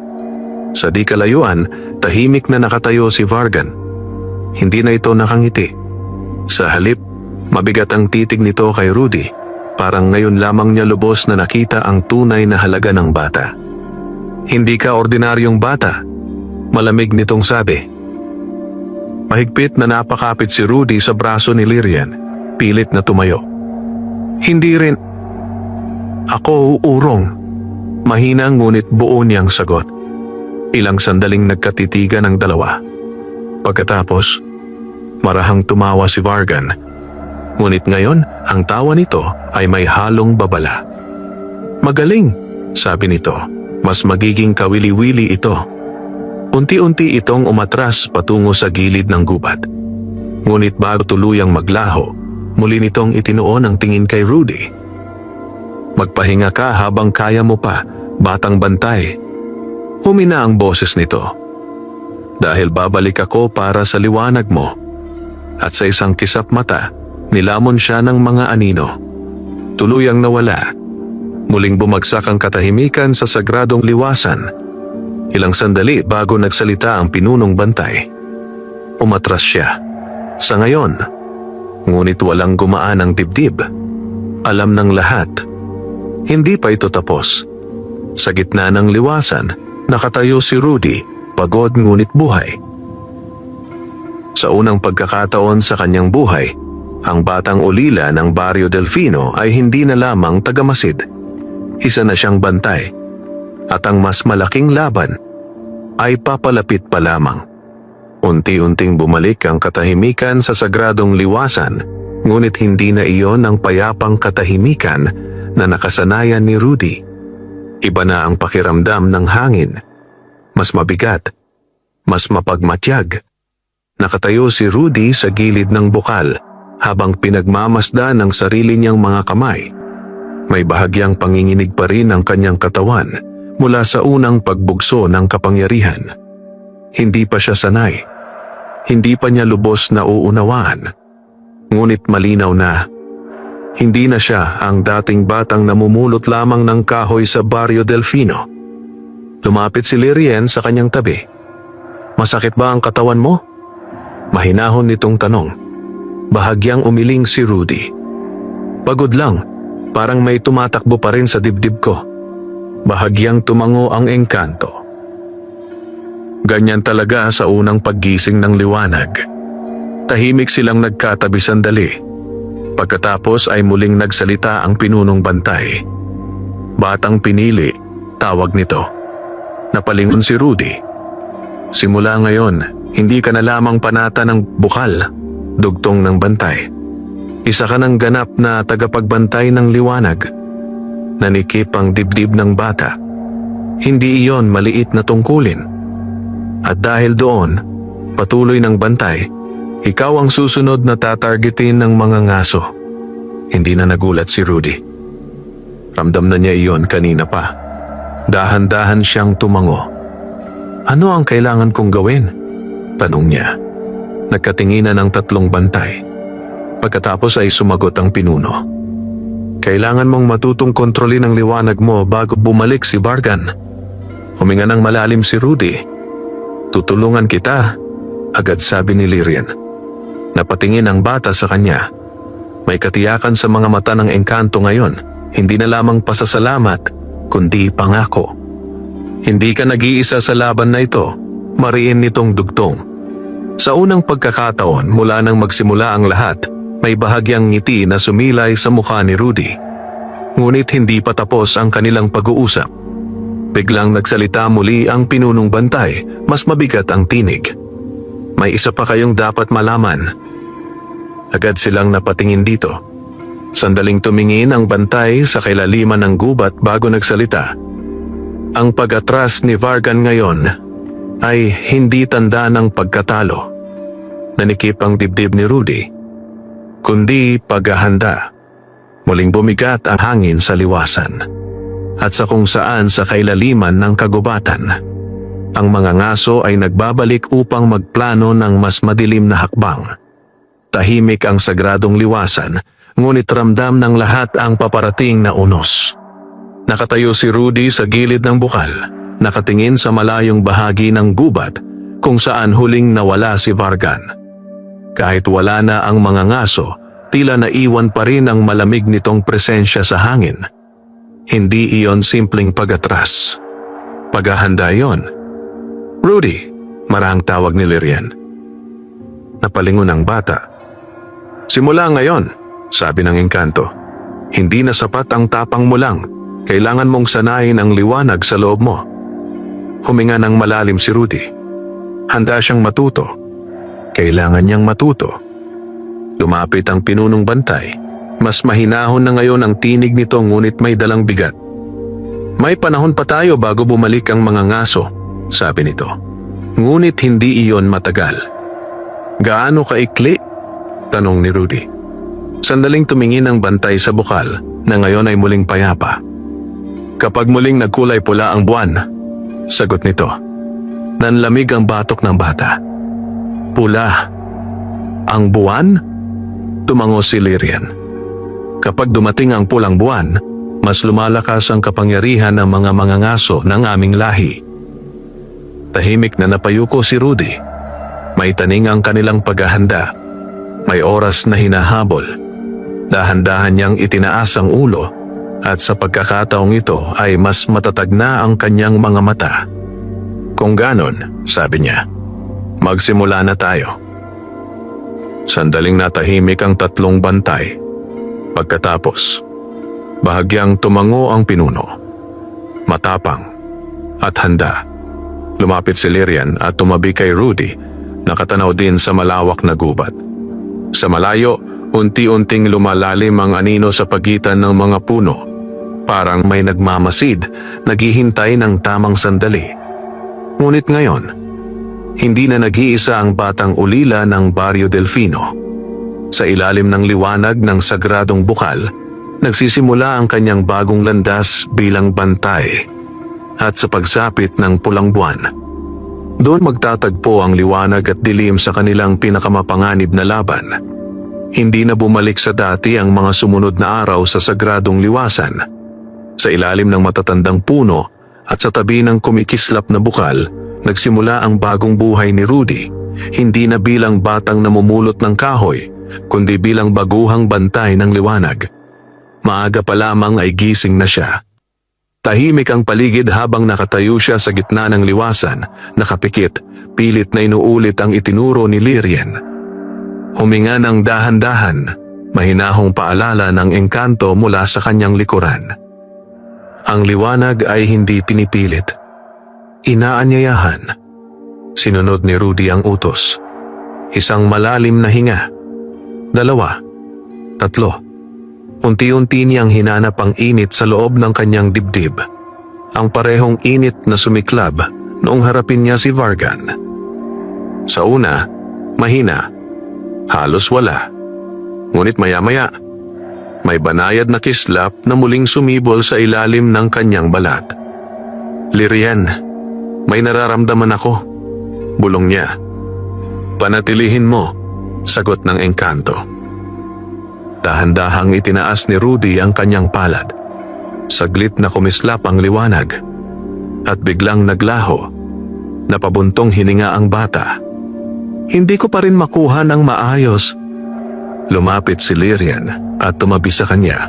Speaker 1: Sa di kalayuan, tahimik na nakatayo si Vargan. Hindi na ito nakangiti. Sa halip, mabigat ang titig nito kay Rudy. Parang ngayon lamang niya lubos na nakita ang tunay na halaga ng bata. "Hindi ka ordinaryong bata," malamig nitong sabi. Mahigpit na napakapit si Rudy sa braso ni Lyrian, pilit na tumayo. "Hindi rin ako uurong." Mahina ngunit buo niyang sagot. Ilang sandaling nagkatitigan ang dalawa. Pagkatapos, marahang tumawa si Vargan. Ngunit ngayon, ang tawa nito ay may halong babala. "Magaling," sabi nito. "Mas magiging kawili-wili ito." Unti-unti itong umatras patungo sa gilid ng gubat. Ngunit bago tuluyang maglaho, muli nitong itinuon ang tingin kay Rudy. "Magpahinga ka habang kaya mo pa, batang bantay." Humina ang boses nito. "Dahil babalik ako para sa liwanag mo." At sa isang kisap mata, nilamon siya ng mga anino. Tuluyang nawala. Muling bumagsak ang katahimikan sa sagradong liwasan. Ilang sandali bago nagsalita ang pinunong bantay. Umatras siya. Sa ngayon, ngunit walang gumaan ang dibdib. Alam ng lahat. Hindi pa ito tapos. Sa gitna ng liwasan, nakatayo si Rudy, pagod ngunit buhay. Sa unang pagkakataon sa kanyang buhay, ang batang ulila ng Barrio Delfino ay hindi na lamang tagamasid. Isa na siyang bantay. At ang mas malaking laban ay papalapit pa lamang. Unti-unting bumalik ang katahimikan sa sagradong liwasan, ngunit hindi na iyon ang payapang katahimikan na nakasanayan ni Rudy. Iba na ang pakiramdam ng hangin. Mas mabigat, mas mapagmatyag. Nakatayo si Rudy sa gilid ng bukal habang pinagmamasdan ng sarili niyang mga kamay. May bahagyang panginginig pa rin ang kanyang katawan mula sa unang pagbugso ng kapangyarihan. Hindi pa siya sanay. Hindi pa niya lubos na uunawaan. Ngunit malinaw na, hindi na siya ang dating batang namumulot lamang ng kahoy sa Barrio Delfino. Lumapit si Lyrian sa kanyang tabi. "Masakit ba ang katawan mo?" Mahinahon nitong tanong. Bahagyang umiling si Rudy. "Pagod lang, parang may tumatakbo pa rin sa dibdib ko." Bahagyang tumango ang engkanto. Ganyan talaga sa unang paggising ng liwanag. Tahimik silang nagkatabi sandali. Pagkatapos ay muling nagsalita ang pinunong bantay. "Batang pinili," tawag nito. Napalingon si Rudy. "Simula ngayon, hindi ka na lamang panata ng bukal," dugtong ng bantay. "Isa ka ng ganap na tagapagbantay ng liwanag." Nanikip ang dibdib ng bata. Hindi iyon maliit na tungkulin. At dahil doon, patuloy ng bantay, ikaw ang susunod na tatargetin ng mga ngaso. Hindi na nagulat si Rudy. Ramdam na niya iyon kanina pa. Dahan-dahan siyang tumango. Ano ang kailangan kong gawin? Tanong niya. Nagkatinginan ang tatlong bantay. Pagkatapos ay sumagot ang pinuno. Kailangan mong matutong kontrolin ang liwanag mo bago bumalik si Vargan. Huminga ng malalim si Rudy. Tutulungan kita, agad sabi ni Lyrian. Napatingin ang bata sa kanya. May katiyakan sa mga mata ng engkanto ngayon. Hindi na lamang pasasalamat, kundi pangako. Hindi ka nag-iisa sa laban na ito. Mariin nitong dugtong. Sa unang pagkakataon mula nang magsimula ang lahat, may bahagyang ngiti na sumilay sa mukha ni Rudy. Ngunit hindi pa tapos ang kanilang pag-uusap. Biglang nagsalita muli ang pinunong bantay, mas mabigat ang tinig. May isa pa kayong dapat malaman. Agad silang napatingin dito. Sandaling tumingin ang bantay sa kailaliman ng gubat bago nagsalita. Ang pag-atras ni Vargan ngayon ay hindi tanda ng pagkatalo. Nanikip ang dibdib ni Rudy, kundi paghahanda. Muling bumigat ang hangin sa liwasan. At sa kung saan sa kailaliman ng kagubatan, ang mga ngaso ay nagbabalik upang magplano ng mas madilim na hakbang. Tahimik ang sagradong liwasan, ngunit ramdam ng lahat ang paparating na unos. Nakatayo si Rudy sa gilid ng bukal, nakatingin sa malayong bahagi ng gubat kung saan huling nawala si Vargan. Kahit wala na ang mga ngaso, tila naiwan pa rin ang malamig nitong presensya sa hangin. Hindi iyon simpleng pag-atras. Paghahanda iyon. Rudy, marahang tawag ni Lyrian. Napalingon ang bata. Simula ngayon, sabi ng engkanto. Hindi na sapat ang tapang mo lang. Kailangan mong sanayin ang liwanag sa loob mo. Huminga ng malalim si Rudy. Handa siyang matuto. Kailangan niyang matuto. Lumapit ang pinunong bantay. Mas mahinahon na ngayon ang tinig nito ngunit may dalang bigat. May panahon pa tayo bago bumalik ang mga ngaso, sabi nito. Ngunit hindi iyon matagal. Gaano kaikli? Tanong ni Rudy. Sandaling tumingin ang bantay sa bukal na ngayon ay muling payapa. Kapag muling nagkulay pula ang buwan, sagot nito. Nanlamig ang batok ng bata. Pula. Ang buwan? Tumango si Lyrian. Kapag dumating ang pulang buwan, mas lumalakas ang kapangyarihan ng mga mangangaso ng aming lahi. Tahimik na napayuko si Rudy. May taning ang kanilang paghahanda. May oras na hinahabol. Dahan-dahan niyang itinaas ang ulo at sa pagkakataong ito ay mas matatag na ang kanyang mga mata. Kung ganon, sabi niya, magsimula na tayo. Sandaling natahimik ang tatlong bantay. Pagkatapos, bahagyang tumango ang pinuno. Matapang at handa. Lumapit si Lyrian at tumabi kay Rudy, nakatanaw din sa malawak na gubat. Sa malayo, unti-unting lumalalim ang anino sa pagitan ng mga puno. Parang may nagmamasid, naghihintay ng tamang sandali. Ngunit ngayon, hindi na nag-iisa ang batang ulila ng Barrio Delfino. Sa ilalim ng liwanag ng sagradong bukal, nagsisimula ang kanyang bagong landas bilang bantay. At sa pagsapit ng pulang buwan, doon magtatagpo ang liwanag at dilim sa kanilang pinakamapanganib na laban. Hindi na bumalik sa dati ang mga sumunod na araw sa sagradong liwasan. Sa ilalim ng matatandang puno at sa tabi ng kumikislap na bukal, nagsimula ang bagong buhay ni Rudy, hindi na bilang batang namumulot ng kahoy, kundi bilang baguhang bantay ng liwanag. Maaga pa lamang ay gising na siya. Tahimik ang paligid habang nakatayo siya sa gitna ng liwasan, nakapikit, pilit na inuulit ang itinuro ni Lyrian. Huminga ng dahan-dahan, mahinahong paalala ng engkanto mula sa kanyang likuran. Ang liwanag ay hindi pinipilit. Inaanyayahan. Sinunod ni Rudy ang utos. Isang malalim na hinga. 2, 3. Unti-unti niyang hinanap ang init sa loob ng kanyang dibdib. Ang parehong init na sumiklab noong harapin niya si Vargan. Sa una, mahina. Halos wala. Ngunit maya-maya, May banayad na kislap na muling sumibol sa ilalim ng kanyang balat. "Lyrian, may nararamdaman ako," bulong niya. "Panatilihin mo," sagot ng engkanto. Dahan-dahang itinaas ni Rudy ang kanyang palad. Saglit na kumislap ang liwanag at biglang naglaho. Napabuntong hininga ang bata. Hindi ko pa rin makuha ng maayos. Lumapit si Lyrian at tumabi sa kanya.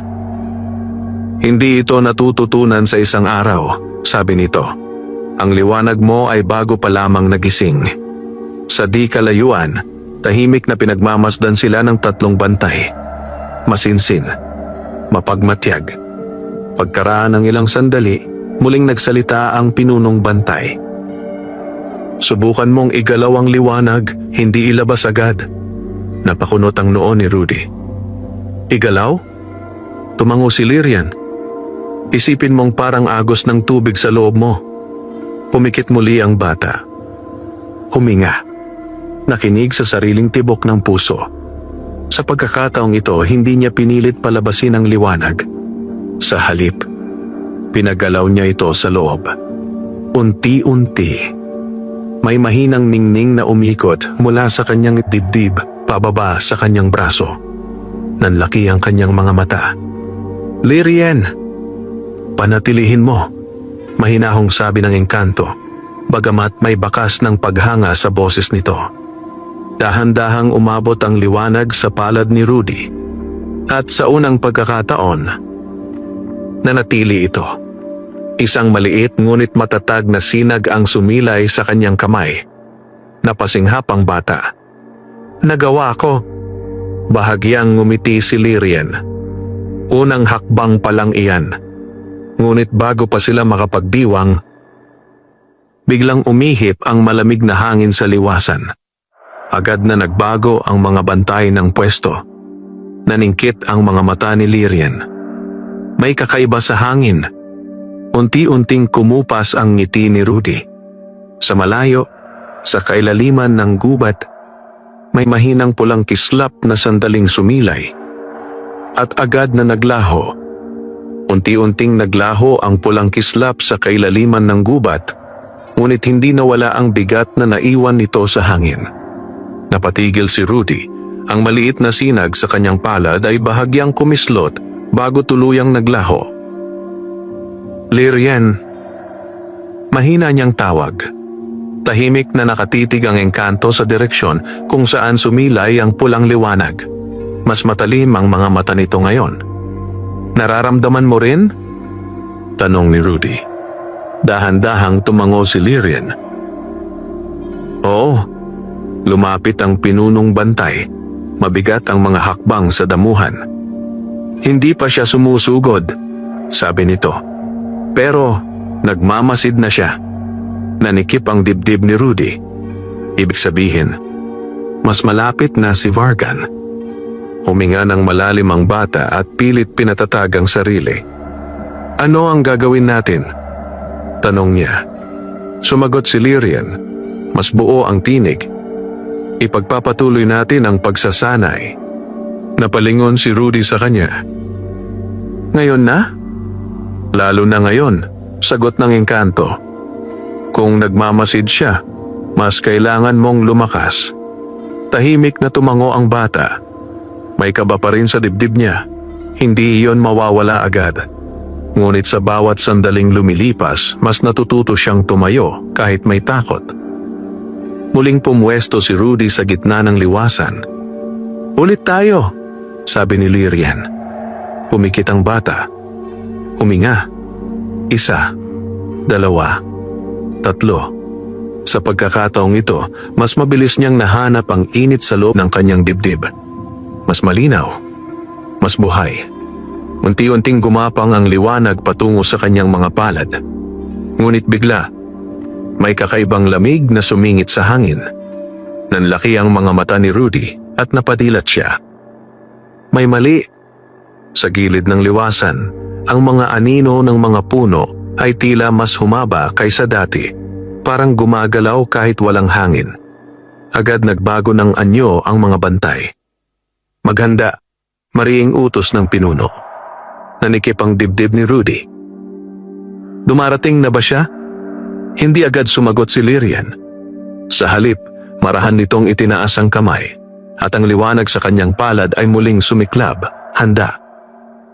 Speaker 1: "Hindi ito natututunan sa isang araw," sabi nito. "Ang liwanag mo ay bago pa lamang nagising." Sa di kalayuan, tahimik na pinagmamasdan sila ng 3 bantay. Masinsin, mapagmatyag. Pagkaraan ng ilang sandali, muling nagsalita ang pinunong bantay. "Subukan mong igalaw ang liwanag, hindi ilabas agad." Napakunot ang noo ni Rudy. "Igalaw?" Tumango si Lyrian. "Isipin mong parang agos ng tubig sa loob mo." Pumikit muli ang bata. Huminga. Nakinig sa sariling tibok ng puso. Sa pagkakataong ito, hindi niya pinilit palabasin ang liwanag. Sa halip, pinagalaw niya ito sa loob. Unti-unti, may mahinang ningning na umikot mula sa kanyang dibdib pababa sa kanyang braso. Nanlaki ang kanyang mga mata. "Lyrian, panatilihin mo," mahinahong sabi ng engkanto, bagamat may bakas ng paghanga sa boses nito. Dahan-dahang umabot ang liwanag sa palad ni Rudy, at sa unang pagkakataon, nanatili ito. Isang maliit ngunit matatag na sinag ang sumilay sa kanyang kamay. Napasinghap ang bata. "Nagawa ko." Bahagyang ngumiti si Lyrian. Unang hakbang pa lang iyan. Ngunit bago pa sila makapagdiwang, biglang umihip ang malamig na hangin sa liwasan. Agad na nagbago ang mga bantay ng pwesto. Naningkit ang mga mata ni Lyrian. May kakaiba sa hangin. Unti-unting kumupas ang ngiti ni Rudy. Sa malayo, sa kailaliman ng gubat, may mahinang pulang kislap na sandaling sumilay. At agad na naglaho. Unti-unting naglaho ang pulang kislap sa kailaliman ng gubat, ngunit hindi nawala ang bigat na naiwan nito sa hangin. Napatigil si Rudy. Ang maliit na sinag sa kanyang palad ay bahagyang kumislot bago tuluyang naglaho. "Lyrian," mahina niyang tawag. Tahimik na nakatitig ang engkanto sa direksyon kung saan sumilay ang pulang liwanag. Mas matalim ang mga mata nito ngayon. "Nararamdaman mo rin?" tanong ni Rudy. Dahan-dahang tumango si Lyrian. "Oo." Lumapit ang pinunong bantay. Mabigat ang mga hakbang sa damuhan. "Hindi pa siya sumusugod," sabi nito. "Pero nagmamasid na siya." Nanikip ang dibdib ni Rudy. Ibig sabihin, mas malapit na si Vargan. Huminga ng malalim ang bata at pilit pinatatag ang sarili. "Ano ang gagawin natin?" tanong niya. Sumagot si Lyrian. Mas buo ang tinig. "Ipagpapatuloy natin ang pagsasanay." Napalingon si Rudy sa kanya. "Ngayon na?" "Lalo na ngayon," sagot ng engkanto. "Kung nagmamasid siya, mas kailangan mong lumakas." Tahimik na tumango ang bata. May kaba pa rin sa dibdib niya. Hindi iyon mawawala agad. Ngunit sa bawat sandaling lumilipas, mas natututo siyang tumayo kahit may takot. Muling pumwesto si Rudy sa gitna ng liwasan. "Ulit tayo," sabi ni Lyrian. Pumikit ang bata. Huminga. 1, 2, 3. Sa pagkakataong ito, mas mabilis niyang nahanap ang init sa loob ng kanyang dibdib. Mas malinaw. Mas buhay. Unti-unting gumapang ang liwanag patungo sa kanyang mga palad. Ngunit bigla, may kakaibang lamig na sumingit sa hangin. Nanlaki ang mga mata ni Rudy at napadilat siya. May mali. Sa gilid ng liwasan, ang mga anino ng mga puno ay tila mas humaba kaysa dati, parang gumagalaw kahit walang hangin. Agad nagbago ng anyo ang mga bantay. "Maghanda," Mariing utos ng pinuno. Nanikip ang dibdib ni Rudy. Dumarating na ba siya? Hindi agad sumagot si Lyrian. Sa halip, marahan nitong itinaas ang kamay at ang liwanag sa kanyang palad ay muling sumiklab, handa.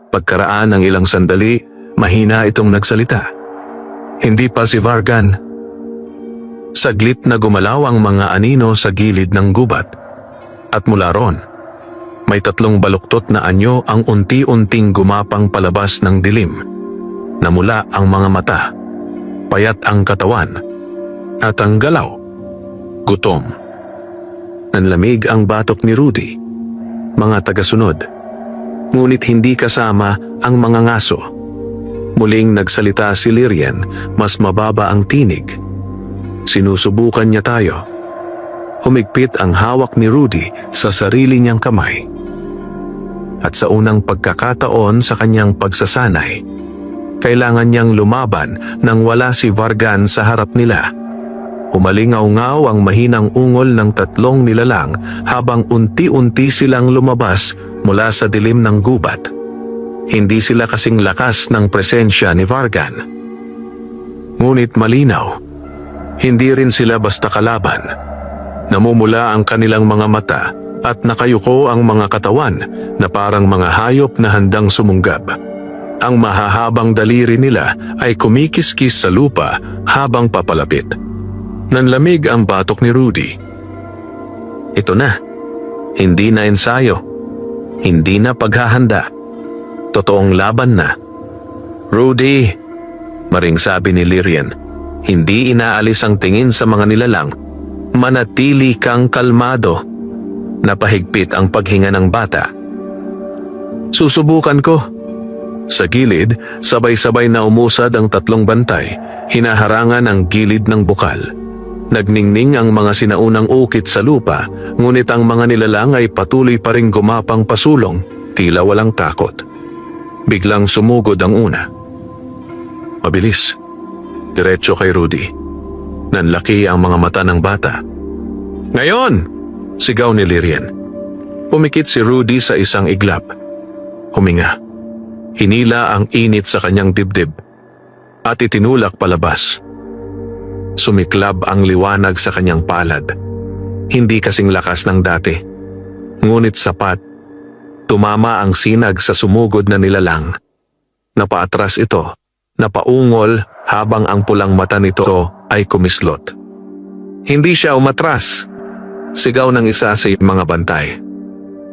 Speaker 1: Pagkaraan ng ilang sandali, mahina itong nagsalita. Hindi pa si Vargan. Saglit na gumalaw ang mga anino sa gilid ng gubat. At mula ron, may 3 baluktot na anyo ang unti-unting gumapang palabas ng dilim. Namula ang mga mata, payat ang katawan, at ang galaw, gutom. Nanlamig ang batok ni Rudy. Mga tagasunod. Ngunit hindi kasama ang mga ngaso. Muling nagsalita si Lyrian, mas mababa ang tinig. Sinusubukan niya tayo. Humigpit ang hawak ni Rudy sa sarili niyang kamay. At sa unang pagkakataon sa kanyang pagsasanay, kailangan niyang lumaban nang wala si Vargan sa harap nila. Umalingaw-ngaw ang mahinang ungol ng 3 nilalang habang unti-unti silang lumabas mula sa dilim ng gubat. Hindi sila kasing lakas ng presensya ni Vargan. Ngunit malinaw, hindi rin sila basta kalaban. Namumula ang kanilang mga mata at nakayuko ang mga katawan na parang mga hayop na handang sumunggab. Ang mahahabang daliri nila ay kumikiskis sa lupa habang papalapit. Nanlamig ang batok ni Rudy. Ito na. Hindi na ensayo. Hindi na paghahanda. Totoong laban na. Rudy, maring sabi ni Lyrian, hindi inaalis ang tingin sa mga nilalang. Manatili kang kalmado. Napahigpit ang paghinga ng bata. Susubukan ko. Sa gilid, sabay-sabay na umusad ang 3 bantay, hinaharangan ang gilid ng bukal. Nagningning ang mga sinaunang ukit sa lupa, ngunit ang mga nilalang ay patuloy pa ring gumapang pasulong, tila walang takot. Biglang sumugod ang una. Mabilis. Diretso kay Rudy. Nanlaki ang mga mata ng bata. Ngayon! Sigaw ni Lyrian. Pumikit si Rudy sa isang iglap. Huminga. Hinila ang init sa kanyang dibdib at itinulak palabas. Sumiklab ang liwanag sa kanyang palad. Hindi kasing lakas ng dati. Ngunit sapat, tumama ang sinag sa sumugod na nilalang. Napaatras ito, napaungol habang ang pulang mata nito ay kumislot. Hindi siya umatras. Sigaw ng isa sa mga bantay.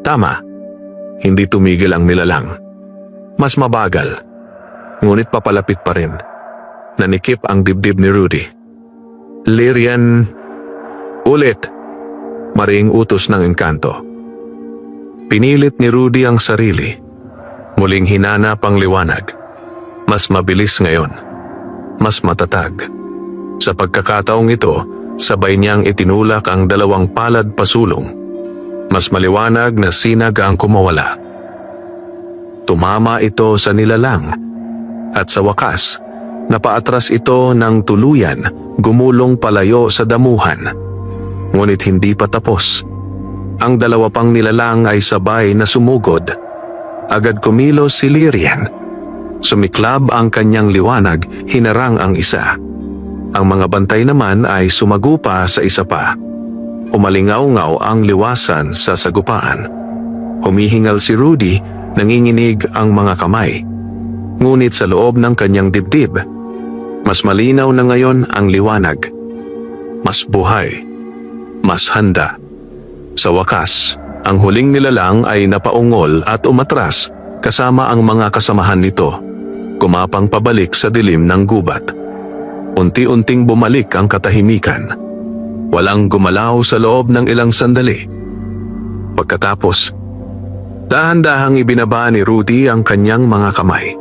Speaker 1: Tama, hindi tumigil ang nilalang. Mas mabagal, ngunit papalapit pa rin. Nanikip ang dibdib ni Rudy. Lyrian, ulit, maring utos ng engkanto. Pinilit ni Rudy ang sarili. Muling hinanap ang liwanag. Mas mabilis ngayon. Mas matatag. Sa pagkakataong ito, sabay niyang itinulak ang 2 palad pasulong. Mas maliwanag na sinag ang kumawala. Tumama ito sa nilalang. At sa wakas, napaatras ito ng tuluyan, gumulong palayo sa damuhan. Ngunit hindi pa tapos. Ang 2 pang nilalang ay sabay na sumugod. Agad kumilos si Lyrian. Sumiklab ang kanyang liwanag, hinarang ang isa. Ang mga bantay naman ay sumagu pa sa isa pa. Umalingaw-ngaw ang liwasan sa sagupaan. Humihingal si Rudy, nanginginig ang mga kamay. Ngunit sa loob ng kanyang dibdib, mas malinaw na ngayon ang liwanag. Mas buhay. Mas handa. Sa wakas, ang huling nilalang ay napaungol at umatras kasama ang mga kasamahan nito. Kumapang pabalik sa dilim ng gubat. Unti-unting bumalik ang katahimikan. Walang gumalaw sa loob ng ilang sandali. Pagkatapos, dahan-dahang ibinaba ni Rudy ang kanyang mga kamay.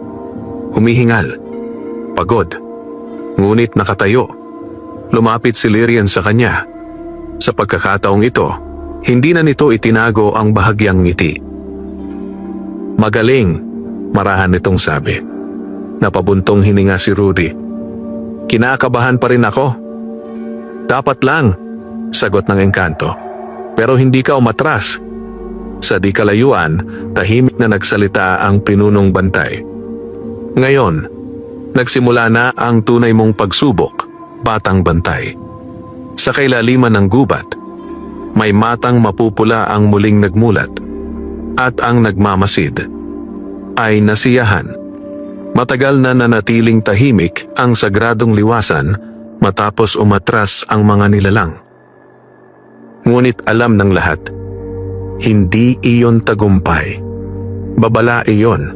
Speaker 1: Humihingal. Pagod. Ngunit nakatayo. Lumapit si Lyrian sa kanya. Sa pagkakataong ito, hindi na nito itinago ang bahagyang ngiti. Magaling, marahan nitong sabi. Napabuntong hininga si Rudy. Kinakabahan pa rin ako. Dapat lang, sagot ng engkanto. Pero hindi ka umatras. Sa di kalayuan, tahimik na nagsalita ang pinunong bantay. Ngayon, nagsimula na ang tunay mong pagsubok, Batang Bantay. Sa kailaliman ng gubat, may matang mapupula ang muling nagmulat, at ang nagmamasid ay nasiyahan. Matagal na nanatiling tahimik ang sagradong liwasan matapos umatras ang mga nilalang. Ngunit alam ng lahat, hindi iyon tagumpay. Babala iyon.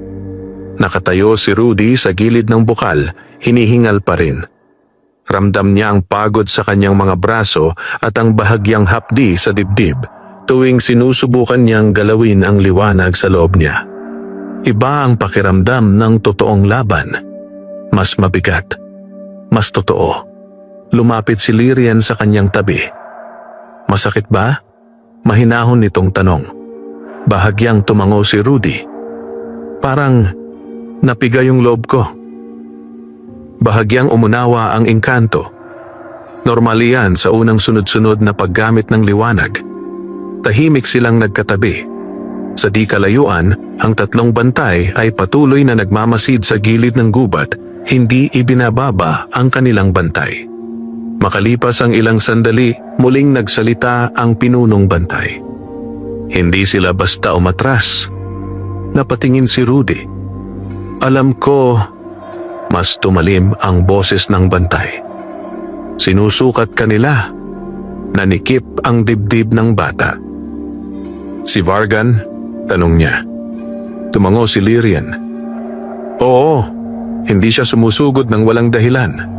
Speaker 1: Nakatayo si Rudy sa gilid ng bukal, hinihingal pa rin. Ramdam niya ang pagod sa kanyang mga braso at ang bahagyang hapdi sa dibdib tuwing sinusubukan niyang galawin ang liwanag sa loob niya. Iba ang pakiramdam ng totoong laban. Mas mabigat. Mas totoo. Lumapit si Lyrian sa kanyang tabi. Masakit ba? Mahinahon nitong tanong. Bahagyang tumango si Rudy. Parang napiga yung loob ko. Bahagyang umunawa ang engkanto. Normal yan sa unang sunod-sunod na paggamit ng liwanag. Tahimik silang nagkatabi. Sa di kalayuan, ang tatlong bantay ay patuloy na nagmamasid sa gilid ng gubat, hindi ibinababa ang kanilang bantay. Makalipas ang ilang sandali, muling nagsalita ang pinunong bantay. Hindi sila basta umatras. Napatingin si Rudy. Alam ko, mas tumalim ang boses ng bantay. Sinusukat kanila. Nanikip ang dibdib ng bata. Si Vargan, tanong niya. Tumango si Lyrian. Oo, hindi siya sumusugod ng walang dahilan.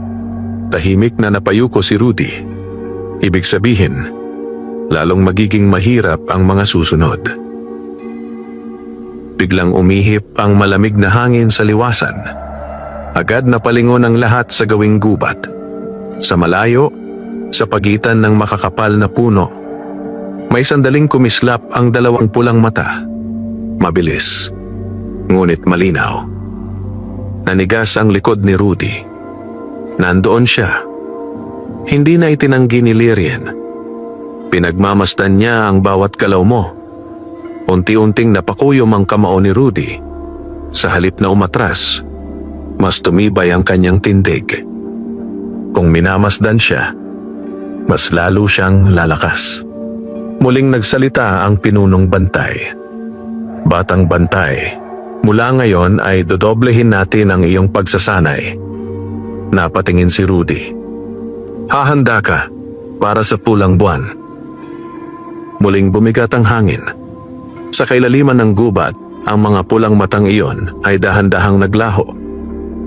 Speaker 1: Tahimik na napayuko si Rudy. Ibig sabihin, lalong magiging mahirap ang mga susunod. Biglang umihip ang malamig na hangin sa liwasan. Agad napalingon ang lahat sa gawing gubat. Sa malayo, sa pagitan ng makakapal na puno, may sandaling kumislap ang dalawang pulang mata. Mabilis, ngunit malinaw. Nanigas ang likod ni Rudy. Nandoon siya. Hindi na itinanggi ni Lyrian. Pinagmamasdan niya ang bawat galaw mo. Unti-unting napakuyom ang kamao ni Rudy. Sa halip na umatras, mas tumibay ang kanyang tindig. Kung minamasdan siya, mas lalo siyang lalakas. Muling nagsalita ang pinunong bantay. Batang Bantay, mula ngayon ay dodoblehin natin ang iyong pagsasanay. Napatingin si Rudy. Hahanda ka para sa pulang buwan. Muling bumigat ang hangin. Sa kailaliman ng gubat, ang mga pulang matang iyon ay dahan-dahang naglaho.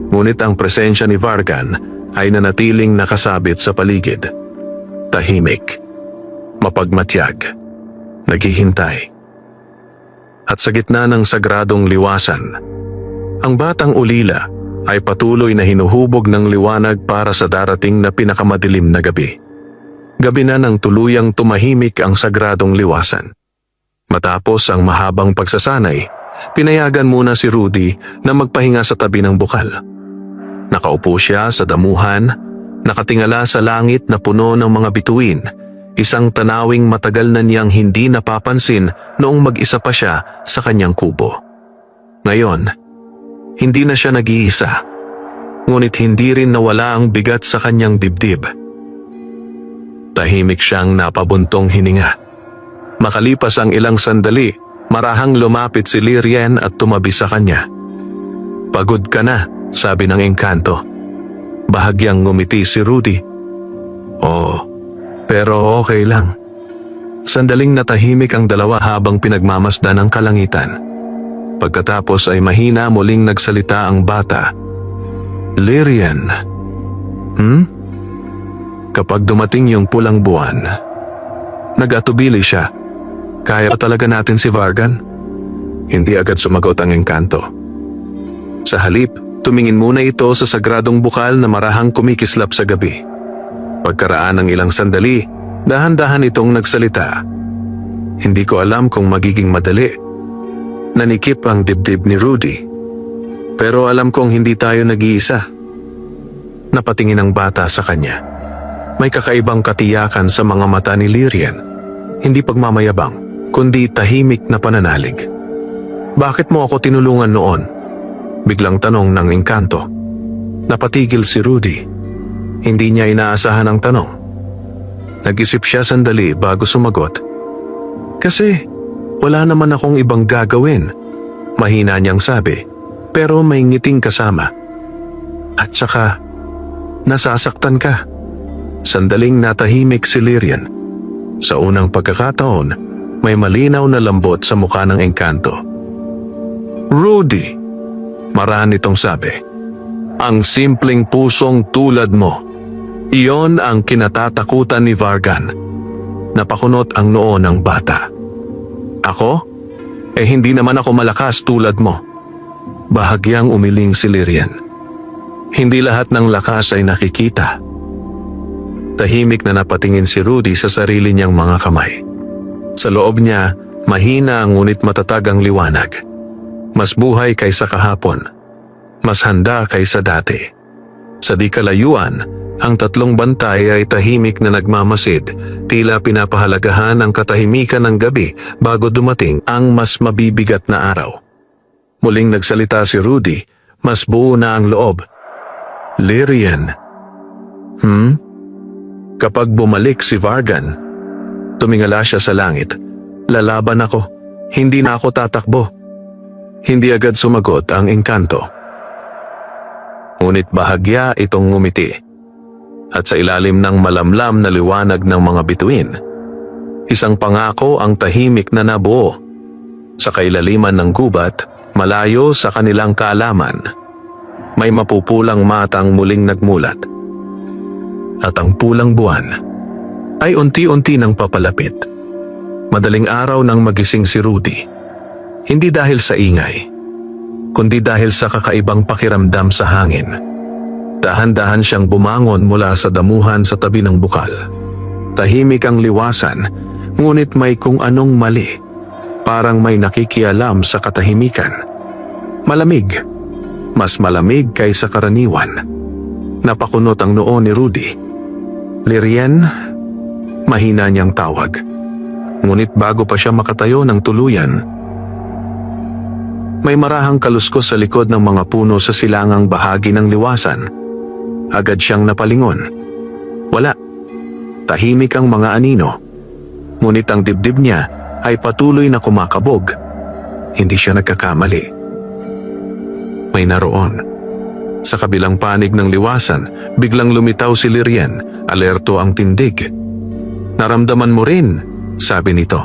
Speaker 1: Ngunit ang presensya ni Vargan ay nanatiling nakasabit sa paligid. Tahimik, mapagmatyag, naghihintay. At sa gitna ng sagradong liwasan, ang batang ulila ay patuloy na hinuhubog ng liwanag para sa darating na pinakamadilim na gabi. Gabi na nang tuluyang tumahimik ang sagradong liwasan. Matapos ang mahabang pagsasanay, pinayagan muna si Rudy na magpahinga sa tabi ng bukal. Nakaupo siya sa damuhan, nakatingala sa langit na puno ng mga bituin, isang tanawing matagal na niyang hindi napapansin noong mag-isa pa siya sa kanyang kubo. Ngayon, hindi na siya nag-iisa, ngunit hindi rin nawala ang bigat sa kanyang dibdib. Tahimik siyang napabuntong hininga. Makalipas ang ilang sandali, marahang lumapit si Lyrian at tumabi sa kanya. Pagod ka na, sabi ng engkanto. Bahagyang ngumiti si Rudy. Oo, pero okay lang. Sandaling natahimik ang dalawa habang pinagmamasdan ang kalangitan. Pagkatapos ay mahina muling nagsalita ang bata. Lyrian, Kapag dumating yung pulang buwan, nag-atubili siya. Kaya talaga natin si Vargan? Hindi agad sumagot ang engkanto. Sa halip, tumingin muna ito sa sagradong bukal na marahang kumikislap sa gabi. Pagkaraan ng ilang sandali, dahan-dahan itong nagsalita. Hindi ko alam kung magiging madali. Nanikip ang dibdib ni Rudy. Pero alam kong hindi tayo nag-iisa. Napatingin ang bata sa kanya. May kakaibang katiyakan sa mga mata ni Lyrian. Hindi pagmamayabang, kundi tahimik na pananalig. "Bakit mo ako tinulungan noon?" biglang tanong ng engkanto. Napatigil si Rudy. Hindi niya inaasahan ang tanong. Nag-isip siya sandali bago sumagot. "Kasi wala naman akong ibang gagawin," mahina niyang sabi, pero may ngiting kasama. "At saka, nasasaktan ka." Sandaling natahimik si Lyrian. Sa unang pagkakataon, may malinaw na lambot sa mukha ng engkanto. "Rudy," marahas nitong sabi, "ang simpleng pusong tulad mo. Iyon ang kinatatakutan ni Vargan." Napakunot ang noo ng bata. "Ako? Hindi naman ako malakas tulad mo." Bahagyang umiling si Lyrian. Hindi lahat ng lakas ay nakikita. Tahimik na napatingin si Rudy sa sarili niyang mga kamay. Sa loob niya, mahina ngunit matatag ang liwanag. Mas buhay kaysa kahapon. Mas handa kaysa dati. Sa di kalayuan, ang tatlong bantay ay tahimik na nagmamasid, tila pinapahalagahan ang katahimikan ng gabi bago dumating ang mas mabibigat na araw. Muling nagsalita si Rudy, mas buo na ang loob. "Lyrian." Kapag bumalik si Vargan, tumingala siya sa langit. "Lalaban ako. Hindi na ako tatakbo." Hindi agad sumagot ang engkanto. Ngunit bahagya itong ngumiti. At sa ilalim ng malamlam na liwanag ng mga bituin, isang pangako ang tahimik na nabuo. Sa kailaliman ng gubat, malayo sa kanilang kaalaman, may mapupulang matang muling nagmulat. At ang pulang buwan ay unti-unti nang papalapit. Madaling araw nang magising si Rudy. Hindi dahil sa ingay, kundi dahil sa kakaibang pakiramdam sa hangin. Dahan-dahan siyang bumangon mula sa damuhan sa tabi ng bukal. Tahimik ang liwasan, ngunit may kung anong mali. Parang may nakikialam sa katahimikan. Malamig. Mas malamig kaysa karaniwan. Napakunot ang noo ni Rudy. "Lyrian?" mahina niyang tawag. Ngunit bago pa siya makatayo ng tuluyan, may marahang kaluskos sa likod ng mga puno sa silangang bahagi ng liwasan. Agad siyang napalingon. Wala. Tahimik ang mga anino. Ngunit ang dibdib niya ay patuloy na kumakabog. Hindi siya nagkakamali. May naroon. Sa kabilang panig ng liwasan, biglang lumitaw si Lyrian. Alerto ang tindig. "Naramdaman mo rin," sabi nito.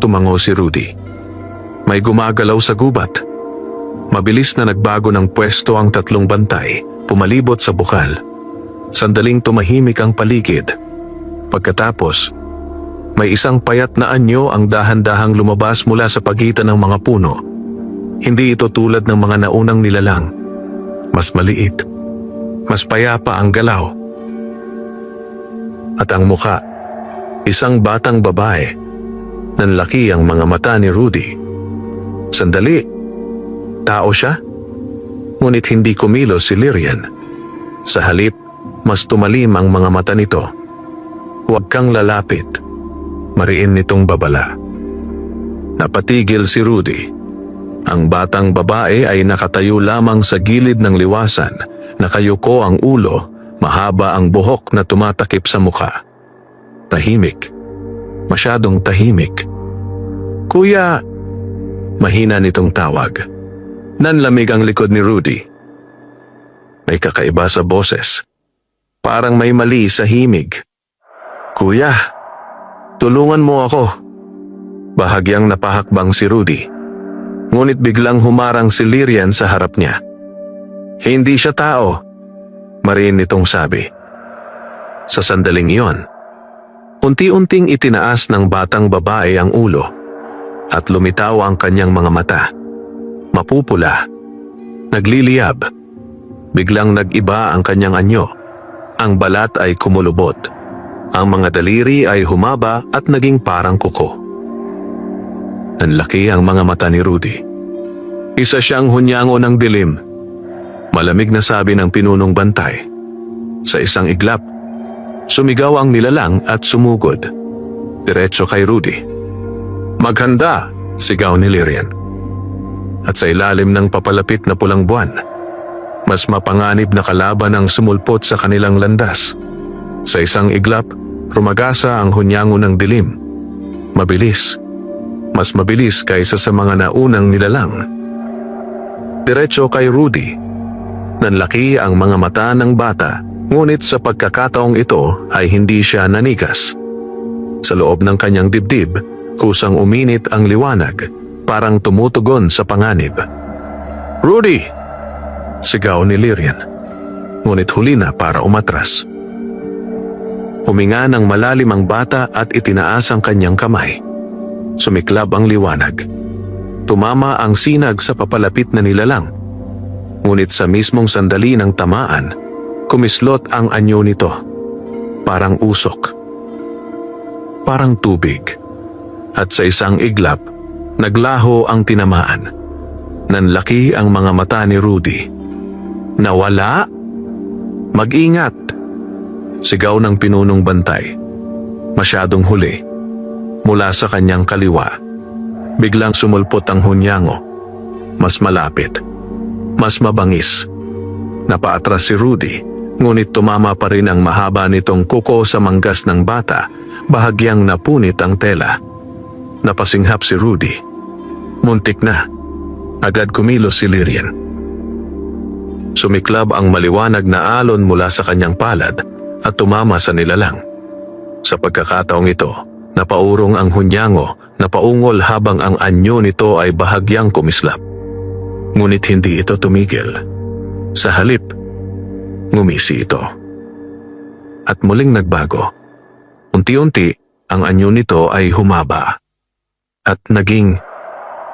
Speaker 1: Tumango si Rudy. May gumagalaw sa gubat. Mabilis na nagbago ng pwesto ang tatlong bantay, pumalibot sa bukal. Sandaling tumahimik ang paligid. Pagkatapos, may isang payat na anyo ang dahan-dahang lumabas mula sa pagitan ng mga puno. Hindi ito tulad ng mga naunang nilalang. Mas maliit. Mas payapa ang galaw. At ang mukha, isang batang babae. Nanlaki ang mga mata ni Rudy. Sandali. Tao siya? Ngunit hindi kumilos si Lyrian. Sa halip, mas tumalim ang mga mata nito. "Huwag kang lalapit," mariin nitong babala. Napatigil si Rudy. Ang batang babae ay nakatayo lamang sa gilid ng liwasan, nakayuko ang ulo, mahaba ang buhok na tumatakip sa mukha. Tahimik. Masyadong tahimik. "Kuya," mahina nitong tawag. Nanlamig ang likod ni Rudy. May kakaiba sa boses. Parang may mali sa himig. "Kuya, tulungan mo ako." Bahagyang napahakbang si Rudy. Ngunit biglang humarang si Lyrian sa harap niya. "Hindi siya tao," mariin nitong sabi. Sa sandaling iyon, unti-unting itinaas ng batang babae ang ulo at lumitaw ang kanyang mga mata. Mapupula, nagliliyab. Biglang nag-iba ang kanyang anyo. Ang balat ay kumulubot. Ang mga daliri ay humaba at naging parang kuko. Nanlaki ang mga mata ni Rudy. Isa siyang hunyango ng dilim. Malamig na sabi ng pinunong bantay. Sa isang iglap, sumigaw ang nilalang at sumugod. Diretso kay Rudy. Maghanda! Sigaw ni Lyrian. At sa ilalim ng papalapit na pulang buwan, mas mapanganib na kalaban ang sumulpot sa kanilang landas. Sa isang iglap, rumagasa ang hunyango ng dilim. Mabilis. Mas mabilis kaysa sa mga naunang nilalang. Diretso kay Rudy. Nanlaki ang mga mata ng bata, ngunit sa pagkakataong ito ay hindi siya nanigas. Sa loob ng kanyang dibdib, kusang uminit ang liwanag, parang tumutugon sa panganib. "Rudy!" sigaw ni Lyrian, ngunit huli na para umatras. Huminga ng malalim ang bata at itinaas ang kanyang kamay. Sumiklab ang liwanag. Tumama ang sinag sa papalapit na nilalang. Ngunit sa mismong sandali ng tamaan, kumislot ang anyo nito. Parang usok. Parang tubig. At sa isang iglap, naglaho ang tinamaan. Nanlaki ang mga mata ni Rudy. "Nawala? Mag-ingat!" Sigaw ng pinunong bantay. Masyadong huli. Mula sa kanyang kaliwa, biglang sumulpot ang hunyango. Mas malapit. Mas mabangis. Napaatras si Rudy, ngunit tumama pa rin ang mahaba nitong kuko sa manggas ng bata, bahagyang napunit ang tela. Napasinghap si Rudy. Muntik na. Agad kumilos si Lyrian. Sumiklab ang maliwanag na alon mula sa kanyang palad at tumama sa nilalang. Sa pagkakataong ito, napaurong ang hunyango na paungol habang ang anyo nito ay bahagyang kumislap. Ngunit hindi ito tumigil. Sa halip, ngumisi ito. At muling nagbago. Unti-unti, ang anyo nito ay humaba. At naging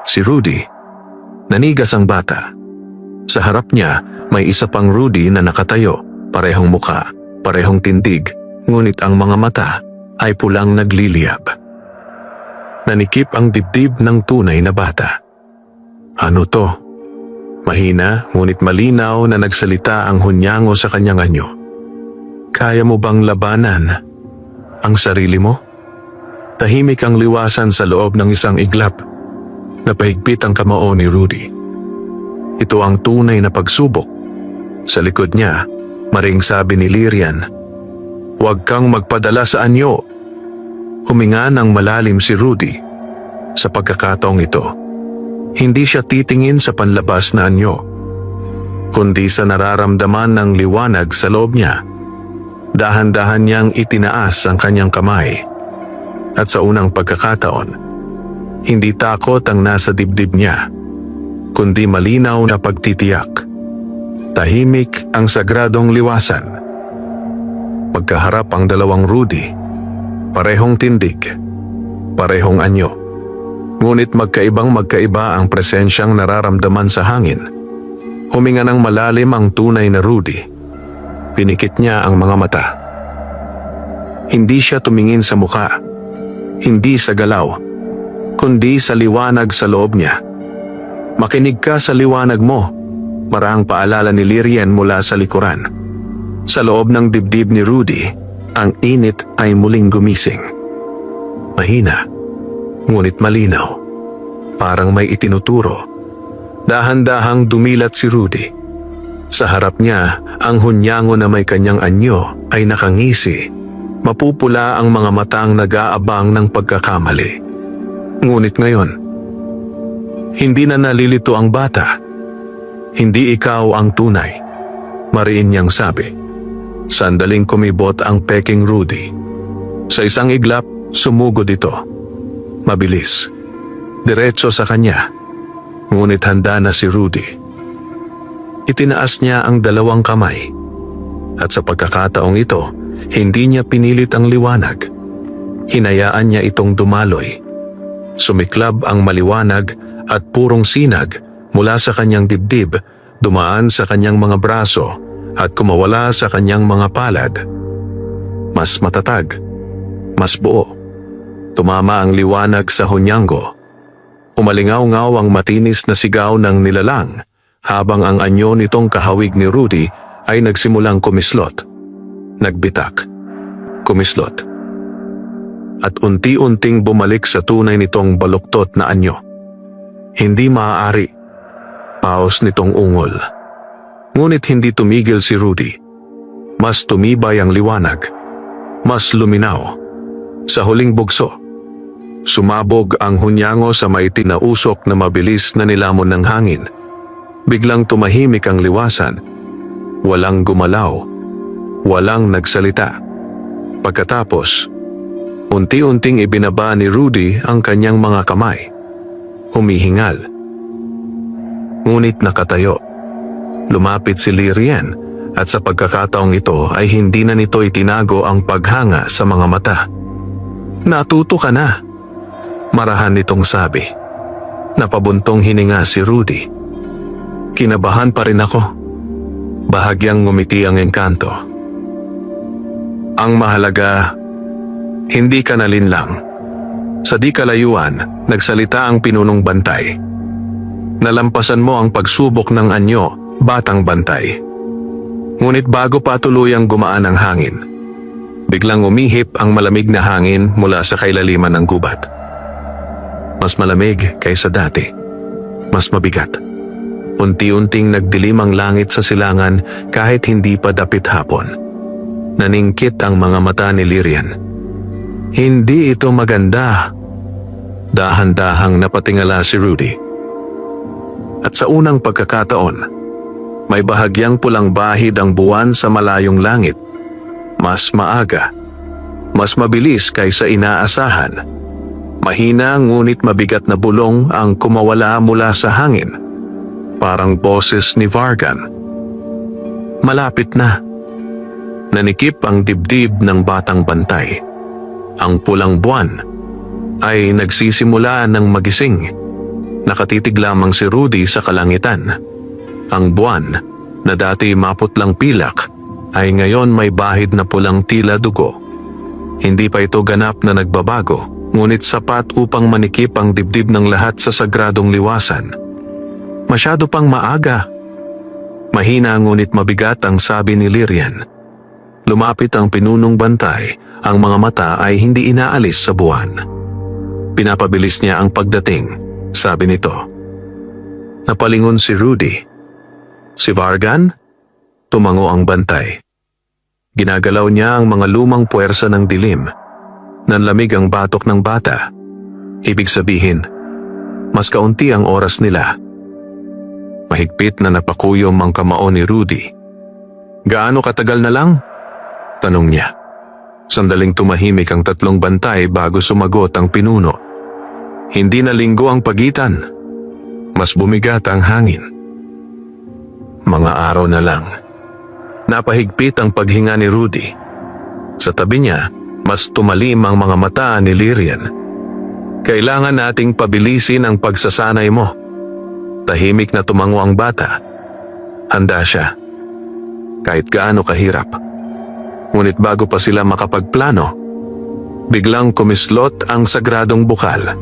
Speaker 1: si Rudy. Nanigas ang bata. Sa harap niya, may isa pang Rudy na nakatayo, parehong muka, parehong tindig, ngunit ang mga mata ay pulang nagliliyab. Nanikip ang dibdib ng tunay na bata. "Ano to?" Mahina, ngunit malinaw na nagsalita ang hunyango sa kanyang anyo. "Kaya mo bang labanan ang sarili mo?" Tahimik ang liwasan sa loob ng isang iglap. Napahigpit ang kamao ni Rudy. Ito ang tunay na pagsubok. Sa likod niya, maring sabi ni Lyrian, "Huwag kang magpadala sa anyo." Huminga ng malalim si Rudy. Sa pagkakataong ito, hindi siya titingin sa panlabas na anyo, kundi sa nararamdaman ng liwanag sa loob niya. Dahan-dahan niyang itinaas ang kanyang kamay. At sa unang pagkakataon, hindi takot ang nasa dibdib niya, kundi malinaw na pagtitiyak. Tahimik ang sagradong liwasan. Magkaharap ang dalawang Rudy, parehong tindig, parehong anyo. Ngunit magkaibang-magkaiba ang presensyang nararamdaman sa hangin. Huminga ng malalim ang tunay na Rudy. Pinikit niya ang mga mata. Hindi siya tumingin sa muka, hindi sa galaw, kundi sa liwanag sa loob niya. "Makinig ka sa liwanag mo," marahang paalala ni Lyrian mula sa likuran. Sa loob ng dibdib ni Rudy, ang init ay muling gumising. Mahina, ngunit malinaw. Parang may itinuturo. Dahan-dahang dumilat si Rudy. Sa harap niya, ang hunyango na may kanyang anyo ay nakangisi. Mapupula ang mga matang nag-aabang ng pagkakamali. Ngunit ngayon, hindi na nalilito ang bata. "Hindi ikaw ang tunay," mariin niyang sabi. Sandaling kumibot ang peking Rudy. Sa isang iglap, sumugod ito. Mabilis. Diretso sa kanya. Ngunit handa na si Rudy. Itinaas niya ang dalawang kamay. At sa pagkakataong ito, hindi niya pinilit ang liwanag. Hinayaan niya itong dumaloy. Sumiklab ang maliwanag at purong sinag mula sa kanyang dibdib, dumaan sa kanyang mga braso at kumawala sa kanyang mga palad. Mas matatag, mas buo. Tumama ang liwanag sa hunyango. Umalingaw-ngaw ang matinis na sigaw ng nilalang habang ang anyo nitong kahawig ni Rudy ay nagsimulang kumislot. Nagbitak. Kumislot. at unti-unting bumalik sa tunay nitong baluktot na anyo. Hindi maaari. Paos nitong ungol. Ngunit hindi tumigil si Rudy. Mas tumibay ang liwanag. Mas luminaw. Sa huling bugso, sumabog ang hunyango sa maitim na usok na mabilis na nilamon ng hangin. Biglang tumahimik ang liwasan. Walang gumalaw. Walang nagsalita. Pagkatapos, unti-unting ibinaba ni Rudy ang kanyang mga kamay. Humihingal. Ngunit nakatayo. Lumapit si Lirian at sa pagkakataong ito ay hindi na nito itinago ang paghanga sa mga mata. Natuto ka na. Marahan nitong sabi. Napabuntong hininga si Rudy. Kinabahan pa rin ako. Bahagyang ngumiti ang engkanto. Ang mahalaga, hindi ka nalinlang. Sa di kalayuan, nagsalita ang pinunong bantay. Nalampasan mo ang pagsubok ng anyo, batang bantay. Ngunit bago pa tuluyang gumaan ang hangin, biglang umihip ang malamig na hangin mula sa kailaliman ng gubat. Mas malamig kaysa dati. Mas mabigat. Unti-unting nagdilim ang langit sa silangan kahit hindi pa dapit hapon. Naningkit ang mga mata ni Lirian. Hindi ito maganda. Dahan-dahang napatingala si Rudy. At sa unang pagkakataon, may bahagyang pulang bahid ang buwan sa malayong langit. Mas maaga. Mas mabilis kaysa inaasahan. Mahina ngunit mabigat na bulong ang kumawala mula sa hangin. Parang boses ni Vargan. Malapit na. Nanikip ang dibdib ng batang bantay. Ang pulang buwan ay nagsisimula ng magising. Nakatitig lamang si Rudy sa kalangitan. Ang buwan na dati maputlang pilak ay ngayon may bahid na pulang tila dugo. Hindi pa ito ganap na nagbabago, ngunit sapat upang manikip ang dibdib ng lahat sa sagradong liwasan. Masyado pang maaga. Mahina ngunit mabigat ang sabi ni Lirian. Lumapit ang pinunong bantay, ang mga mata ay hindi inaalis sa buwan. Pinapabilis niya ang pagdating, sabi nito. Napalingon si Rudy. Si Vargan? Tumango ang bantay. Ginagalaw niya ang mga lumang puwersa ng dilim. Nanlamig ang batok ng bata. Ibig sabihin, mas kaunti ang oras nila. Mahigpit na napakuyom ang kamao ni Rudy. Gaano katagal na lang? Tanong niya. Sandaling tumahimik ang tatlong bantay bago sumagot ang pinuno. Hindi na linggo ang pagitan. Mas bumigat ang hangin. Mga araw na lang. Napahigpit ang paghinga ni Rudy. Sa tabi niya, mas tumalim ang mga mata ni Lirian. Kailangan nating pabilisin ang pagsasanay mo. Tahimik na tumango ang bata. Handa siya. Kahit gaano kahirap. Ngunit bago pa sila makapagplano, biglang kumislot ang sagradong bukal.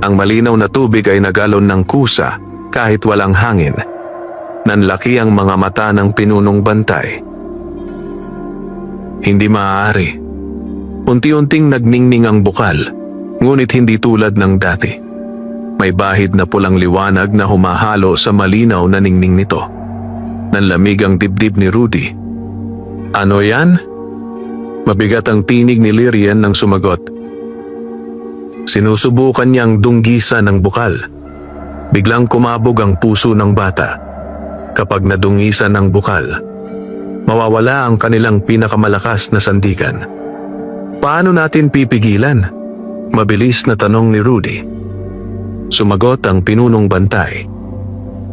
Speaker 1: Ang malinaw na tubig ay nagalon ng kusa kahit walang hangin. Nanlaki ang mga mata ng pinunong bantay. Hindi maaari. Unti-unting nagningning ang bukal, ngunit hindi tulad ng dati. May bahid na pulang liwanag na humahalo sa malinaw na ningning nito. Nanlamig ang dibdib ni Rudy. Ano yan? Mabigat ang tinig ni Lirian nang sumagot. Sinusubukan niyang dunggisan ng bukal. Biglang kumabog ang puso ng bata. Kapag nadungisan ng bukal, mawawala ang kanilang pinakamalakas na sandigan. Paano natin pipigilan? Mabilis na tanong ni Rudy. Sumagot ang pinunong bantay.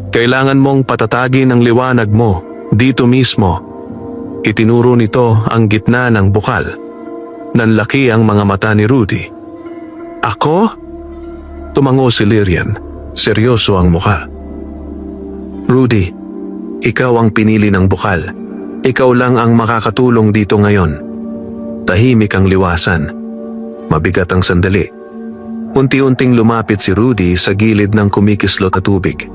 Speaker 1: Kailangan mong patatagin ang liwanag mo dito mismo. Itinuro nito ang gitna ng bukal. Nanlaki ang mga mata ni Rudy. Ako? Tumango si Lirian. Seryoso ang mukha. Rudy, ikaw ang pinili ng bukal. Ikaw lang ang makakatulong dito ngayon. Tahimik ang liwasan. Mabigat ang sandali. Unti-unting lumapit si Rudy sa gilid ng kumikislot na tubig.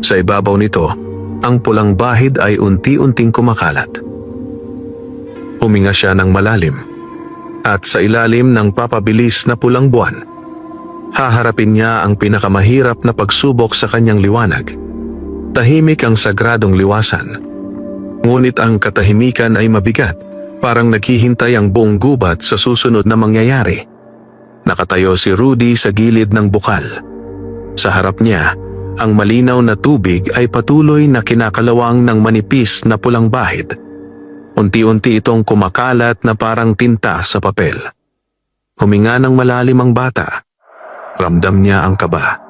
Speaker 1: Sa ibabaw nito, ang pulang bahid ay unti-unting kumakalat. Huminga siya ng malalim. At sa ilalim ng papabilis na pulang buwan, haharapin niya ang pinakamahirap na pagsubok sa kanyang liwanag. Tahimik ang sagradong liwasan. Ngunit ang katahimikan ay mabigat, parang naghihintay ang buong gubat sa susunod na mangyayari. Nakatayo si Rudy sa gilid ng bukal. Sa harap niya, ang malinaw na tubig ay patuloy na kinakalawang ng manipis na pulang bahid. Unti-unti itong kumakalat na parang tinta sa papel. Huminga ng malalim ang bata. Ramdam niya ang kaba.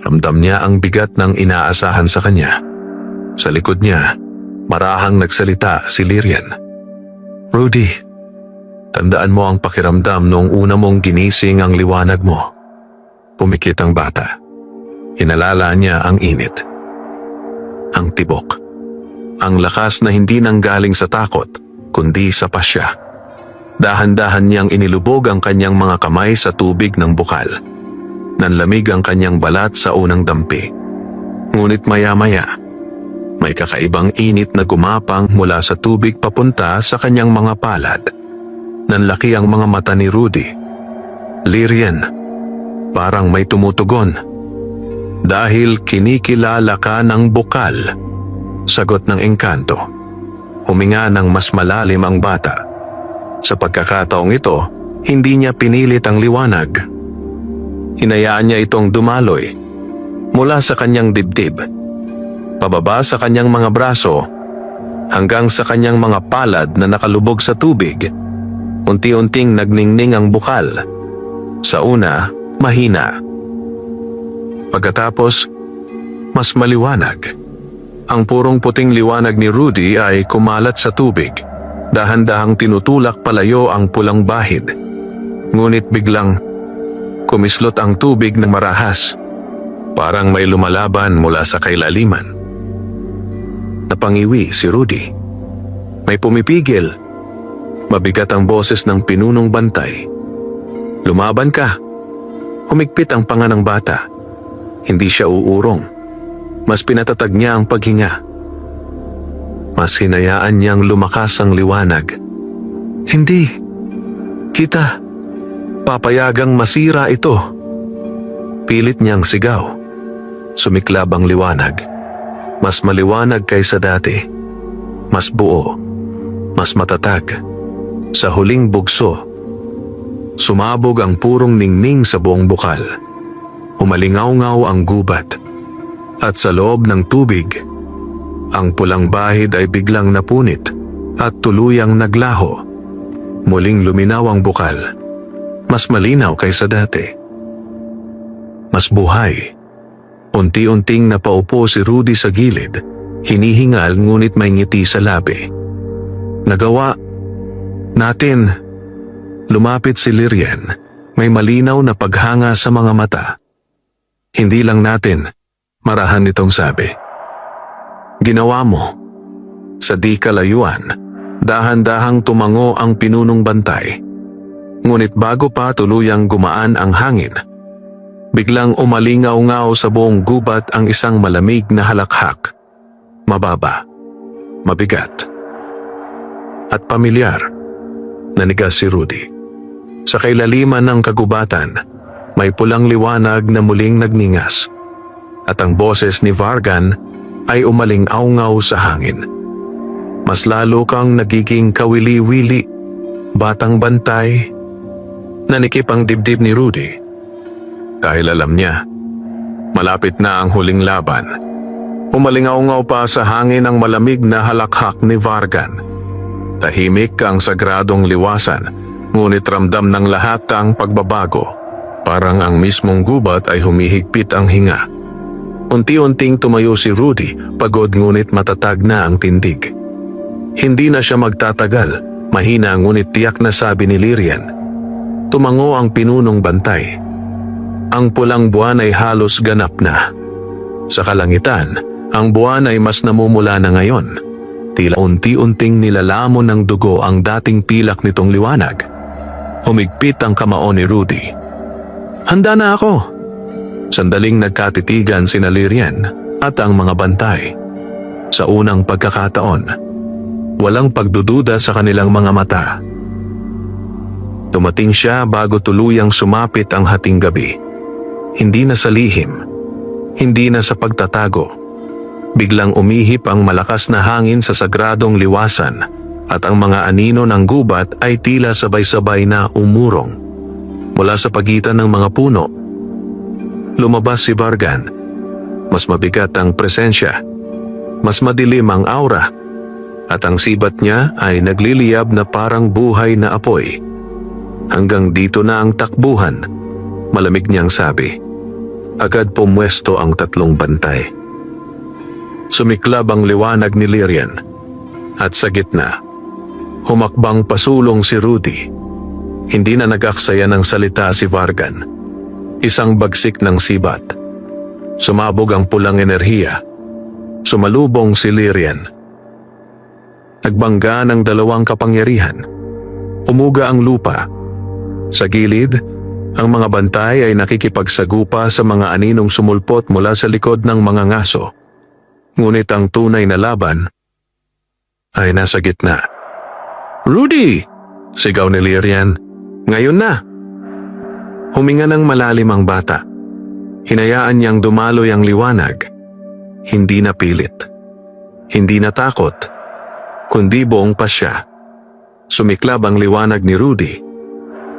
Speaker 1: Ramdam niya ang bigat ng inaasahan sa kanya. Sa likod niya, marahang nagsalita si Lyrian. "Rudy, tandaan mo ang pakiramdam noong una mong ginising ang liwanag mo." Pumikit ang bata. Inalala niya ang init. Ang tibok. Ang lakas na hindi nanggaling sa takot, kundi sa pasya. Dahan-dahan niyang inilubog ang kanyang mga kamay sa tubig ng bukal. Nanlamig ang kanyang balat sa unang dampi. Ngunit maya-maya, may kakaibang init na gumapang mula sa tubig papunta sa kanyang mga palad. Nanlaki ang mga mata ni Rudy. "Lyrian, parang may tumutugon." "Dahil kinikilala ka ng bukal," sagot ng engkanto. Huminga ng mas malalim ang bata. Sa pagkakataong ito, hindi niya pinilit ang liwanag. Hinayaan niya itong dumaloy mula sa kanyang dibdib, pababa sa kanyang mga braso, hanggang sa kanyang mga palad na nakalubog sa tubig. Unti-unting nagningning ang bukal. Sa una, mahina. Pagkatapos, mas maliwanag. Ang purong puting liwanag ni Rudy ay kumalat sa tubig. Dahan-dahang tinutulak palayo ang pulang bahid. Ngunit biglang kumislot ang tubig ng marahas. Parang may lumalaban mula sa kailaliman. Napangiwi si Rudy. May pumipigil. Mabigat ang boses ng pinunong bantay. "Lumaban ka." Humigpit ang panga ng bata. Hindi siya uurong. Mas pinatatag niya ang paghinga. Mas hinayaan niyang lumakas ang liwanag. "Hindi. Kita. Papayagang masira ito." Pilit niyang sigaw. Sumiklab ang liwanag. Mas maliwanag kaysa dati. Mas buo. Mas matatag. Sa huling bugso, sumabog ang purong ningning sa buong bukal. Umalingaw-ngaw ang gubat. At sa loob ng tubig, ang pulang bahid ay biglang napunit at tuluyang naglaho. Muling luminaw ang bukal. Mas malinaw kaysa dati. Mas buhay. Unti-unting napaupo si Rudy sa gilid, hinihingal ngunit may ngiti sa labi. "Nagawa natin." Lumapit si Lyrian, may malinaw na paghanga sa mga mata. "Hindi lang natin," marahan nitong sabi. "Ginawa mo." Sa di kalayuan, dahan-dahang tumango ang pinunong bantay. Ngunit bago pa tuluyang gumaan ang hangin, biglang umalingaw-ngaw sa buong gubat ang isang malamig na halakhak. Mababa, mabigat, at pamilyar. Nanigas si Rudy. Sa kailaliman ng kagubatan, may pulang liwanag na muling nagningas. At ang boses ni Vargan ay umaling-aw-ngaw sa hangin. Mas lalo kang nagiging kawili-wili, batang bantay. Nanikip ang dibdib ni Rudy. Dahil alam niya, malapit na ang huling laban. Umaling-aw-ngaw pa sa hangin ang malamig na halakhak ni Vargan. Tahimik ang sagradong liwasan, ngunit ramdam ng lahat ang pagbabago. Parang ang mismong gubat ay humihigpit ang hinga. Unti-unting tumayo si Rudy, pagod ngunit matatag na ang tindig. Hindi na siya magtatagal, mahina ngunit tiyak na sabi ni Lyrian. Tumango ang pinunong bantay. Ang pulang buwan ay halos ganap na. Sa kalangitan, ang buwan ay mas namumula na ngayon. Tila unti-unting nilalamon ng dugo ang dating pilak nitong liwanag. Humigpit ang kamao ni Rudy. "Handa na ako." Sandaling nagkatitigan sina Lyrian at ang mga bantay. Sa unang pagkakataon, walang pagdududa sa kanilang mga mata. Dumating siya bago tuluyang sumapit ang hating gabi. Hindi na sa lihim, hindi na sa pagtatago. Biglang umihip ang malakas na hangin sa sagradong liwasan at ang mga anino ng gubat ay tila sabay-sabay na umurong. Mula sa pagitan ng mga puno, lumabas si Vargan. Mas mabigat ang presensya, mas madilim ang aura, at ang sibat niya ay nagliliyab na parang buhay na apoy. Hanggang dito na ang takbuhan, malamig niyang sabi. Agad pumwesto ang tatlong bantay. Sumiklab ang liwanag ni Lyrian, at sa gitna, humakbang pasulong si Rudy. Hindi na nag-aksaya ng salita si Vargan. Isang bagsik ng sibat. Sumabog ang pulang enerhiya. Sumalubong si Lyrian. Nagbangga ng dalawang kapangyarihan. Umuga ang lupa. Sa gilid, ang mga bantay ay nakikipagsagupa sa mga aninong sumulpot mula sa likod ng mga ngaso. Ngunit ang tunay na laban ay nasa gitna. "Rudy!" sigaw ni Lyrian. "Ngayon na!" Huminga ng malalim ang bata. Hinayaan niyang dumaloy ang liwanag. Hindi na pilit. Hindi na takot. Kundi buong pasya. Sumiklab ang liwanag ni Rudy.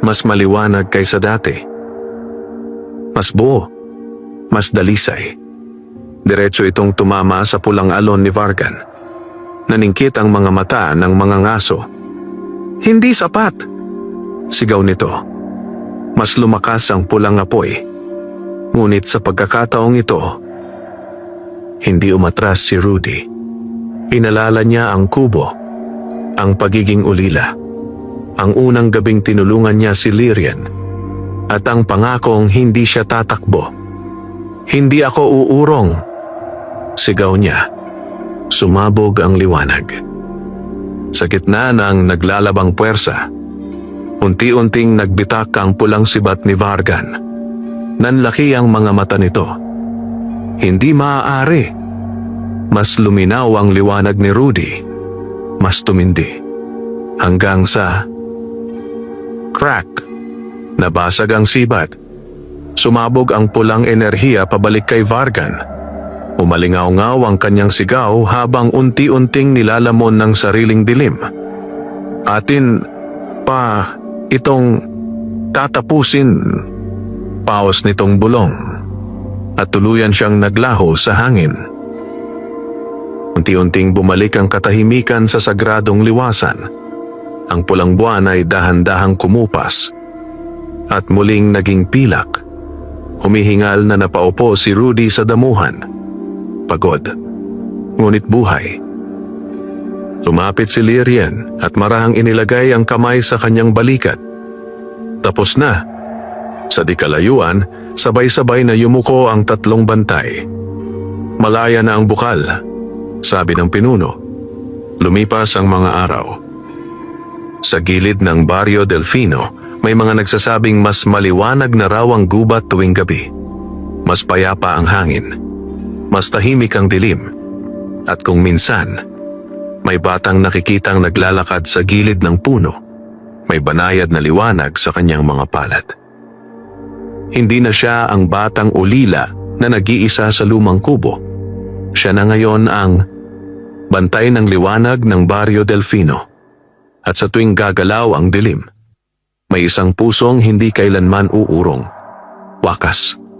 Speaker 1: Mas maliwanag kaysa dati. Mas buo. Mas dalisay. Diretso itong tumama sa pulang alon ni Vargan. Naningkit ang mga mata ng mga ngaso. "Hindi sapat!" sigaw nito. Mas lumakas ang pulang apoy. Ngunit sa pagkakataong ito, hindi umatras si Rudy. Inalala niya ang kubo, ang pagiging ulila, ang unang gabing tinulungan niya si Lyrian, at ang pangakong hindi siya tatakbo. "Hindi ako uurong!" sigaw niya. Sumabog ang liwanag. Sa gitna ng naglalabang puwersa, unti-unting nagbitak ang pulang sibat ni Vargan. Nanlaki ang mga mata nito. Hindi maaari. Mas luminaw ang liwanag ni Rudy. Mas tumindi. Hanggang sa crack. Nabasag ang sibat. Sumabog ang pulang enerhiya pabalik kay Vargan. Umalingaw-ngaw ang kanyang sigaw habang unti-unting nilalamon ng sariling dilim. "Atin pa itong tatapusin," paos nitong bulong, at tuluyan siyang naglaho sa hangin. Unti-unting bumalik ang katahimikan sa sagradong liwasan. Ang pulang buwan ay dahan-dahang kumupas at muling naging pilak. Humihingal na napaupo si Rudy sa damuhan. Pagod, ngunit buhay. Lumapit si Lyrian at marahang inilagay ang kamay sa kanyang balikat. Tapos na. Sa di kalayuan, sabay-sabay na yumuko ang tatlong bantay. Malaya na ang bukal, sabi ng pinuno. Lumipas ang mga araw. Sa gilid ng Barrio Delfino, may mga nagsasabing mas maliwanag na raw ang gubat tuwing gabi. Mas payapa ang hangin. Mas tahimik ang dilim. At kung minsan, may batang nakikitang naglalakad sa gilid ng puno, may banayad na liwanag sa kanyang mga palad. Hindi na siya ang batang ulila na nag-iisa sa lumang kubo. Siya na ngayon ang bantay ng liwanag ng Barrio Delfino. At sa tuwing gagalaw ang dilim, may isang pusong hindi kailanman uurong. Wakas.